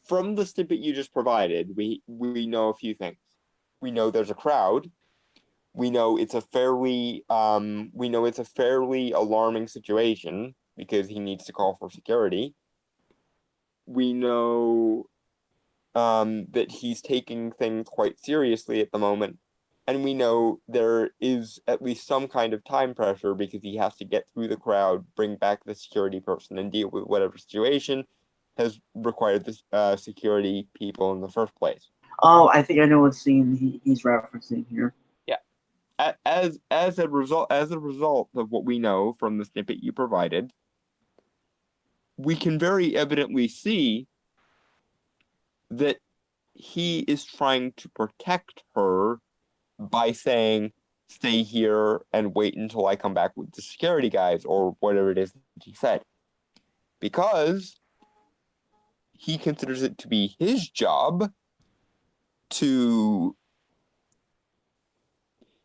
B: from the snippet you just provided, we know a few things. We know there's a crowd. we know it's a fairly alarming situation because he needs to call for security. We know that he's taking things quite seriously at the moment, and we know there is at least some kind of time pressure because he has to get through the crowd, bring back the security person, and deal with whatever situation has required the security people in the first place.
A: Oh, I think I know what scene he's referencing here.
B: Yeah. As a result of what we know from the snippet you provided, we can very evidently see that he is trying to protect her by saying, stay here and wait until I come back with the security guys, or whatever it is that he said. Because he considers it to be his job to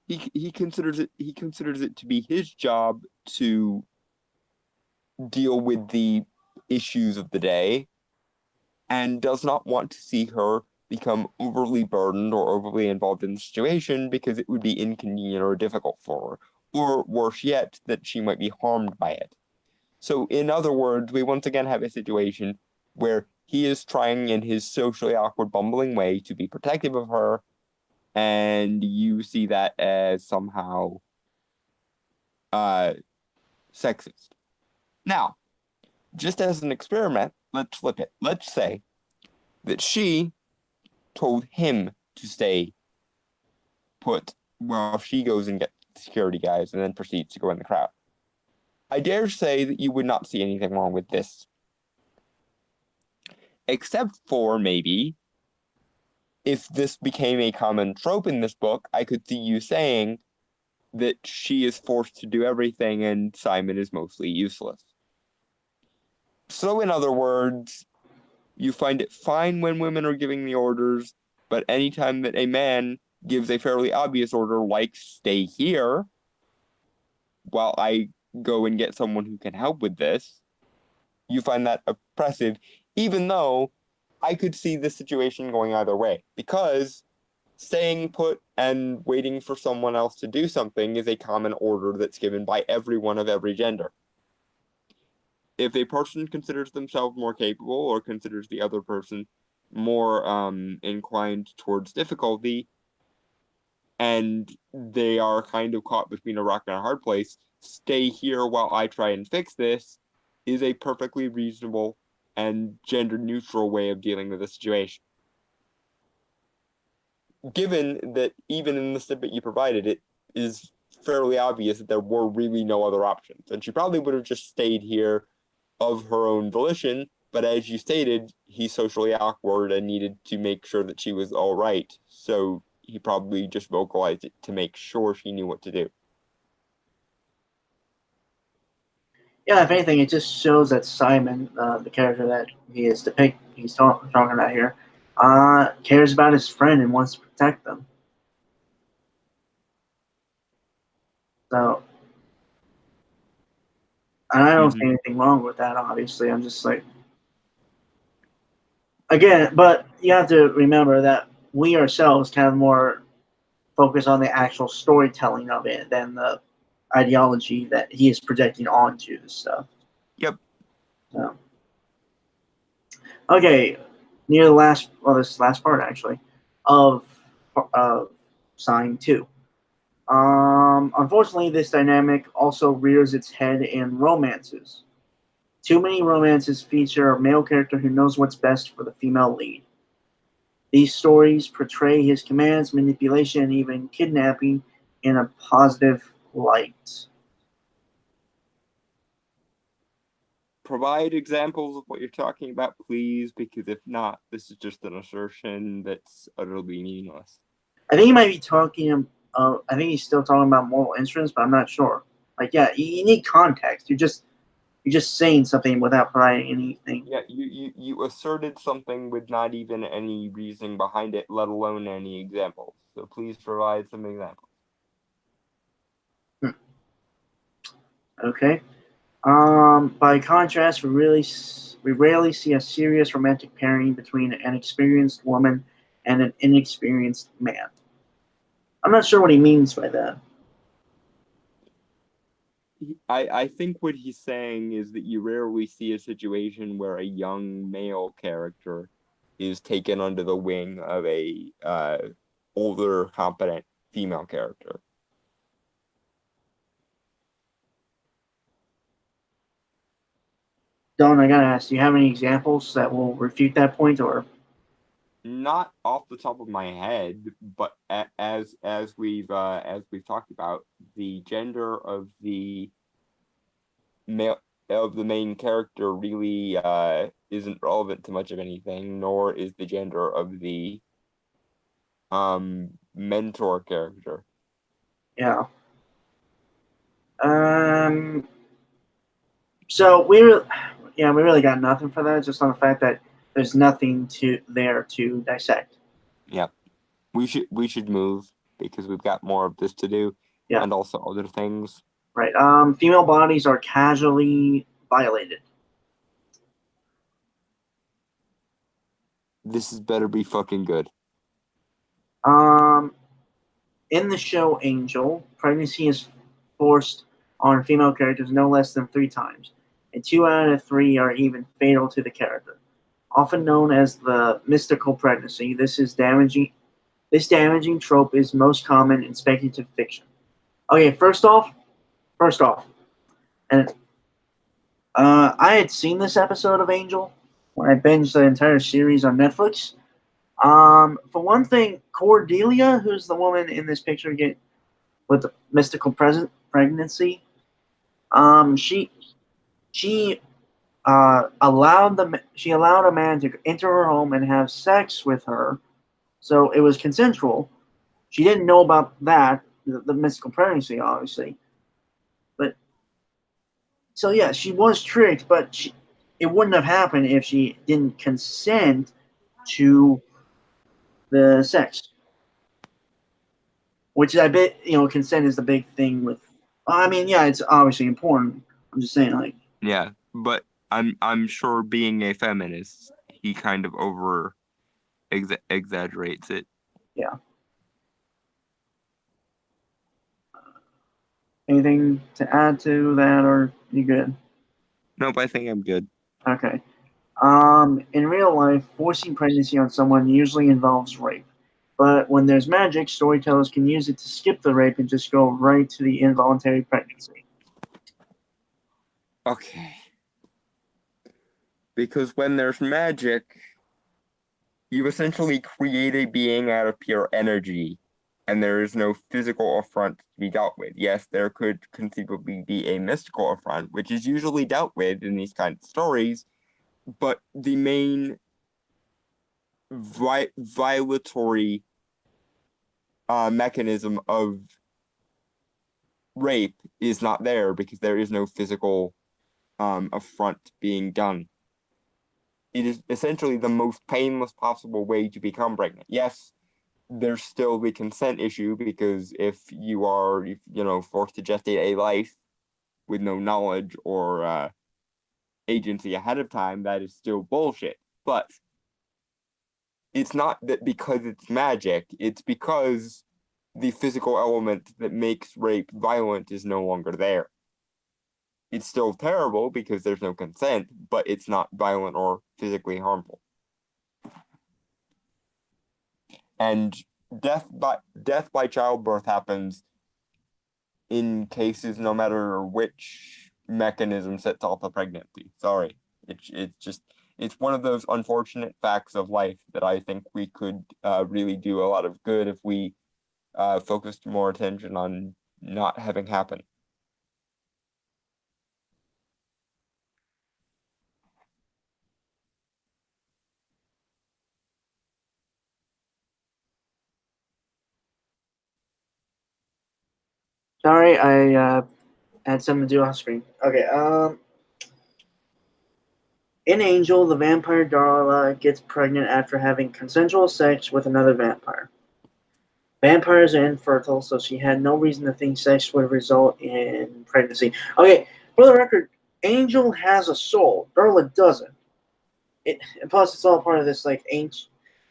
B: he considers it to be his job to deal with the issues of the day, and does not want to see her become overly burdened or overly involved in the situation because it would be inconvenient or difficult for her, or worse yet, that she might be harmed by it. So, in other words, we once again have a situation where he is trying in his socially awkward, bumbling way to be protective of her, and you see that as somehow sexist. Now, just as an experiment, let's flip it. Let's say that she told him to stay put while she goes and gets security guys and then proceeds to go in the crowd. I dare say that you would not see anything wrong with this. Except for maybe if this became a common trope in this book, I could see you saying that she is forced to do everything and Simon is mostly useless. So, in other words, you find it fine when women are giving the orders, but anytime that a man gives a fairly obvious order like stay here while I go and get someone who can help with this, you find that oppressive, even though I could see the situation going either way, because staying put and waiting for someone else to do something is a common order that's given by everyone of every gender. If a person considers themselves more capable or considers the other person more inclined towards difficulty, and they are kind of caught between a rock and a hard place, stay here while I try and fix this is a perfectly reasonable and gender neutral way of dealing with the situation. Given that even in the snippet you provided, it is fairly obvious that there were really no other options. And she probably would have just stayed here of her own volition, but as you stated, he's socially awkward and needed to make sure that she was all right. So he probably just vocalized it to make sure she knew what to do.
A: Yeah, if anything, it just shows that Simon, the character that he's talking about here, cares about his friend and wants to protect them. So, and I don't see anything wrong with that. Obviously, I'm just like, again, but you have to remember that we ourselves kind of more focus on the actual storytelling of it than the ideology that he is projecting onto the stuff.
B: Yep.
A: So, okay, near this last part actually of Sign 2. Unfortunately, this dynamic also rears its head in romances. Too many romances feature a male character who knows what's best for the female lead. These stories portray his commands, manipulation, and even kidnapping in a positive light.
B: Provide examples of what you're talking about, please, because if not, this is just an assertion that's utterly meaningless.
A: I think he might be talking. I think he's still talking about Mortal Instruments, but I'm not sure. Like, yeah, you need context. You're just saying something without providing anything.
B: Yeah, you asserted something with not even any reasoning behind it, let alone any examples. So please provide some examples.
A: Okay. By contrast, we rarely see a serious romantic pairing between an experienced woman and an inexperienced man. I'm not sure what he means by that.
B: I think what he's saying is that you rarely see a situation where a young male character is taken under the wing of a older, competent female character.
A: Don, I gotta ask, do you have any examples that will refute that point, or?
B: Not off the top of my head, but as we've talked about, the gender of the male of the main character really isn't relevant to much of anything, nor is the gender of the mentor character.
A: Yeah. So we really got nothing for that, just on the fact that there's nothing there to dissect.
B: Yeah, we should move because we've got more of this to do,
A: Yeah.
B: and also other things.
A: Right. Female bodies are casually violated.
B: This is better be fucking good.
A: In the show Angel, pregnancy is forced on female characters no less than 3 times, and 2 out of 3 are even fatal to the character. Often known as the mystical pregnancy, this damaging trope is most common in speculative fiction. Okay, first off, and I had seen this episode of Angel when I binged the entire series on Netflix. For one thing, Cordelia, who's the woman in this picture get with the mystical pregnancy, she allowed a man to enter her home and have sex with her, so it was consensual. She didn't know about that, the mystical pregnancy, obviously, but so yeah, she was tricked, but it wouldn't have happened if she didn't consent to the sex. Which I bet consent is the big thing with. I mean, yeah, it's obviously important. I'm just saying, like.
B: Yeah, but I'm sure being a feminist, he kind of exaggerates it.
A: Yeah. Anything to add to that, or you good?
B: Nope, I think I'm good.
A: Okay. In real life, forcing pregnancy on someone usually involves rape. But when there's magic, storytellers can use it to skip the rape and just go right to the involuntary pregnancy.
B: Okay. Because when there's magic, you essentially create a being out of pure energy, and there is no physical affront to be dealt with. Yes, there could conceivably be a mystical affront, which is usually dealt with in these kinds of stories, but the main violatory mechanism of rape is not there because there is no physical affront being done. It is essentially the most painless possible way to become pregnant. Yes, there's still the consent issue because if you are, forced to gestate a life with no knowledge or agency ahead of time, that is still bullshit. But it's not that because it's magic, it's because the physical element that makes rape violent is no longer there. It's still terrible because there's no consent, but it's not violent or physically harmful. And death by childbirth happens in cases no matter which mechanism sets off a pregnancy. Sorry. It's one of those unfortunate facts of life that I think we could really do a lot of good if we focused more attention on not having happen.
A: Sorry, I had something to do off screen. Okay. In Angel, the vampire Darla gets pregnant after having consensual sex with another vampire. Vampires are infertile, so she had no reason to think sex would result in pregnancy. Okay, for the record, Angel has a soul. Darla doesn't. And plus, it's all part of this like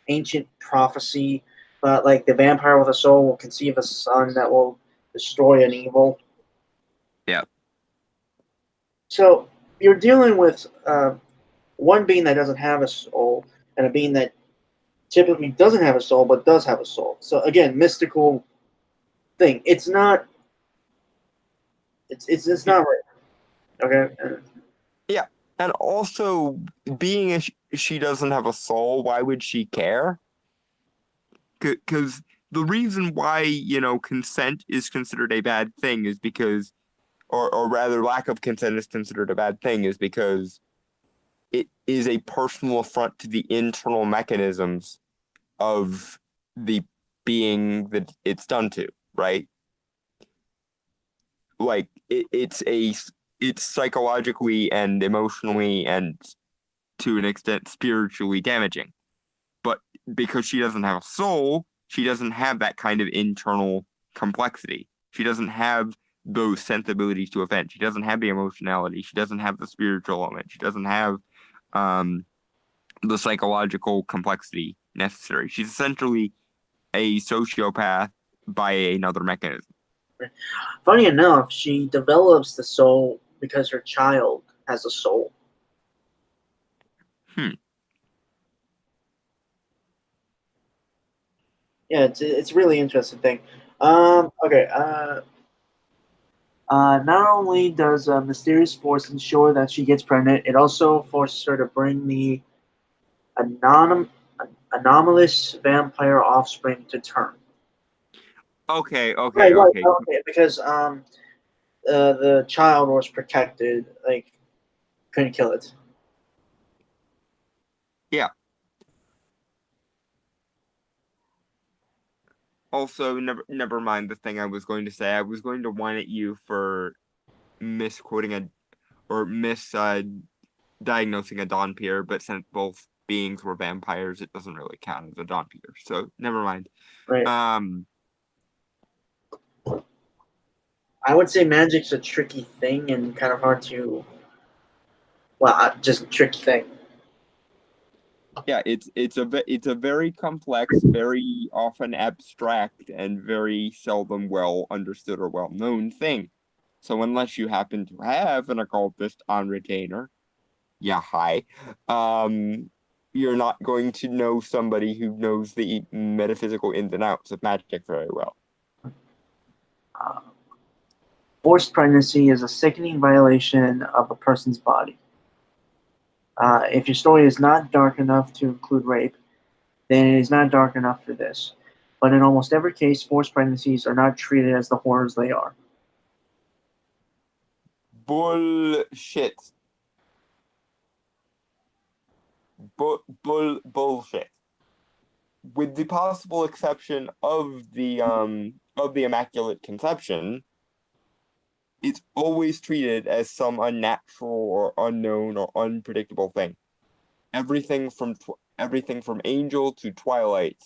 A: ancient prophecy but like the vampire with a soul will conceive a son that will destroy an evil.
B: Yeah.
A: So you're dealing with one being that doesn't have a soul and a being that typically doesn't have a soul but does have a soul. So again, mystical thing. It's not. It's not right. Okay.
B: Yeah, and also being she doesn't have a soul, why would she care? Because the reason why, consent is considered a bad thing is because, or rather, lack of consent is considered a bad thing is because it is a personal affront to the internal mechanisms of the being that it's done to, right? Like it's psychologically and emotionally and to an extent spiritually damaging. But because she doesn't have a soul, she doesn't have that kind of internal complexity. She doesn't have those sensibilities to offend. She doesn't have the emotionality. She doesn't have the spiritual element. She doesn't have um, the psychological complexity necessary. She's essentially a sociopath by another mechanism.
A: Funny enough, she develops the soul because her child has a soul. Yeah, it's a really interesting thing. Okay. Not only does a mysterious force ensure that she gets pregnant, it also forces her to bring the anonym, anomalous vampire offspring to term.
B: Okay,
A: Right,
B: okay,
A: right,
B: okay.
A: okay. Because the child was protected, like couldn't kill it.
B: Yeah. Also, never mind the thing I was going to say. I was going to whine at you for misquoting or diagnosing a Dhampir, but since both beings were vampires, it doesn't really count as a Dhampir. So never mind.
A: Right. I would say magic's a tricky thing and kind of hard to. Well, just a tricky thing.
B: Yeah, it's a very complex, very often abstract, and very seldom well understood or well known thing. So unless you happen to have an occultist on retainer, yeah, hi, you're not going to know somebody who knows the metaphysical ins and outs of magic very well.
A: Uh, Forced pregnancy is a sickening violation of a person's body. If your story is not dark enough to include rape, then it is not dark enough for this. But in almost every case, forced pregnancies are not treated as the horrors they are.
B: Bullshit. Bullshit. With the possible exception of the Immaculate Conception, it's always treated as some unnatural or unknown or unpredictable thing. Everything from Angel to Twilight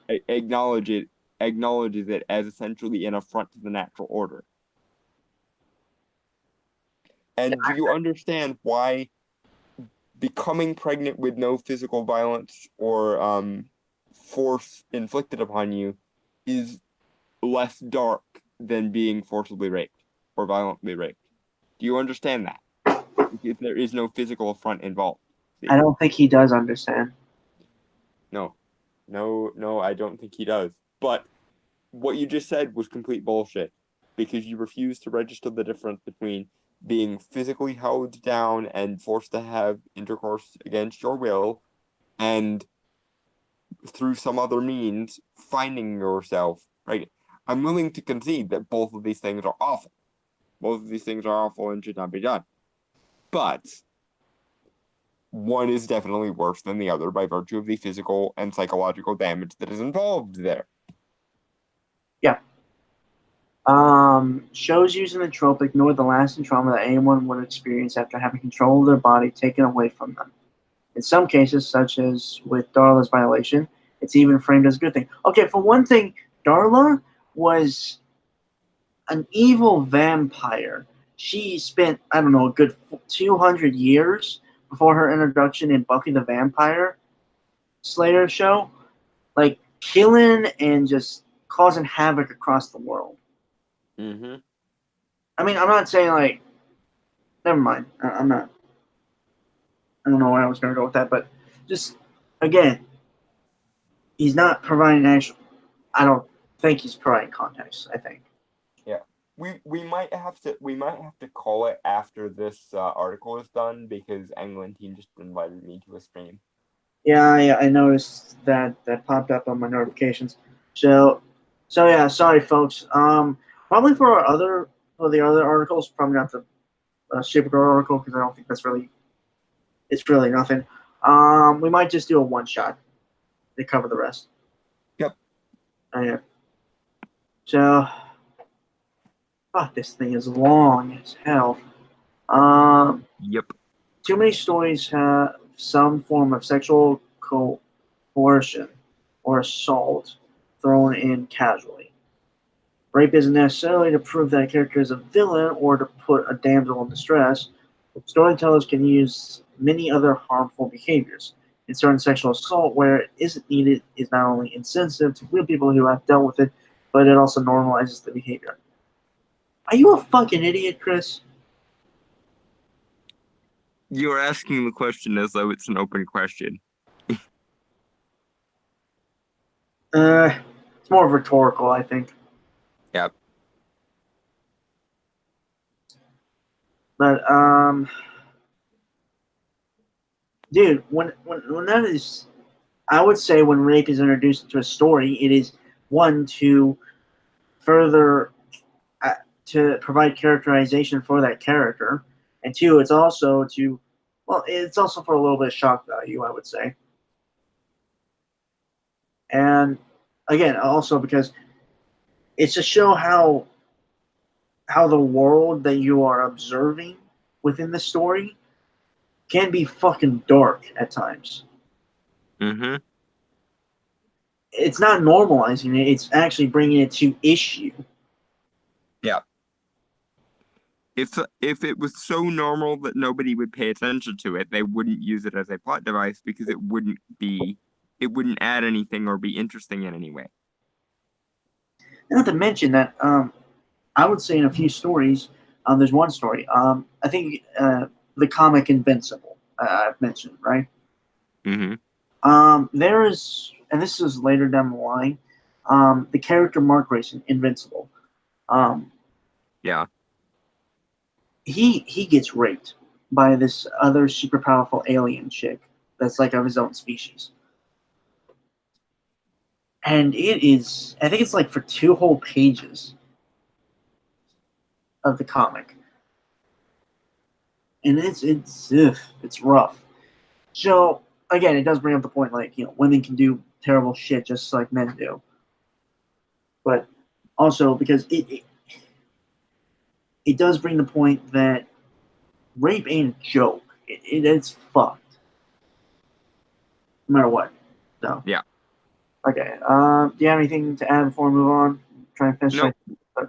B: acknowledges it as essentially an affront to the natural order. And do you understand why becoming pregnant with no physical violence or force inflicted upon you is less dark than being forcibly raped or violently raped? Do you understand that? If there is no physical affront involved. See?
A: I don't think he does understand.
B: No, I don't think he does. But what you just said was complete bullshit because you refuse to register the difference between being physically held down and forced to have intercourse against your will and through some other means finding yourself, right? I'm willing to concede that both of these things are awful. Both of these things are awful and should not be done. But one is definitely worse than the other by virtue of the physical and psychological damage that is involved there.
A: Yeah. Shows using the trope ignore the lasting trauma that anyone would experience after having control of their body taken away from them. In some cases, such as with Darla's violation, it's even framed as a good thing. Okay, for one thing, Darla was an evil vampire. She spent, I don't know, a good 200 years before her introduction in Buffy the Vampire Slayer show. Like, killing and just causing havoc across the world.
B: Mm-hmm.
A: I mean, I'm not saying like, never mind. I'm not. I don't know where I was going to go with that, but just again, he's not providing actual. I don't think he's providing context. I think.
B: Yeah. We might have to call it after this article is done because England team just invited me to a stream.
A: Yeah, I noticed that popped up on my notifications. So yeah, sorry folks. Probably for the other articles, probably not the Supergirl article because I don't think it's really nothing. We might just do a one shot to cover the rest.
B: Yep.
A: Yeah. So, fuck, this thing is long as hell.
B: Yep.
A: Too many stories have some form of sexual coercion or assault thrown in casually. Rape isn't necessarily to prove that a character is a villain or to put a damsel in distress. Storytellers can use many other harmful behaviors. In certain sexual assault, where it isn't needed, is not only insensitive to real people who have dealt with it, but it also normalizes the behavior. Are you a fucking idiot, Chris?
B: You're asking the question as though it's an open question.
A: It's more rhetorical, I think.
B: Yep.
A: But dude, when that is, I would say when rape is introduced into a story, it is one to further to provide characterization for that character, and two, it's also to, well, it's also for a little bit of shock value, I would say, and again, also because it's to show how the world that you are observing within the story can be fucking dark at times.
B: Mm-hmm.
A: It's not normalizing it; it's actually bringing it to issue.
B: Yeah. If it was so normal that nobody would pay attention to it, they wouldn't use it as a plot device because it wouldn't add anything or be interesting in any way.
A: Not to mention that I would say in a few stories, there's one story. I think the comic Invincible I've mentioned, right?
B: Mm-hmm.
A: There is, and this is later down the line, the character Mark Grayson, Invincible. Um,
B: Yeah.
A: he gets raped by this other super powerful alien chick that's like of his own species, and it is. I think it's like for 2 whole pages of the comic, and it's rough. So again, it does bring up the point, like, women can do terrible shit just like men do, but also because it does bring the point that rape ain't a joke. It's fucked, no matter what. So
B: Yeah.
A: okay. Do you have anything to add before we move on? Try and finish.
B: Nope.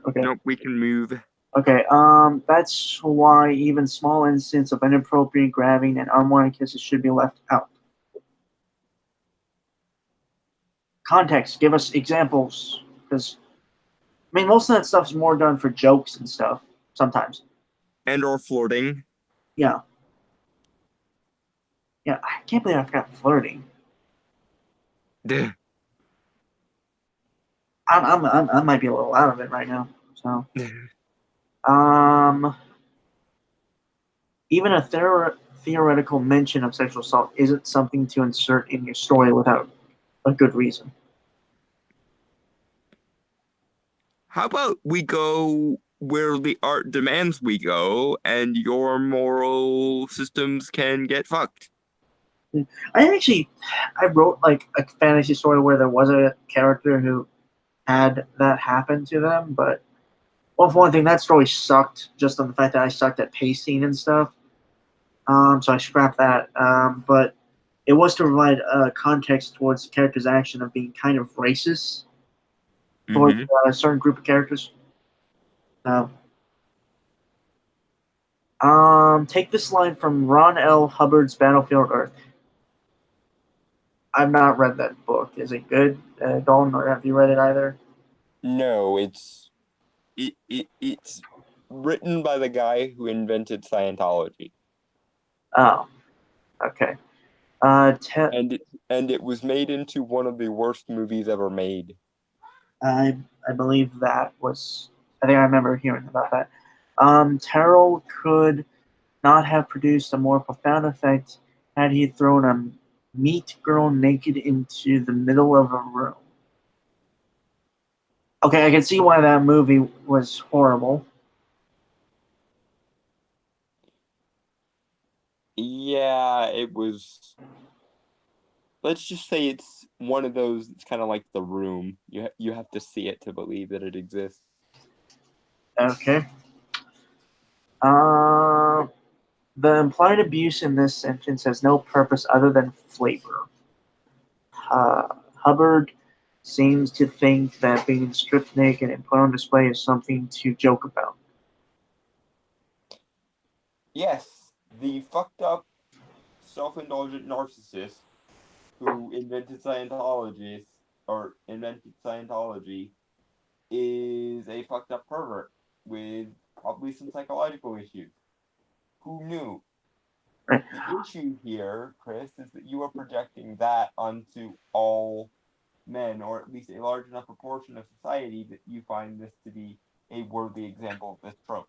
A: Okay.
B: Nope. We can move.
A: Okay. That's why even small instances of inappropriate grabbing and unwanted kisses should be left out. Context. Give us examples, because I mean, most of that stuff is more done for jokes and stuff. Sometimes.
B: And or flirting.
A: Yeah. Yeah. I can't believe I forgot flirting.
B: Duh.
A: I might be a little out of it right now. So. Um. Even a theoretical mention of sexual assault isn't something to insert in your story without a good reason.
B: How about we go where the art demands we go, and your moral systems can get fucked?
A: I wrote like a fantasy story where there was a character who had that happen to them, but well, for one thing, that story sucked just on the fact that I sucked at pacing and stuff. So I scrapped that. But it was to provide context towards the character's action of being kind of racist towards
B: Mm-hmm.
A: a certain group of characters. Um, take this line from Ron L. Hubbard's Battlefield Earth. I've not read that book. Is it good, Dalton, or have you read it either?
B: No, it's written by the guy who invented Scientology,
A: Oh, okay.
B: and it was made into one of the worst movies ever made.
A: I I believe that was. I think I remember hearing about that. Terrell could not have produced a more profound effect had he thrown a meat girl naked into the middle of a room. Okay, I can see why that movie was horrible.
B: Yeah, it was. Let's just say it's one of those. It's kind of like The Room. You have to see it to believe that it exists.
A: Okay. Uh, the implied abuse in this sentence has no purpose other than flavor. Hubbard seems to think that being stripped naked and put on display is something to joke about.
B: Yes, the fucked up, self-indulgent narcissist who invented Scientology is a fucked up pervert with probably some psychological issues. Who knew?
A: Right.
B: The issue here, Chris, is that you are projecting that onto all men, or at least a large enough proportion of society that you find this to be a worthy example of this trope.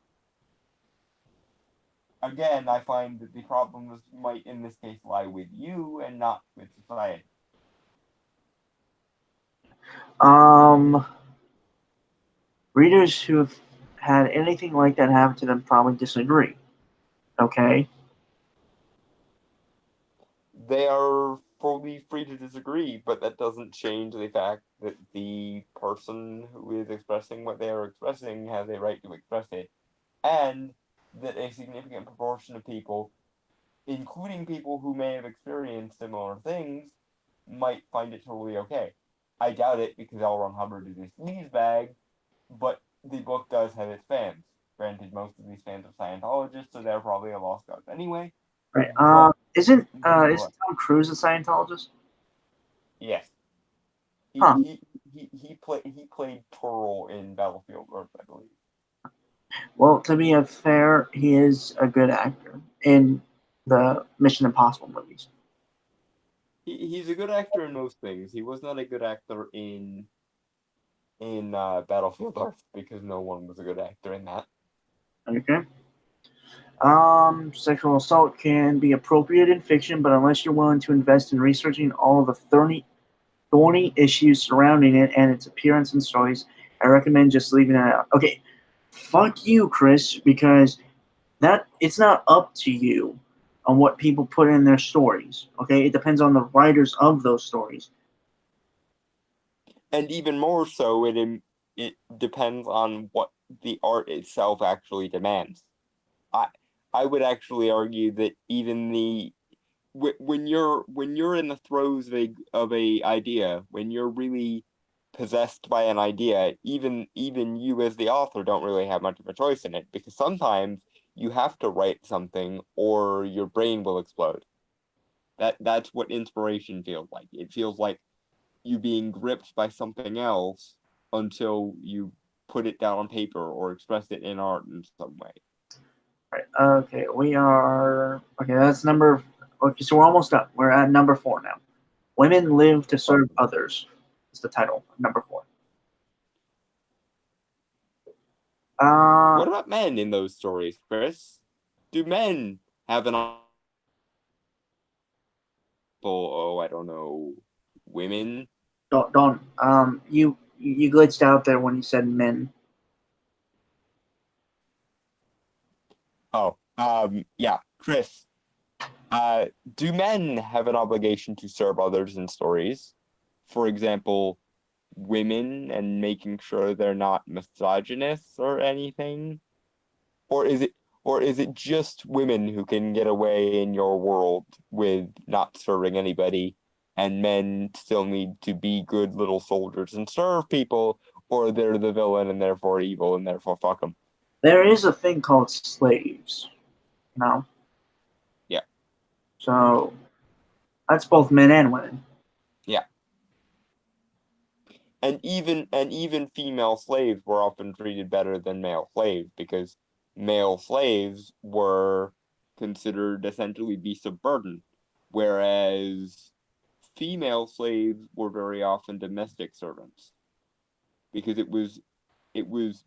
B: Again, I find that the problems might in this case lie with you and not with society.
A: Um, Readers who have had anything like that happen to them probably disagree. Okay.
B: They are fully free to disagree, but that doesn't change the fact that the person who is expressing what they are expressing has a right to express it, and that a significant proportion of people, including people who may have experienced similar things, might find it totally okay. I doubt it because L. Ron Hubbard is a sleazebag, but the book does have its fans. Granted, most of these fans are Scientologists, so they're probably a lost cause anyway.
A: Right.
B: But
A: Isn't Tom Cruise a Scientologist?
B: yes, he
A: Huh.
B: he he played Toro in Battlefield Earth, I believe.
A: Well, to be fair, he is a good actor in the Mission Impossible movies.
B: He's a good actor in most things. He was not a good actor in Battlefield Earth because no one was a good actor in that.
A: Okay. Sexual assault can be appropriate in fiction, but unless you're willing to invest in researching all the thorny issues surrounding it and its appearance in stories, I recommend just leaving it out. Okay, fuck you, Chris, because that it's not up to you on what people put in their stories. Okay, it depends on the writers of those stories.
B: And even more so, it depends on what the art itself actually demands. I I would actually argue that even the when you're in the throes of a idea, when you're really possessed by an idea, even you as the author don't really have much of a choice in it because sometimes you have to write something or your brain will explode. That's what inspiration feels like. It feels like you being gripped by something else until you put it down on paper or express it in art in some way.
A: Right. Okay, we are okay. That's number. Okay, so we're almost done. We're at number 4 now. Women live to serve others. Is the title of number 4. Uh,
B: What about men in those stories, Chris? Do men have an oh, I don't know, women?
A: don't. You glitched out there when you said men.
B: Oh, yeah, Chris. Do men have an obligation to serve others in stories? For example, women and making sure they're not misogynists or anything? Or is it or is it just women who can get away in your world with not serving anybody and men still need to be good little soldiers and serve people or they're the villain and therefore evil and therefore fuck them?
A: There is a thing called slaves. No,
B: Yeah.
A: so that's both men and women.
B: even female slaves were often treated better than male slaves because male slaves were considered essentially beasts of burden, whereas female slaves were very often domestic servants because it was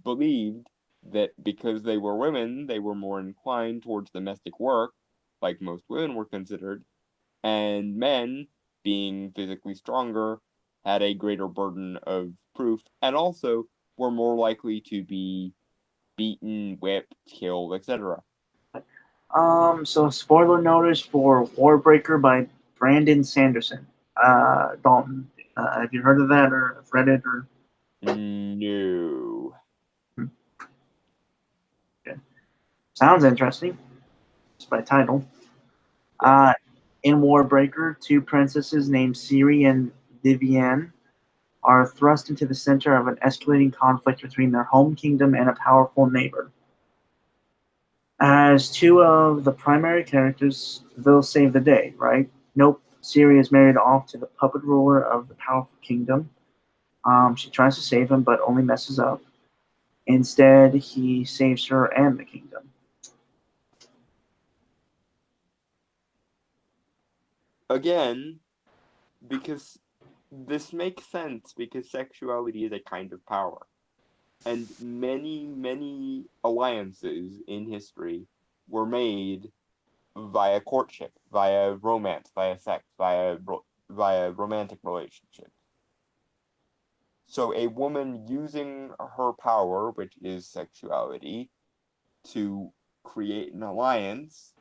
B: believed that because they were women, they were more inclined towards domestic work, like most women were considered, and men, being physically stronger, had a greater burden of proof, and also were more likely to be beaten, whipped, killed, etc.
A: So spoiler notice for Warbreaker by Brandon Sanderson. Dalton. Have you heard of that or have read it or?
B: No.
A: Okay. Sounds interesting. Just by title. Uh, in Warbreaker, two princesses named Ciri and Vivienne are thrust into the center of an escalating conflict between their home kingdom and a powerful neighbor. As two of the primary characters, they'll save the day, right? Nope. Ciri is married off to the puppet ruler of the powerful kingdom. She tries to save him, but only messes up. Instead, he saves her and the kingdom.
B: Again, because this makes sense because sexuality is a kind of power. And many, many alliances in history were made via courtship, via romance, via sex, via romantic relationships. So a woman using her power, which is sexuality, to create an alliance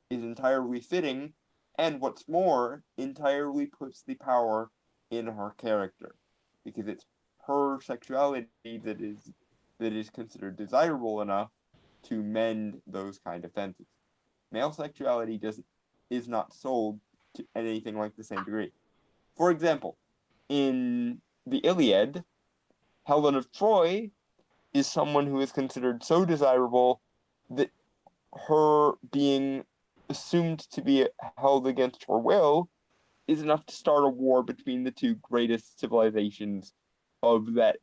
B: is entirely fitting, and what's more, entirely puts the power in her character, because it's her sexuality that is considered desirable enough to mend those kind of fences. Male sexuality is not sold to anything like the same degree. For example, in the Iliad, Helen of Troy is someone who is considered so desirable that her being assumed to be held against her will is enough to start a war between the two greatest civilizations of that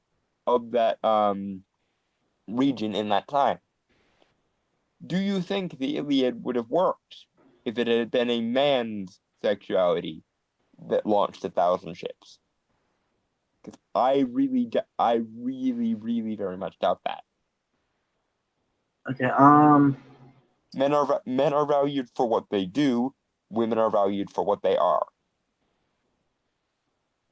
B: region in that time. Do you think the Iliad would have worked if it had been a man's sexuality that launched 1,000 ships? Because I really, really very much doubt that.
A: Okay.
B: Men are valued for what they do. Women are valued for what they are.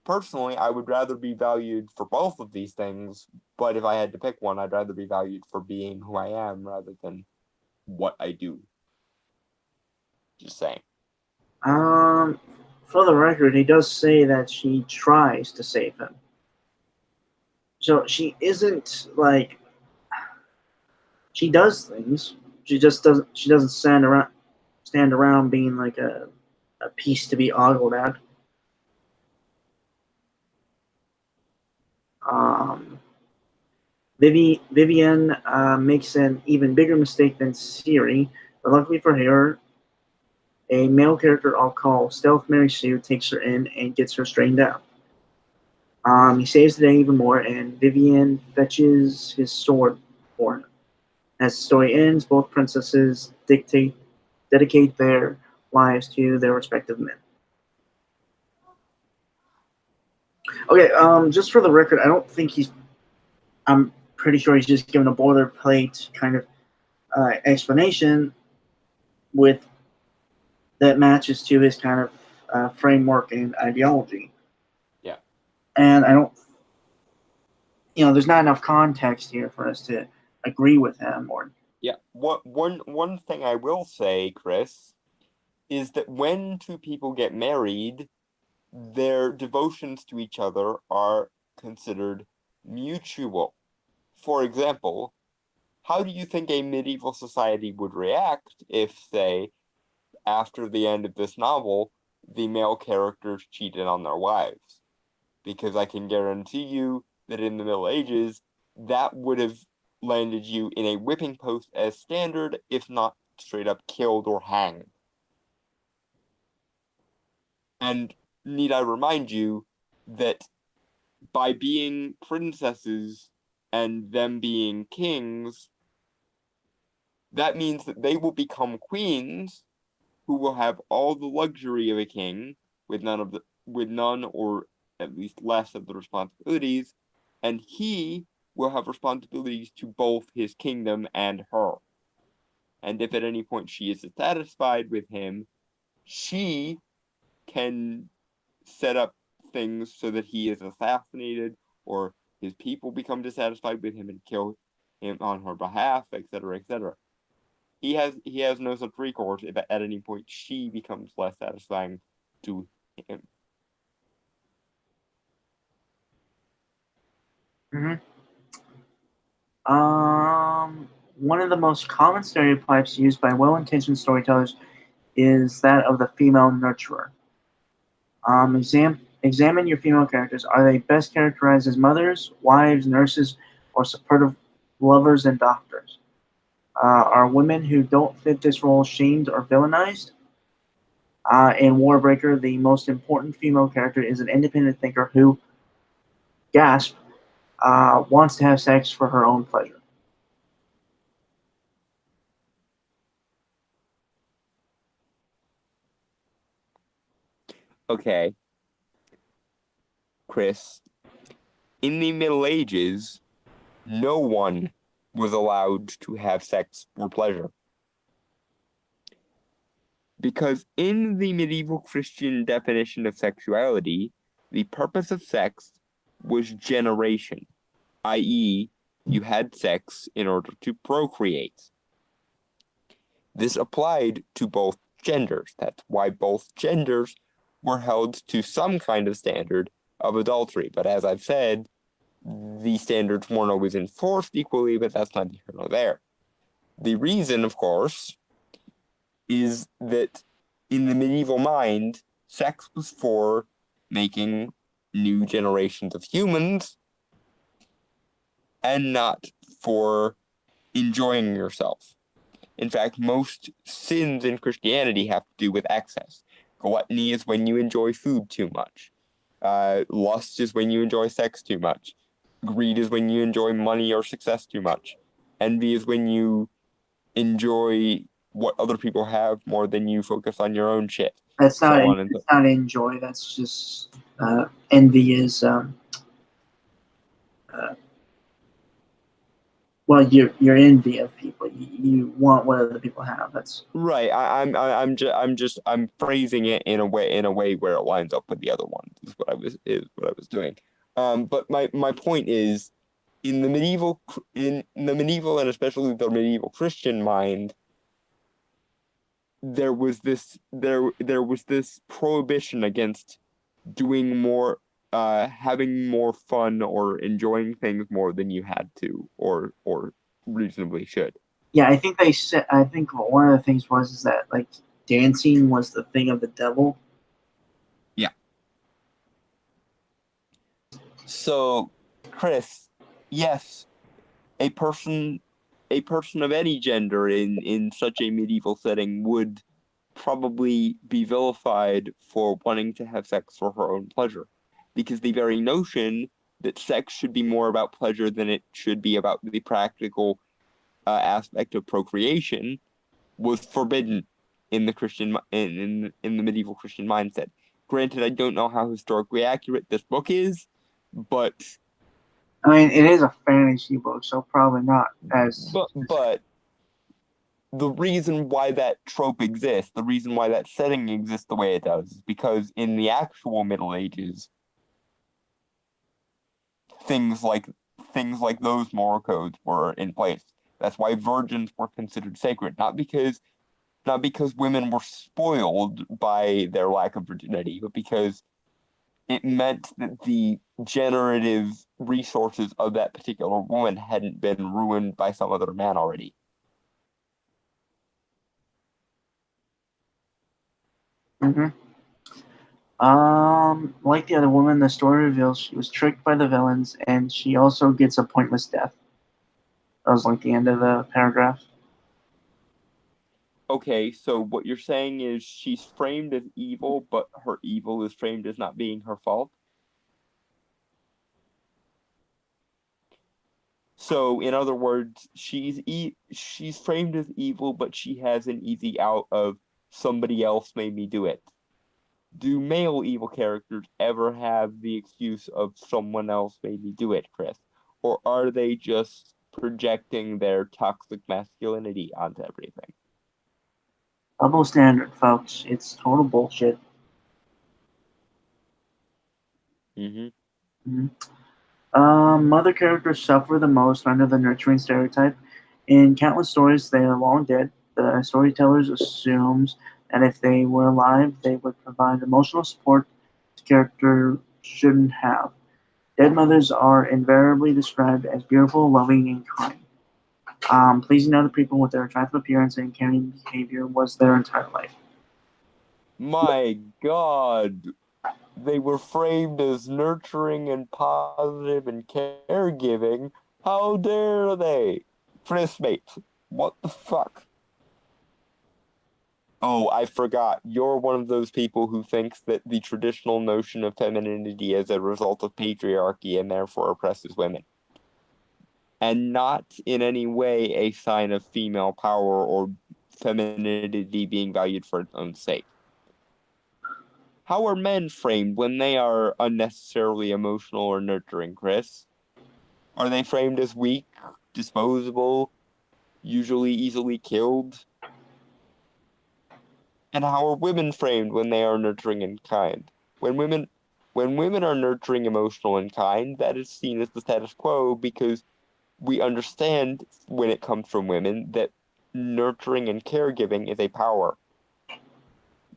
B: Personally, I would rather be valued for both of these things, but if I had to pick one, I'd rather be valued for being who I am rather than what I do. Just saying.
A: Um, for the record, he does say that she tries to save him. So she isn't like she does things. She just doesn't. She doesn't stand around being like a piece to be ogled at. Um, Vivienne makes an even bigger mistake than Ciri, but luckily for her, a male character I'll call Stealth Mary Sue takes her in and gets her straightened out. He saves the day even more, and Vivienne fetches his sword for him. As the story ends, both princesses dedicate their lives to their respective men. Okay, just for the record, I don't think he's. I'm pretty sure he's just given a boilerplate kind of explanation with that matches to his kind of framework and ideology.
B: Yeah.
A: And I don't, there's not enough context here for us to agree with him or.
B: Yeah. One thing I will say, Chris, is that when two people get married, their devotions to each other are considered mutual. For example, how do you think a medieval society would react if, say, after the end of this novel, the male characters cheated on their wives? Because I can guarantee you that in the Middle Ages, that would have landed you in a whipping post as standard, if not straight up killed or hanged. And need I remind you that by being princesses and them being kings, that means that they will become queens who will have all the luxury of a king with none or at least less of the responsibilities, and he will have responsibilities to both his kingdom and her. And if at any point she is dissatisfied with him, she can set up things so that he is assassinated or his people become dissatisfied with him and kill him on her behalf, etc., etc. He has no such recourse if at any point she becomes less satisfying to him.
A: Hmm. One of the most common stereotypes used by well-intentioned storytellers is that of the female nurturer. Examine your female characters. Are they best characterized as mothers, wives, nurses, or supportive lovers and doctors? Are women who don't fit this role shamed or villainized? In Warbreaker, the most important female character is an independent thinker who, gasp, wants to have sex for her own pleasure.
B: Okay, Chris, in the Middle Ages, no one was allowed to have sex for pleasure. Because in the medieval Christian definition of sexuality, the purpose of sex was generation, i.e., you had sex in order to procreate. This applied to both genders. That's why both genders were held to some kind of standard of adultery. But as I've said, the standards weren't always enforced equally, but that's not here nor there. The reason, of course, is that in the medieval mind, sex was for making new generations of humans and not for enjoying yourself. In fact, most sins in Christianity have to do with excess. Gluttony is when you enjoy food too much. Lust is when you enjoy sex too much. Greed is when you enjoy money or success too much. Envy is when you enjoy what other people have more than you focus on your own shit.
A: That's not
B: So on and so.
A: that's not enjoy. That's just envy is uh, well, you're envy of people. You want what other people have. That's
B: Right. I'm phrasing it in a way where it lines up with the other ones is what I was doing. But my point is in the medieval and especially the medieval Christian mind, there was this prohibition against doing more, having more fun or enjoying things more than you had to or reasonably should.
A: yeah. I think they said. I think one of the things was is that like dancing was the thing of the devil.
B: Yeah. So, Chris, yes, a person a person of any gender in such a medieval setting would probably be vilified for wanting to have sex for her own pleasure, because the very notion that sex should be more about pleasure than it should be about the practical aspect of procreation was forbidden in the in the medieval Christian mindset. Granted, I don't know how historically accurate this book is, but
A: I mean, it is a fantasy book, so probably not as.
B: but the reason why that trope exists, the reason why that setting exists the way it does, is because in the actual Middle Ages, things like things like those moral codes were in place. That's why virgins were considered sacred, not because women were spoiled by their lack of virginity, but because it meant that the generative resources of that particular woman hadn't been ruined by some other man already.
A: Mm-hmm. Like the other woman, the story reveals she was tricked by the villains, and she also gets a pointless death. That was like the end of the paragraph.
B: Okay, so what you're saying is she's framed as evil, but her evil is framed as not being her fault? So, in other words, she's framed as evil, but she has an easy out of somebody else made me do it. Do male evil characters ever have the excuse of someone else made me do it, Chris? Or are they just projecting their toxic masculinity onto everything?
A: Double standard, folks. It's total bullshit.
B: Mm-hmm.
A: Mhm. Mother characters suffer the most under the nurturing stereotype. In countless stories, they are long dead. The storytellers assumes that if they were alive, they would provide emotional support the character shouldn't have. Dead mothers are invariably described as beautiful, loving, and kind. Pleasing other people with their attractive appearance and caring behavior was their entire life.
B: My God, they were framed as nurturing and positive and caregiving. How dare they? Chris, mate, what the fuck? Oh, I forgot. You're one of those people who thinks that the traditional notion of femininity is a result of patriarchy and therefore oppresses women, and not in any way a sign of female power or femininity being valued for its own sake. How are men framed when they are unnecessarily emotional or nurturing, Chris? Are they framed as weak, disposable, usually easily killed? And how are women framed when they are nurturing and kind? When women when women are nurturing, emotional, and kind, that is seen as the status quo because we understand when it comes from women that nurturing and caregiving is a power.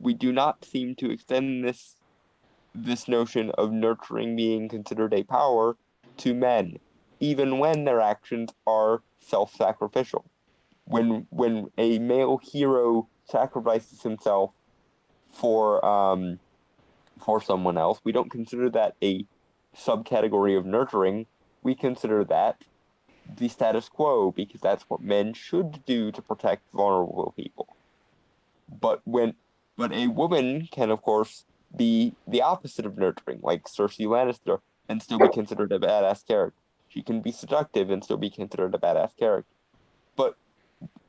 B: We do not seem to extend this notion of nurturing being considered a power to men, even when their actions are self-sacrificial. When a male hero sacrifices himself for someone else, we don't consider that a subcategory of nurturing. We consider that the status quo because that's what men should do to protect vulnerable people. But when but a woman can of course be the opposite of nurturing, like Cersei Lannister, and still be considered a badass character. She can be seductive and still be considered a badass character. But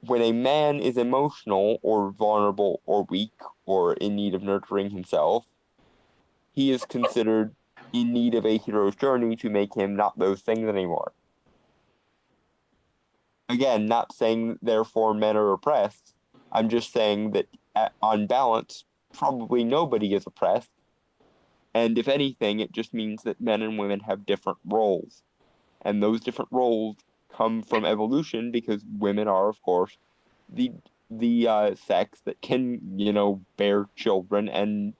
B: when a man is emotional or vulnerable or weak or in need of nurturing himself, he is considered in need of a hero's journey to make him not those things anymore. Again, not saying therefore men are oppressed. I'm just saying that on balance, probably nobody is oppressed. And if anything, it just means that men and women have different roles. And those different roles come from evolution because women are, of course, the sex that can, bear children and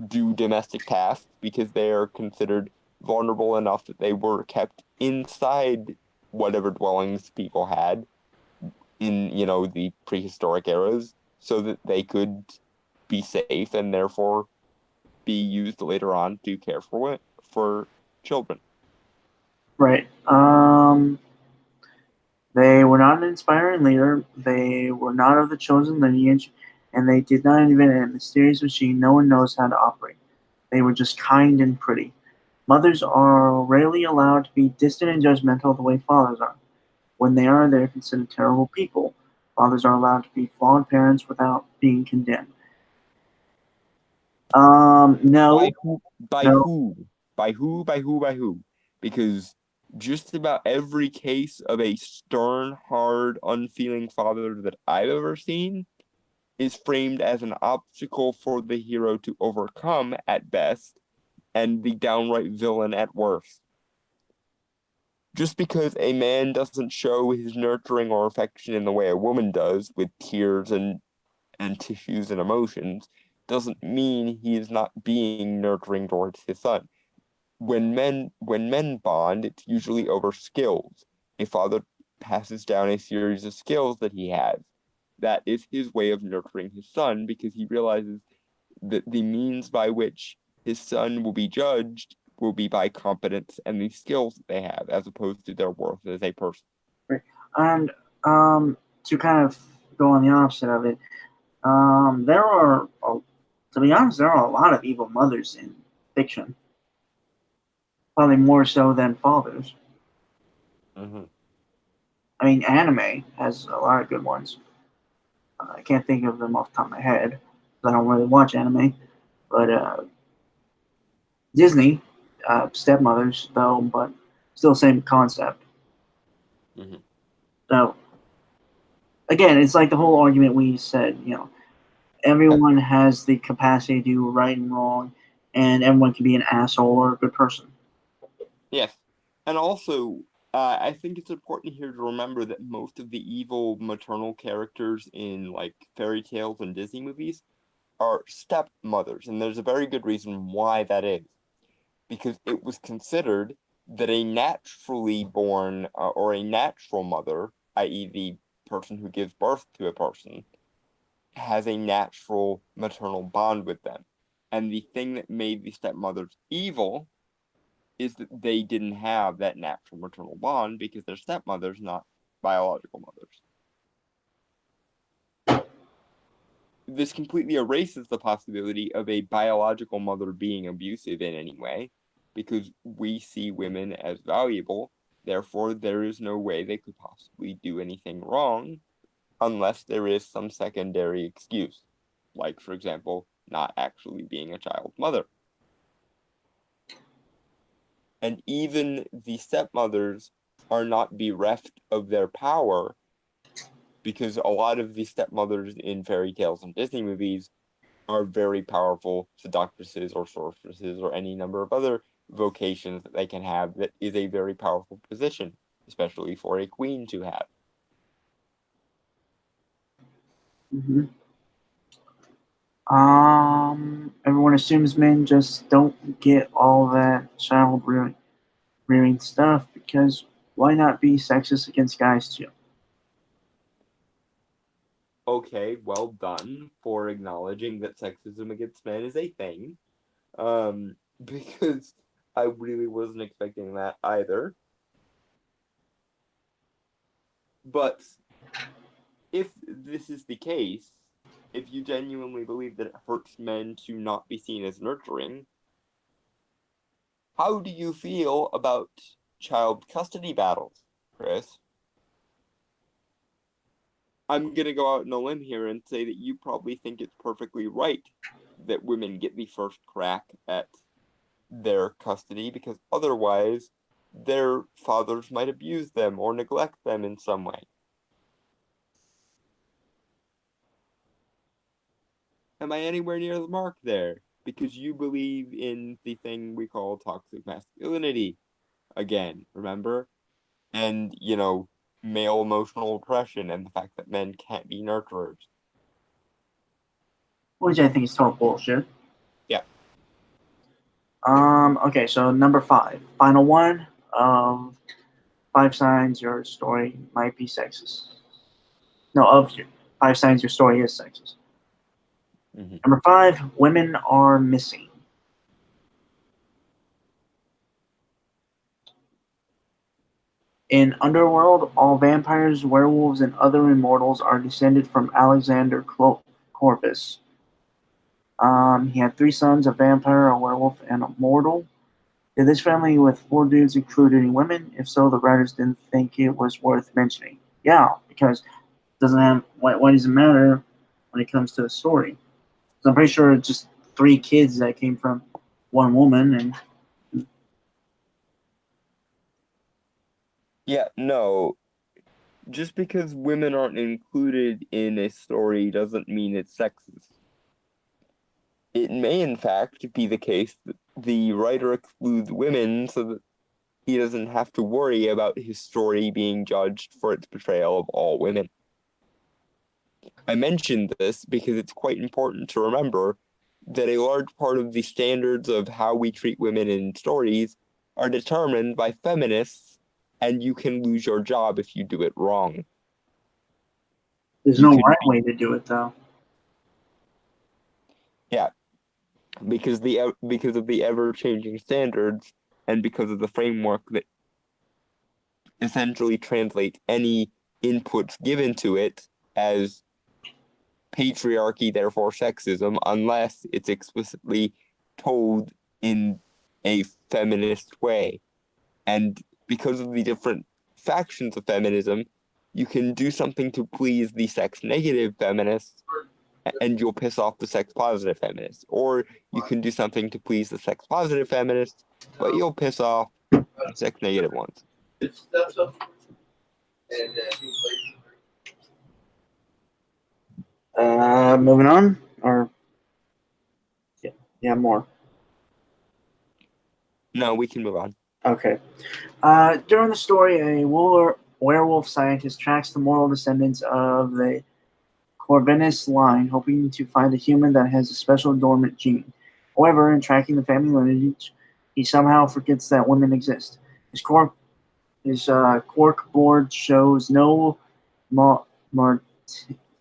B: do domestic tasks because they are considered vulnerable enough that they were kept inside whatever dwellings people had in, the prehistoric eras so that they could be safe and therefore be used later on to care for children.
A: Right. They were not an inspiring leader. They were not of the chosen lineage, and they did not invent a mysterious machine no one knows how to operate. They were just kind and pretty. Mothers are rarely allowed to be distant and judgmental the way fathers are. When they are, they're considered terrible people. Fathers are allowed to be flawed parents without being condemned. No,
B: By who? By
A: no.
B: who? By who? By who? By who? Because just about every case of a stern, hard, unfeeling father that I've ever seen is framed as an obstacle for the hero to overcome at best and the downright villain at worst. Just because a man doesn't show his nurturing or affection in the way a woman does, with tears and tissues and emotions, doesn't mean he is not being nurturing towards his son. When men bond, it's usually over skills. A father passes down a series of skills that he has. That is his way of nurturing his son because he realizes that the means by which his son will be judged will be by competence and the skills that they have, as opposed to their worth as a person.
A: Right. And to kind of go on the opposite of it, there are, to be honest, there are a lot of evil mothers in fiction. Probably more so than fathers.
B: Mm-hmm.
A: I mean, anime has a lot of good ones. I can't think of them off the top of my head 'cause I don't really watch anime. But Disney, stepmothers though, but still same concept.
B: Mm-hmm.
A: So again, it's like the whole argument we said. Everyone has the capacity to do right and wrong, and everyone can be an asshole or a good person.
B: Yes. And also, I think it's important here to remember that most of the evil maternal characters in like fairy tales and Disney movies are stepmothers, and there's a very good reason why that is. Because it was considered that a naturally born or a natural mother, i.e., the person who gives birth to a person, has a natural maternal bond with them. And the thing that made the stepmothers evil is that they didn't have that natural maternal bond because they're stepmothers, not biological mothers. This completely erases the possibility of a biological mother being abusive in any way because we see women as valuable. Therefore, there is no way they could possibly do anything wrong unless there is some secondary excuse, like, for example, not actually being a child mother. And even the stepmothers are not bereft of their power because a lot of the stepmothers in fairy tales and Disney movies are very powerful seductresses or sorceresses or any number of other vocations that they can have that is a very powerful position, especially for a queen to have.
A: Hmm. Everyone assumes men just don't get all that child rearing stuff because why not be sexist against guys too?
B: Okay, well done for acknowledging that sexism against men is a thing. Because I really wasn't expecting that either. But if this is the case, if you genuinely believe that it hurts men to not be seen as nurturing, how do you feel about child custody battles, Chris? I'm gonna go out on a limb here and say that you probably think it's perfectly right that women get the first crack at their custody because otherwise their fathers might abuse them or neglect them in some way. Am I anywhere near the mark there? Because you believe in the thing we call toxic masculinity again, remember? And, male emotional oppression and the fact that men can't be nurturers.
A: Which I think is total bullshit.
B: Yeah.
A: Okay, so number 5, final one of 5 signs your story might be sexist. No, of your 5 signs your story is sexist.
B: Mm-hmm.
A: Number 5, women are missing. In Underworld, all vampires, werewolves, and other immortals are descended from Alexander Corvus. He had 3 sons, a vampire, a werewolf, and a mortal. Did this family with 4 dudes include any women? If so, the writers didn't think it was worth mentioning. Yeah, because it doesn't have why does it matter when it comes to the story? So I'm pretty sure it's just 3 kids that came from one woman, and
B: Yeah, no. Just because women aren't included in a story doesn't mean it's sexist. It may, in fact, be the case that the writer excludes women so that he doesn't have to worry about his story being judged for its portrayal of all women. I mentioned this because it's quite important to remember that a large part of the standards of how we treat women in stories are determined by feminists, and you can lose your job if you do it wrong.
A: there's
B: You
A: no
B: could
A: right
B: be,
A: way to do it though.
B: yeah, because of the ever-changing standards and because of the framework that essentially translates any inputs given to it as patriarchy, therefore sexism, unless it's explicitly told in a feminist way. And because of the different factions of feminism. You can do something to please the sex-negative feminists, and you'll piss off the sex-positive feminists. Or you can do something to please the sex-positive feminists, but you'll piss off the sex-negative ones.
A: Moving on, or yeah, more.
B: No, we can move on.
A: Okay. During the story, a werewolf scientist tracks the moral descendants of the Corvinus line, hoping to find a human that has a special dormant gene. However, in tracking the family lineage, he somehow forgets that women exist. His cork board shows no ma- mar-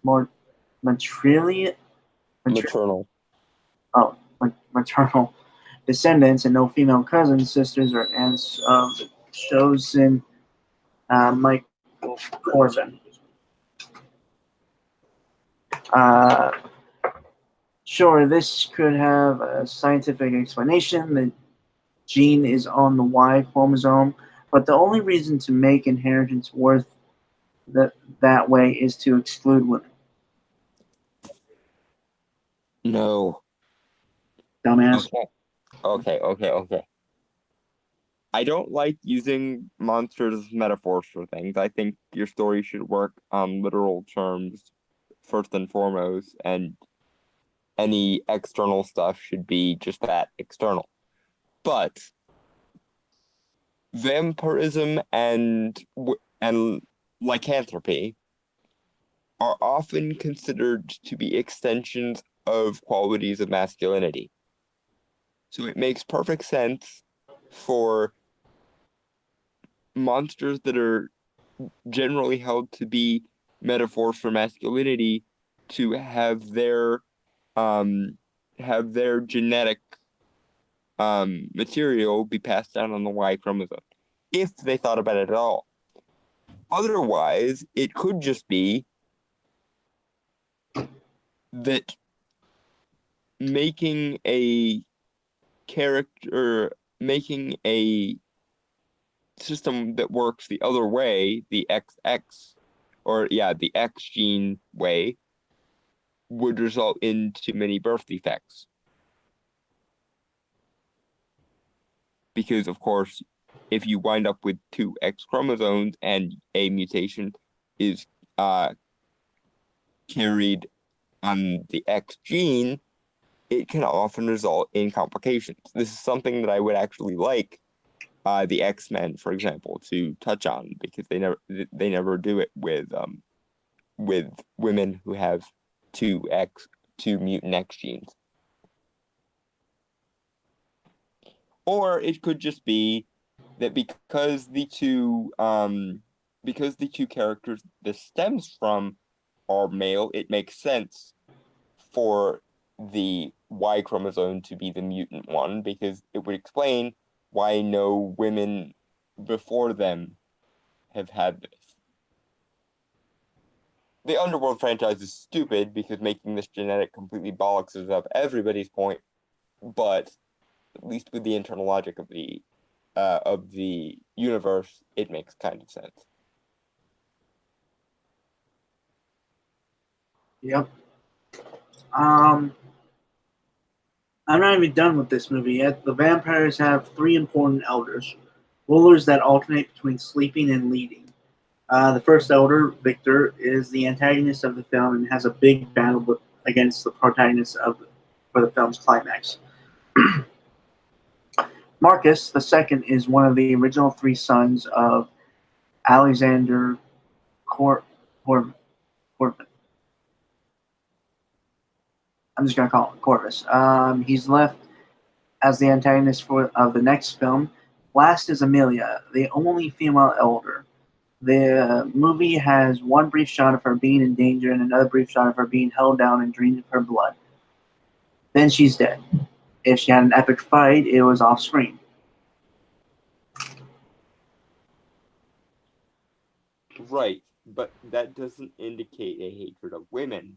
A: mar- matrilian
B: Maternal.
A: maternal descendants and no female cousins, sisters, or aunts of the chosen Michael Corbin. Uh, sure, this could have a scientific explanation. The gene is on the Y chromosome, but the only reason to make inheritance worth that way is to exclude women.
B: No.
A: Dumbass.
B: Okay. I don't like using monsters as metaphors for things. I think your story should work on literal terms first and foremost, and any external stuff should be just that, external. But vampirism and lycanthropy are often considered to be extensions of qualities of masculinity. So it makes perfect sense for monsters that are generally held to be metaphors for masculinity to have their genetic material be passed down on the Y chromosome, if they thought about it at all. Otherwise, it could just be that making a system that works the other way, the XX, the X gene way, would result in too many birth defects. Because, of course, if you wind up with two X chromosomes and a mutation is carried on the X gene, it can often result in complications. This is something that I would actually like the X-Men, for example, to touch on, because they never do it with women who have two mutant X genes. Or it could just be that because the two characters this stems from are male, it makes sense for the Y chromosome to be the mutant one, because it would explain why no women before them have had this. The Underworld franchise is stupid because making this genetic completely bollocks is up everybody's point, but at least with the internal logic of the universe, it makes kind of sense.
A: Yep. I'm not even done with this movie yet. The vampires have three important elders, rulers that alternate between sleeping and leading. The first elder, Victor, is the antagonist of the film and has a big battle against the protagonist for the film's climax. Marcus, the second, is one of the original three sons of Alexander Corbin. I'm just going to call him Corvus. He's left as the antagonist of the next film. Last is Amelia, the only female elder. The movie has one brief shot of her being in danger and another brief shot of her being held down and drained of her blood. Then she's dead. If she had an epic fight, it was off screen.
B: Right, but that doesn't indicate a hatred of women.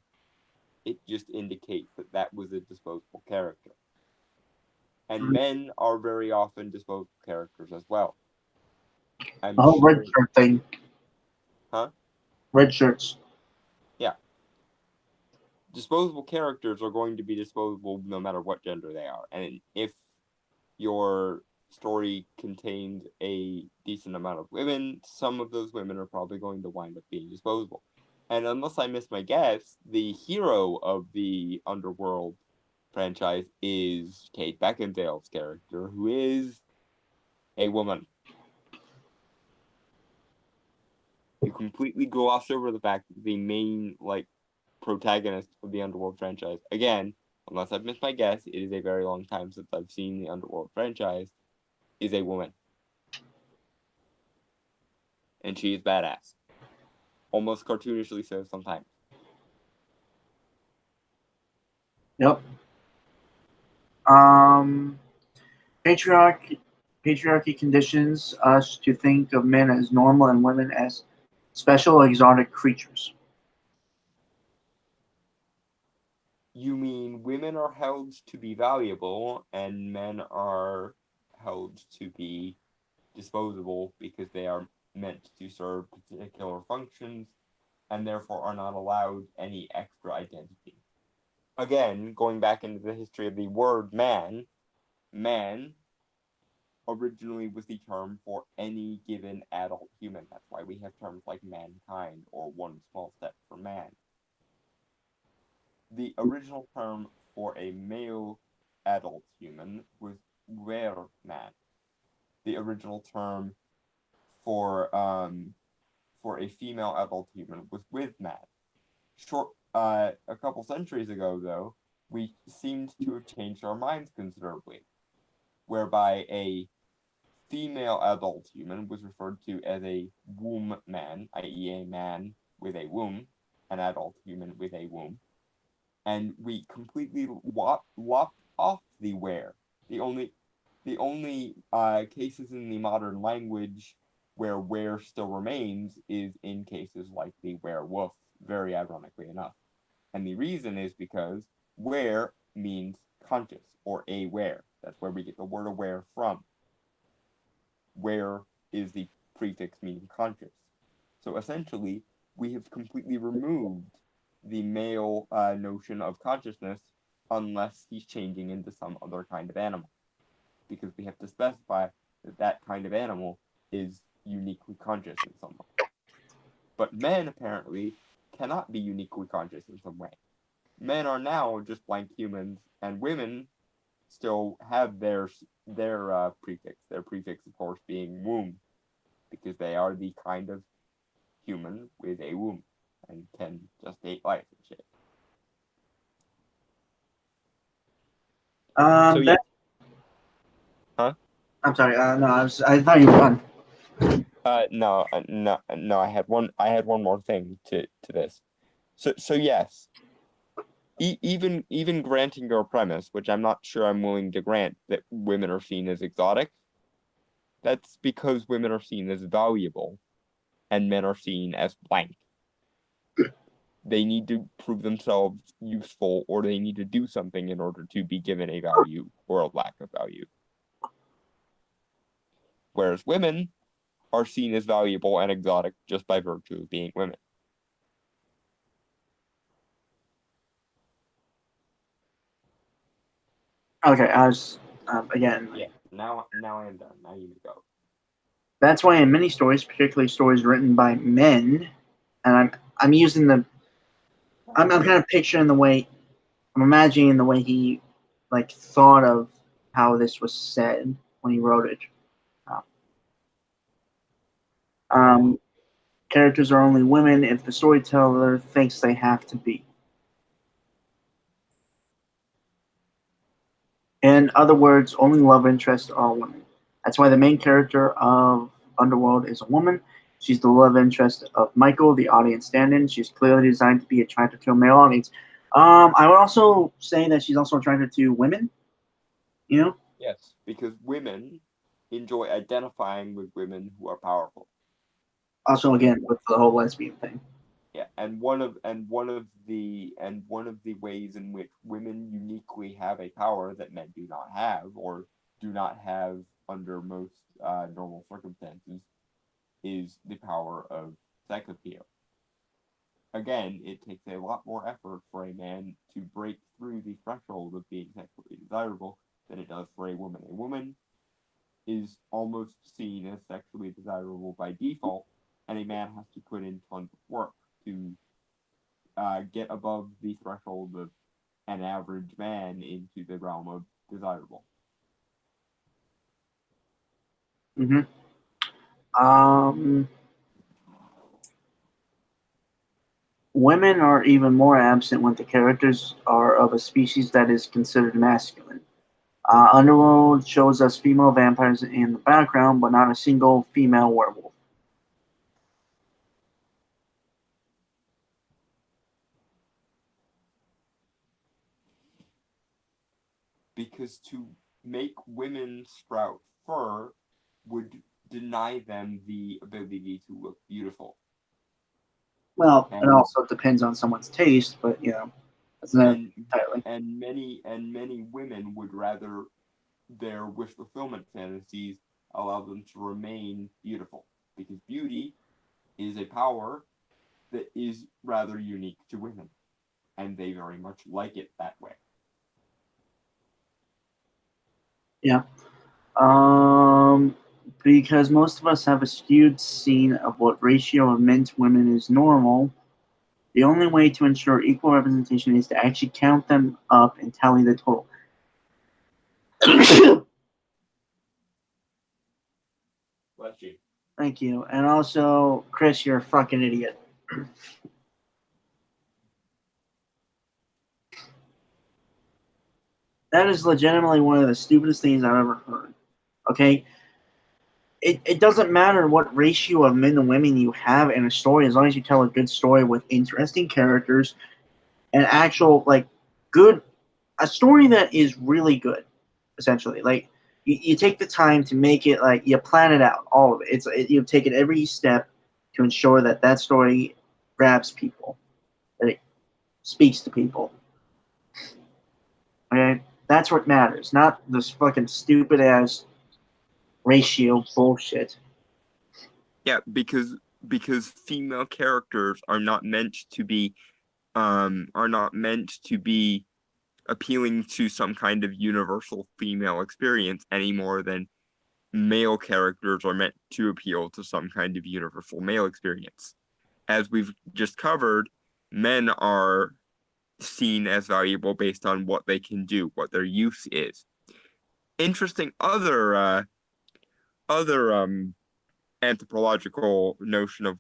B: It just indicates that that was a disposable character. And men are very often disposable characters as well. I'm
A: The whole red
B: sure.
A: shirt thing.
B: Huh?
A: Red shirts.
B: Yeah. Disposable characters are going to be disposable no matter what gender they are. And if your story contains a decent amount of women, some of those women are probably going to wind up being disposable. And unless I miss my guess, the hero of the Underworld franchise is Kate Beckinsale's character, who is a woman. You completely glossed over the fact that the main protagonist of the Underworld franchise, again, unless I've missed my guess, it is a very long time since I've seen the Underworld franchise, is a woman. And she is badass. Almost cartoonishly so sometimes.
A: Yep. Patriarchy conditions us to think of men as normal and women as special exotic creatures.
B: You mean women are held to be valuable and men are held to be disposable because they are meant to serve particular functions and therefore are not allowed any extra identity. Again, going back into the history of the word man, man originally was the term for any given adult human. That's why we have terms like mankind or one small step for man. The original term for a male adult human was man. The original term for a female adult human was with man. A couple centuries ago, though, we seemed to have changed our minds considerably, whereby a female adult human was referred to as a womb man, i.e., a man with a womb, an adult human with a womb, and we completely lopped off the where. The only cases in the modern language where still remains is in cases like the werewolf, very ironically enough. And the reason is because where means conscious or aware. That's where we get the word aware from. Where is the prefix meaning conscious. So essentially, we have completely removed the male notion of consciousness unless he's changing into some other kind of animal. Because we have to specify that that kind of animal is uniquely conscious in some way. But men apparently cannot be uniquely conscious in some way. Men are now just blank humans, and women still have their prefix. Their prefix, of course, being womb, because they are the kind of human with a womb and can just take life and shit. So yeah. Huh?
A: I'm sorry. No, I thought you were done.
B: No. I had one more thing to this. So yes. Even granting your premise, which I'm not sure I'm willing to grant, that women are seen as exotic, that's because women are seen as valuable and men are seen as blank. They need to prove themselves useful or they need to do something in order to be given a value or a lack of value. Whereas women are seen as valuable and exotic just by virtue of being women.
A: Okay, I was again.
B: Yeah. Now I am done. Now you can go.
A: That's why in many stories, particularly stories written by men, and I'm using the I'm kind of picturing the way I'm imagining the way he thought of how this was said when he wrote it. Um, Characters are only women if the storyteller thinks they have to be. In other words, only love interests are women. That's why the main character of Underworld is a woman. She's the love interest of Michael, the audience stand-in. She's clearly designed to be attractive to a male audience. I would also say that she's also attracted to women. You know?
B: Yes, because women enjoy identifying with women who are powerful.
A: Also, again, with the whole lesbian thing.
B: Yeah, and one of the ways in which women uniquely have a power that men do not have or do not have under most normal circumstances is the power of sex appeal. Again, it takes a lot more effort for a man to break through the threshold of being sexually desirable than it does for a woman. A woman is almost seen as sexually desirable by default, and a man has to put in tons of work to get above the threshold of an average man into the realm of desirable.
A: Mm-hmm. Women are even more absent when the characters are of a species that is considered masculine. Underworld shows us female vampires in the background, but not a single female werewolf.
B: Because to make women sprout fur would deny them the ability to look beautiful.
A: Well, it
B: And
A: also depends on someone's taste, but that's not entirely.
B: and many women would rather their wish fulfillment fantasies allow them to remain beautiful, because beauty is a power that is rather unique to women, and they very much like it that way.
A: Yeah. Because most of us have a skewed scene of what ratio of men to women is normal. The only way to ensure equal representation is to actually count them up and tally the total.
B: Bless you.
A: Thank you. And also, Chris, you're a fucking idiot. That is legitimately one of the stupidest things I've ever heard. Okay? It doesn't matter what ratio of men and women you have in a story as long as you tell a good story with interesting characters and actual, like, good, a story that is really good, essentially. Like, you take the time to make it, like, you plan it out, all of it. You've taken every step to ensure that that story grabs people, that it speaks to people. Okay? That's what matters, not this fucking stupid ass ratio bullshit.
B: Yeah, because female characters are not meant to be appealing to some kind of universal female experience any more than male characters are meant to appeal to some kind of universal male experience. As we've just covered, men are seen as valuable based on what they can do, what their use is. Interesting other anthropological notion of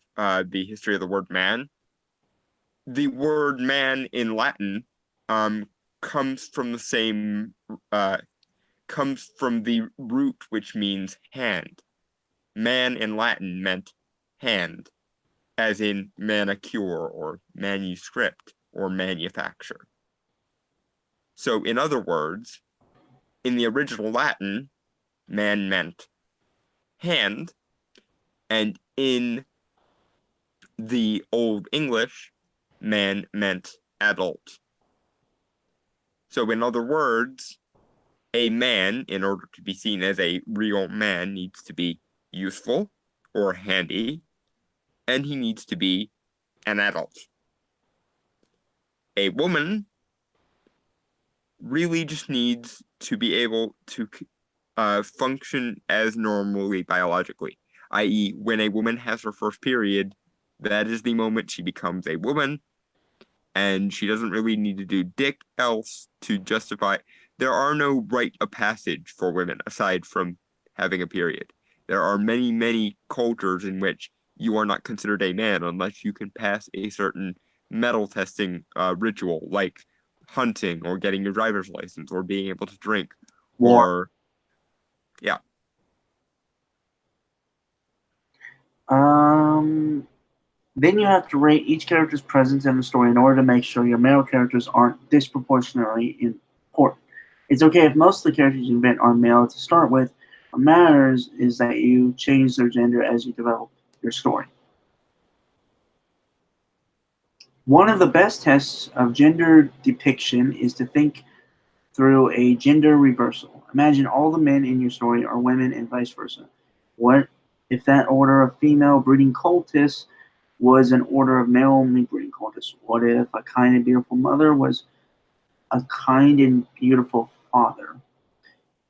B: the history of the word man. The word man in Latin um, comes from the same comes from the root which means hand. Man in Latin meant hand, as in manicure or manuscript or manufacture. So, in other words, in the original Latin, man meant hand, and in the Old English, man meant adult. So, in other words, a man, in order to be seen as a real man, needs to be useful or handy, and he needs to be an adult. A woman really just needs to be able to function as normally biologically, i.e., when a woman has her first period, that is the moment she becomes a woman, and she doesn't really need to do dick else to justify. There are no rite of passage for women aside from having a period. There are many, many cultures in which you are not considered a man unless you can pass a certain metal testing ritual, like hunting or getting your driver's license or being able to drink
A: War.
B: or yeah.
A: Then you have to rate each character's presence in the story in order to make sure your male characters aren't disproportionately important. It's okay if most of the characters you invent are male to start with. What matters is that you change their gender as you develop your story. One of the best tests of gender depiction is to think through a gender reversal. Imagine all the men in your story are women and vice versa. What if that order of female breeding cultists was an order of male only breeding cultists? What if a kind and beautiful mother was a kind and beautiful father?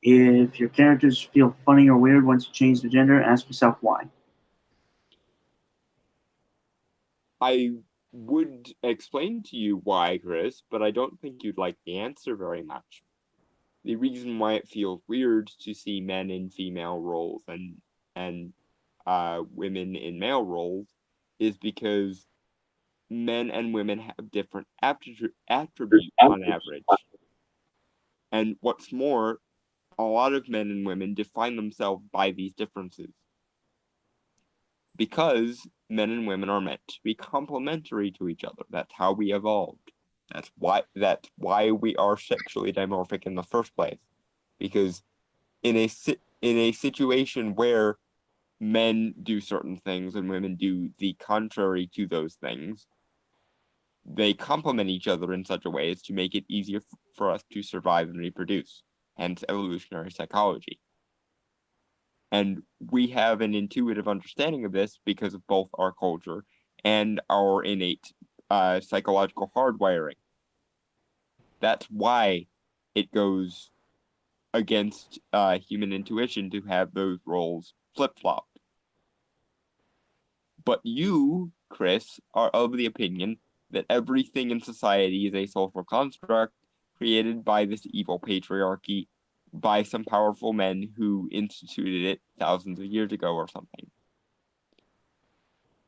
A: If your characters feel funny or weird once you change the gender, ask yourself why.
B: I would explain to you why, Chris, but I don't think you'd like the answer very much. The reason why it feels weird to see men in female roles and women in male roles is because men and women have different attributes on average. And what's more, a lot of men and women define themselves by these differences. Because men and women are meant to be complementary to each other. That's how we evolved. That's why we are sexually dimorphic in the first place. Because in a situation where men do certain things and women do the contrary to those things, they complement each other in such a way as to make it easier for us to survive and reproduce, hence evolutionary psychology. And we have an intuitive understanding of this because of both our culture and our innate psychological hardwiring. That's why it goes against human intuition to have those roles flip-flopped. But you, Chris, are of the opinion that everything in society is a social construct created by this evil patriarchy by some powerful men who instituted it thousands of years ago or something.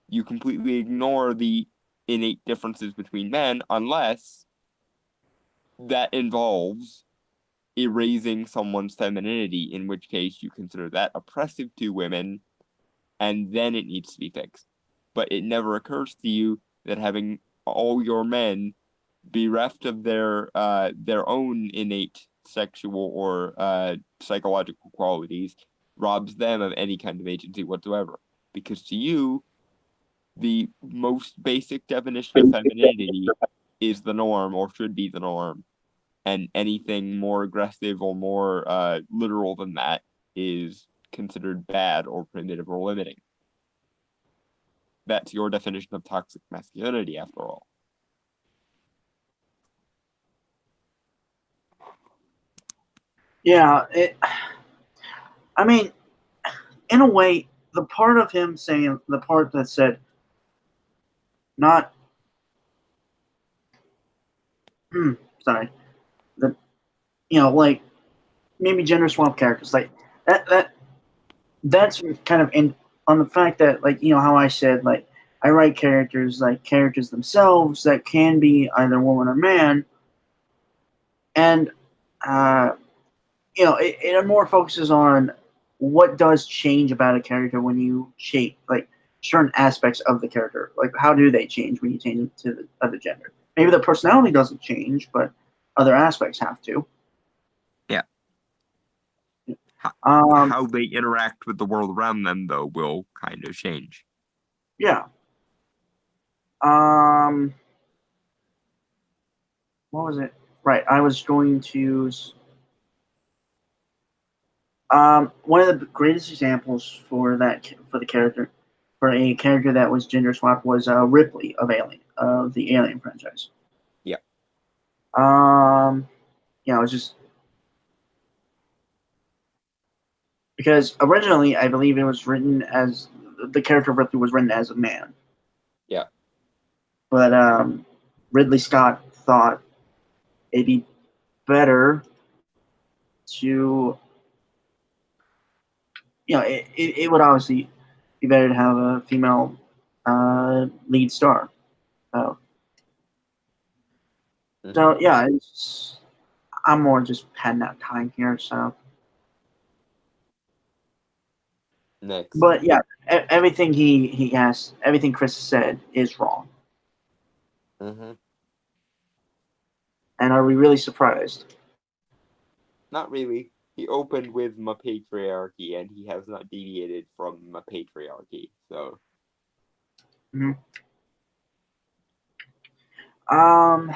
B: You completely ignore the innate differences between men unless that involves erasing someone's femininity, in which case you consider that oppressive to women, and then it needs to be fixed. But it never occurs to you that having all your men bereft of their own innate sexual or psychological qualities robs them of any kind of agency whatsoever. Because to you, the most basic definition of femininity is the norm or should be the norm, and anything more aggressive or more literal than that is considered bad or primitive or limiting. That's your definition of toxic masculinity, after all.
A: Yeah, I mean, in a way, the part of him saying, the part that said, not, sorry, the, like, maybe gender swap characters, like, that's kind of in, on the fact that, like, how I said, like, I write characters, like, characters themselves that can be either woman or man, and, it more focuses on what does change about a character when you shape, like, certain aspects of the character. Like, how do they change when you change it to the other gender? Maybe the personality doesn't change, but other aspects have to.
B: Yeah.
A: Um,
B: How they interact with the world around them, though, will kind of change.
A: yeah. What was it? Right. I was going to. One of the greatest examples for the character, for a character that was gender swapped, was Ripley of the Alien franchise.
B: Yeah.
A: It was just because originally I believe it was written as the character of Ripley was written as a man.
B: Yeah.
A: But Ridley Scott thought it'd be better to, it would obviously be better to have a female lead star. So, yeah, I'm more just padding out time here. So,
B: Next.
A: but yeah, everything everything Chris said is wrong.
B: Mm-hmm.
A: And are we really surprised?
B: Not really. He opened with my patriarchy, and he has not deviated from my patriarchy. So.
A: Mm-hmm. Um.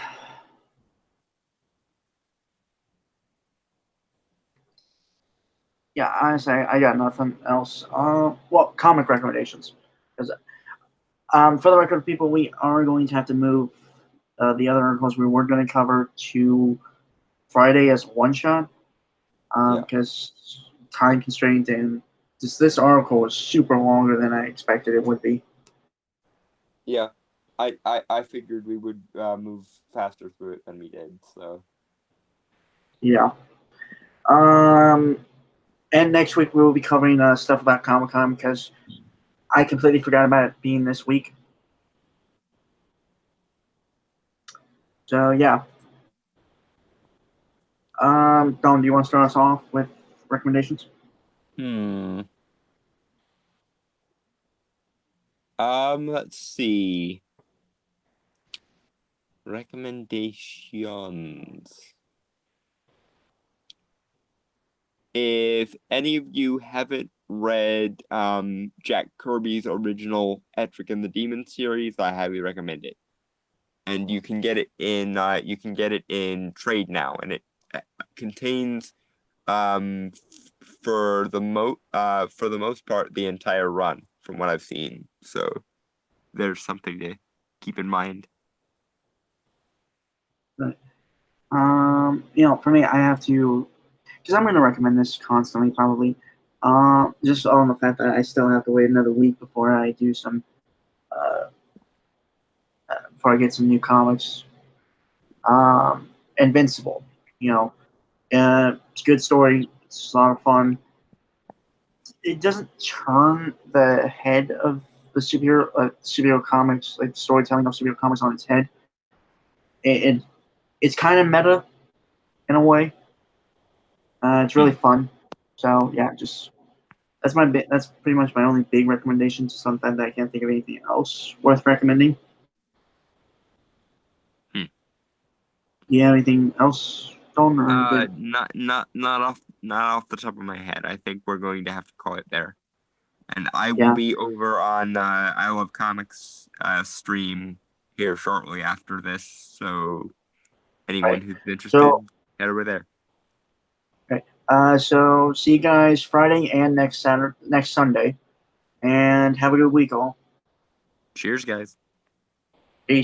A: yeah, honestly, I got nothing else. Well, comic recommendations. 'Cause, for the record, people, we are going to have to move the other articles we were going to cover to Friday as one shot
B: Yeah.
A: because time constraint and just this article was super longer than I expected it would be.
B: Yeah. I figured we would move faster through it than we did, so
A: Yeah. And next week we will be covering stuff about Comic Con because I completely forgot about it being this week. So yeah. Don, do you want to start us off with recommendations?
B: Let's see. Recommendations. If any of you haven't read Jack Kirby's original Etric and the Demon series, I highly recommend it. And you can get it in trade now, and it contains for the most part the entire run from what I've seen. So there's something to keep in mind.
A: For me, I have to, because I'm going to recommend this constantly, probably. Just on the fact that I still have to wait another week before I do some, before I get some new comics. Invincible, you know, it's a good story. It's a lot of fun. It doesn't turn the head of the superhero comics, like storytelling of superhero comics, on its head. It's kind of meta in a way. It's really fun. So yeah, just that's pretty much my only big recommendation. To something that I can't think of anything else worth recommending. Yeah, anything else, Don? Or are you good?
B: Not off the top of my head. I think we're going to have to call it there. And I will
A: Yeah.
B: be over on I Love Comics stream here shortly after this. So anyone
A: Right.
B: who's interested,
A: So
B: head over there.
A: okay. So see you guys Friday and next Sunday, and have a good week, all.
B: Cheers, guys.